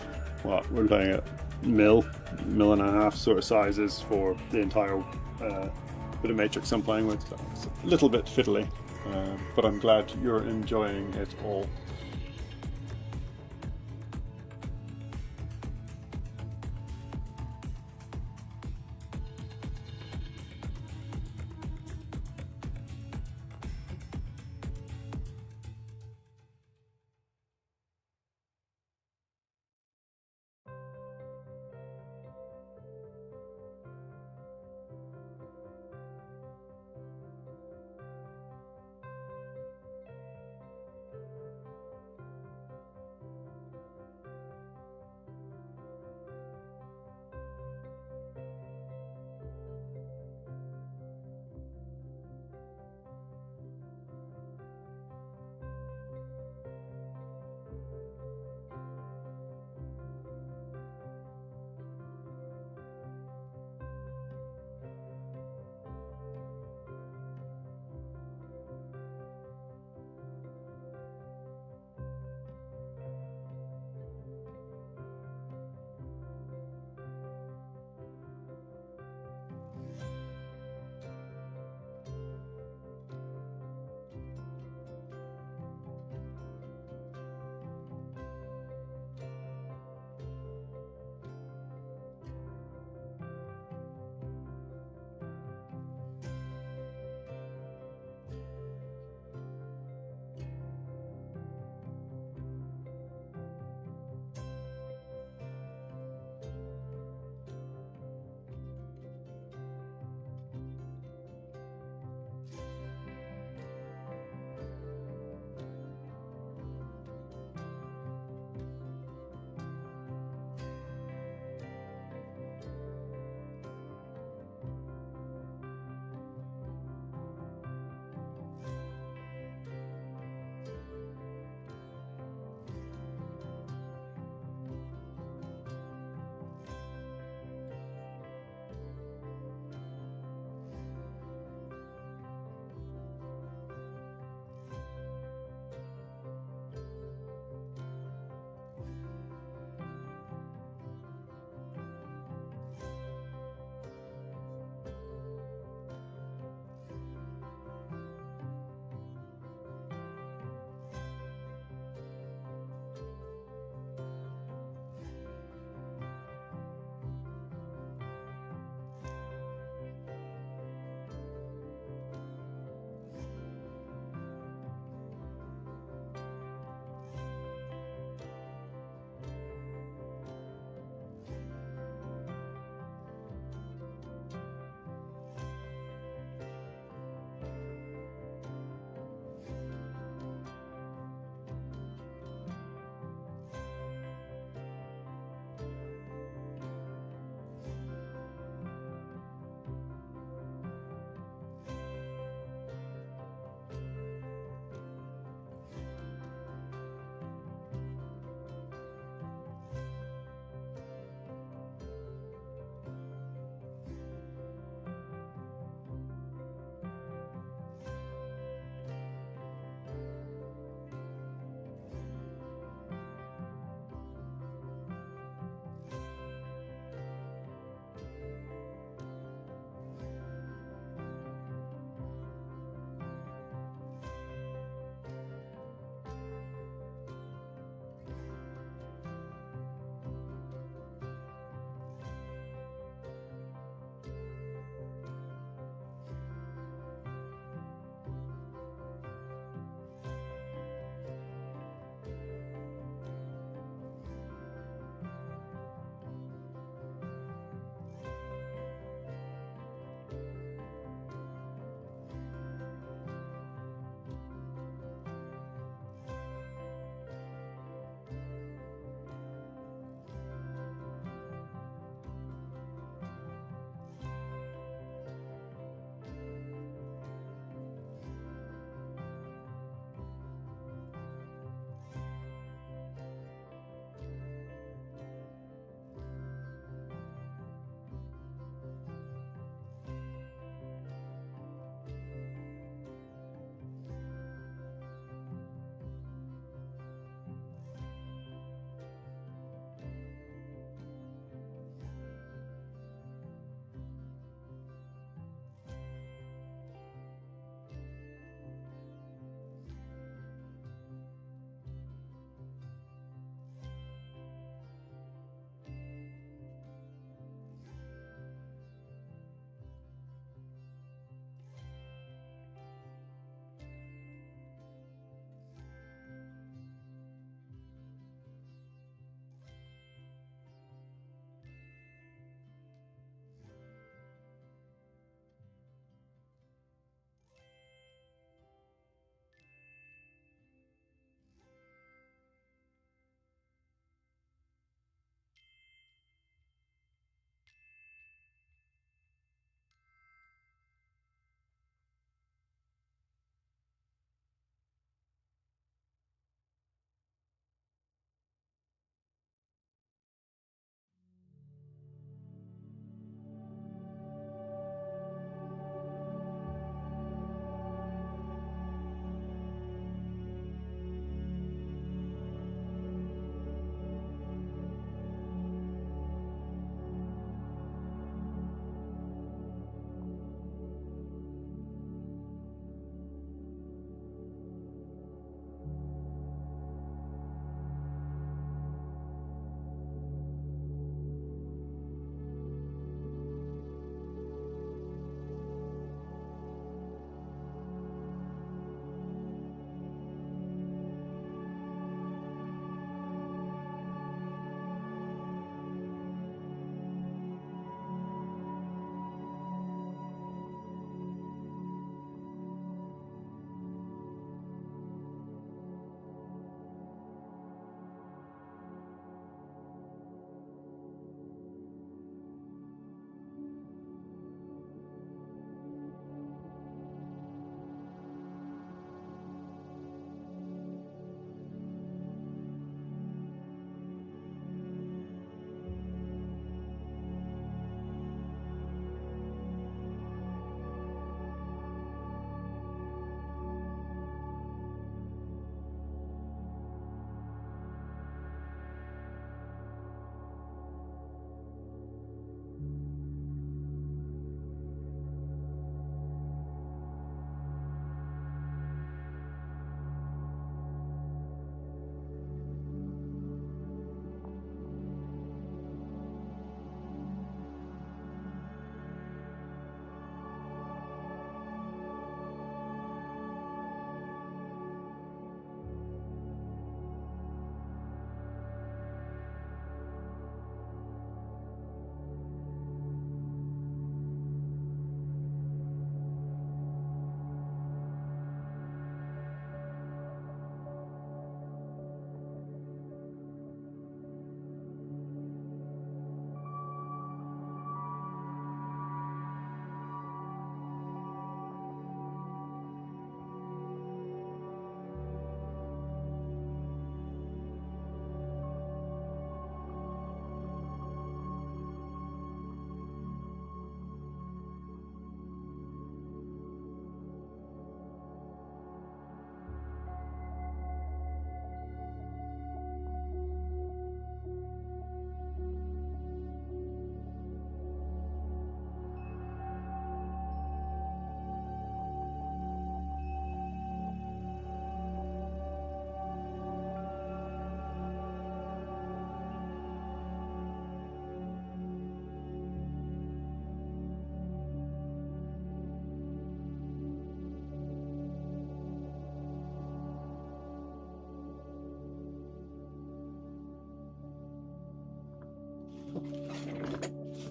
what we're playing at mil and a half sort of sizes for the entire bit of matrix I'm playing with. So it's a little bit fiddly, but I'm glad you're enjoying it all.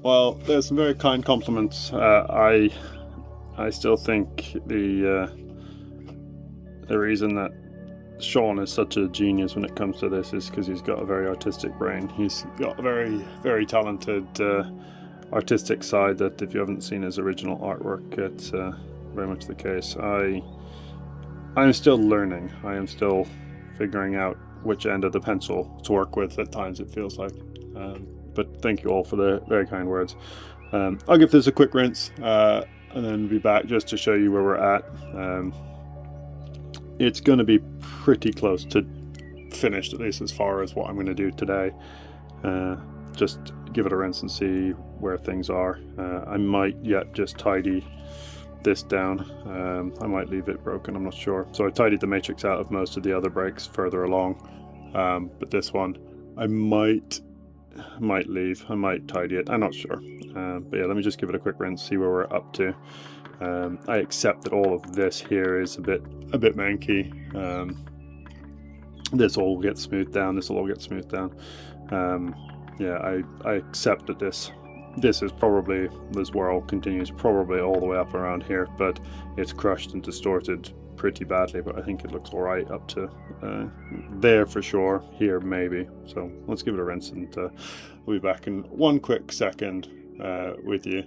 Well, there's some very kind compliments. I still think the reason that Sean is such a genius when it comes to this is because he's got a very artistic brain. He's got a very talented artistic side that if you haven't seen his original artwork, it's very much the case. I'm still learning. I am still figuring out which end of the pencil to work with at times, it feels like. But thank you all for the very kind words. I'll give this a quick rinse and then be back just to show you where we're at. It's going to be pretty close to finished, at least as far as what I'm going to do today. Just give it a rinse and see where things are. I might yet just tidy this down. I might leave it broken, I'm not sure. So I tidied the matrix out of most of the other breaks further along, but this one I might leave. I might tidy it, I'm not sure. But yeah, let me just give it a quick rinse, see where we're up to. I accept that all of this here is a bit manky. This all gets smoothed down, this will all get smoothed down. Yeah, I accept that this is probably, this whirl continues probably all the way up around here, but it's crushed and distorted pretty badly, but I think it looks alright up to there for sure, here maybe. So let's give it a rinse and we'll be back in one quick second with you.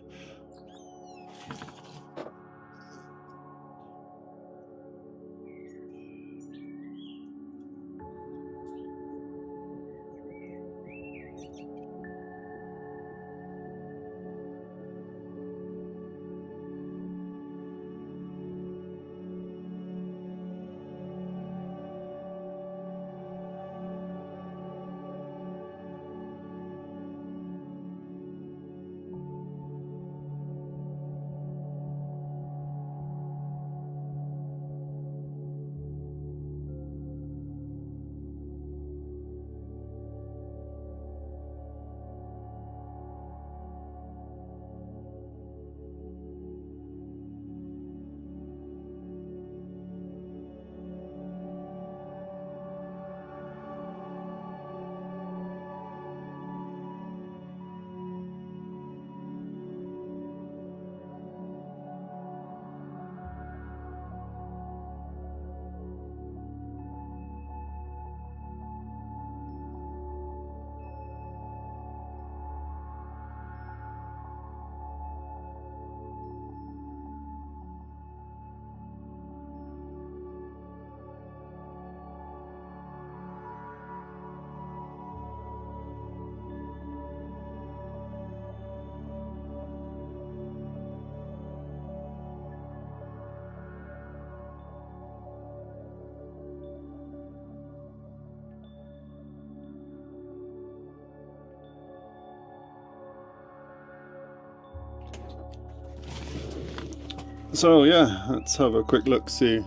So yeah, let's have a quick look, see.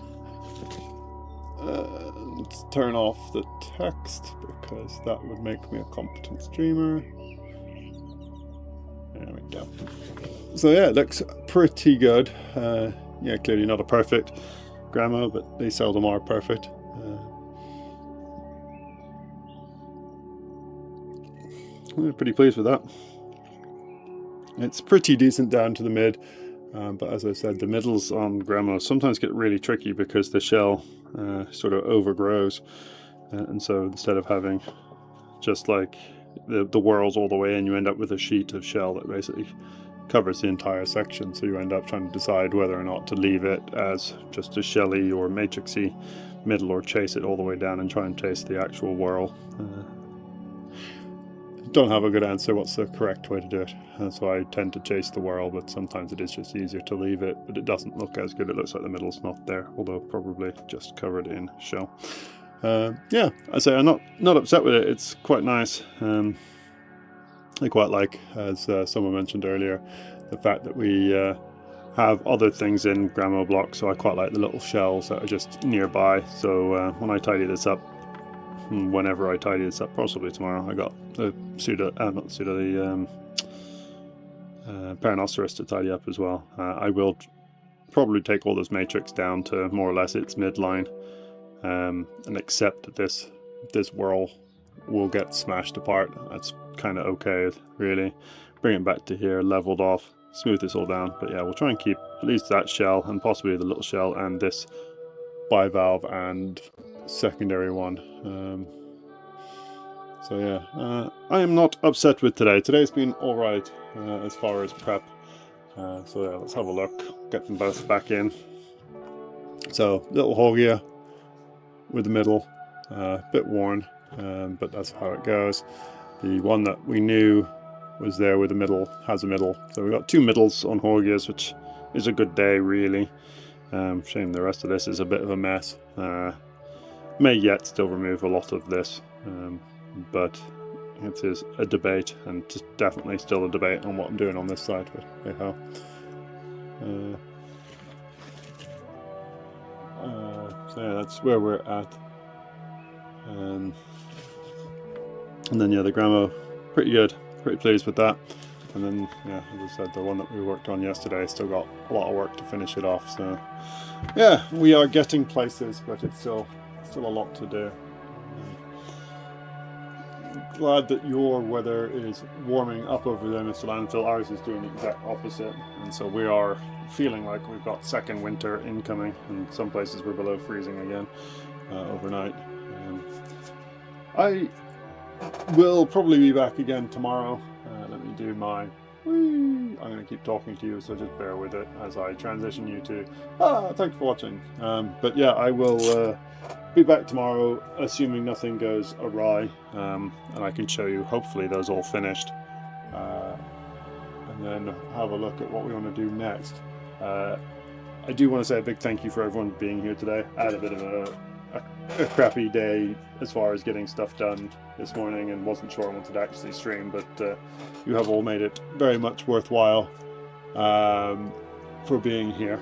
Let's turn off the text because that would make me a competent streamer. There we go. So yeah, it looks pretty good. Yeah, clearly not a perfect grandma, but they seldom are perfect. I'm pretty pleased with that. It's pretty decent down to the mid. But as I said, the middles on grandma sometimes get really tricky because the shell sort of overgrows, and so instead of having just like the whorls all the way in, you end up with a sheet of shell that basically covers the entire section. So you end up trying to decide whether or not to leave it as just a shelly or matrixy middle, or chase it all the way down and try and chase the actual whorl. Don't have a good answer what's the correct way to do it, so I tend to chase the whorl, but sometimes it is just easier to leave it, but it doesn't look as good. It looks like the middle's not there, although probably just covered in shell. Yeah, I say I'm not upset with it. It's quite nice. I quite like, as someone mentioned earlier, the fact that we have other things in grandma blocks, so I quite like the little shells that are just nearby. So when I tidy this up, whenever I tidy this up, possibly tomorrow, I got the Paranoceros to tidy up as well. I will probably take all this matrix down to more or less its midline, and accept that this whorl will get smashed apart. That's kind of okay, really. bring it back to here, leveled off, smooth this all down. But yeah, we'll try and keep at least that shell and possibly the little shell and this bivalve and secondary one. So yeah, I am not upset with today. Today's been alright as far as prep. So yeah, let's have a look, get them both back in. So little Hogia with the middle, bit worn, but that's how it goes. The one that we knew was there with the middle has a middle. So we've got two middles on Hogias, which is a good day really. Shame the rest of this is a bit of a mess. May yet still remove a lot of this, but it is a debate, and definitely still a debate on what I'm doing on this side, but hey ho. So yeah, that's where we're at. And then yeah, the Gramo, pretty good, pretty pleased with that. And then yeah, as I said, the one that we worked on yesterday, still got a lot of work to finish it off. So yeah, we are getting places, but it's still a lot to do. Glad that your weather is warming up over there, Mr. Landfill. Ours is doing the exact opposite, and so we are feeling like we've got second winter incoming, and some places we're below freezing again overnight. I will probably be back again tomorrow. Let me do my I'm going to keep talking to you, so just bear with it as I transition you to thanks for watching. But yeah, I will be back tomorrow, assuming nothing goes awry, and I can show you hopefully those all finished, and then have a look at what we want to do next. I do want to say a big thank you for everyone being here today. I had a bit of a crappy day as far as getting stuff done this morning, and wasn't sure I wanted to actually stream, but you have all made it very much worthwhile for being here.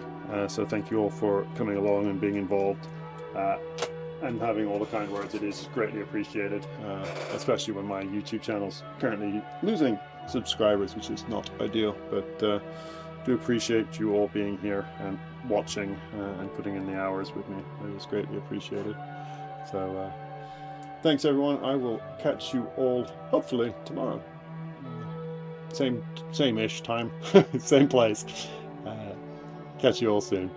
So thank you all for coming along and being involved. And having all the kind words. It is greatly appreciated, especially when my YouTube channel's currently losing subscribers, which is not ideal, but do appreciate you all being here and watching and putting in the hours with me. It is greatly appreciated. So thanks everyone. I will catch you all hopefully tomorrow. Same-ish time, same place. Catch you all soon.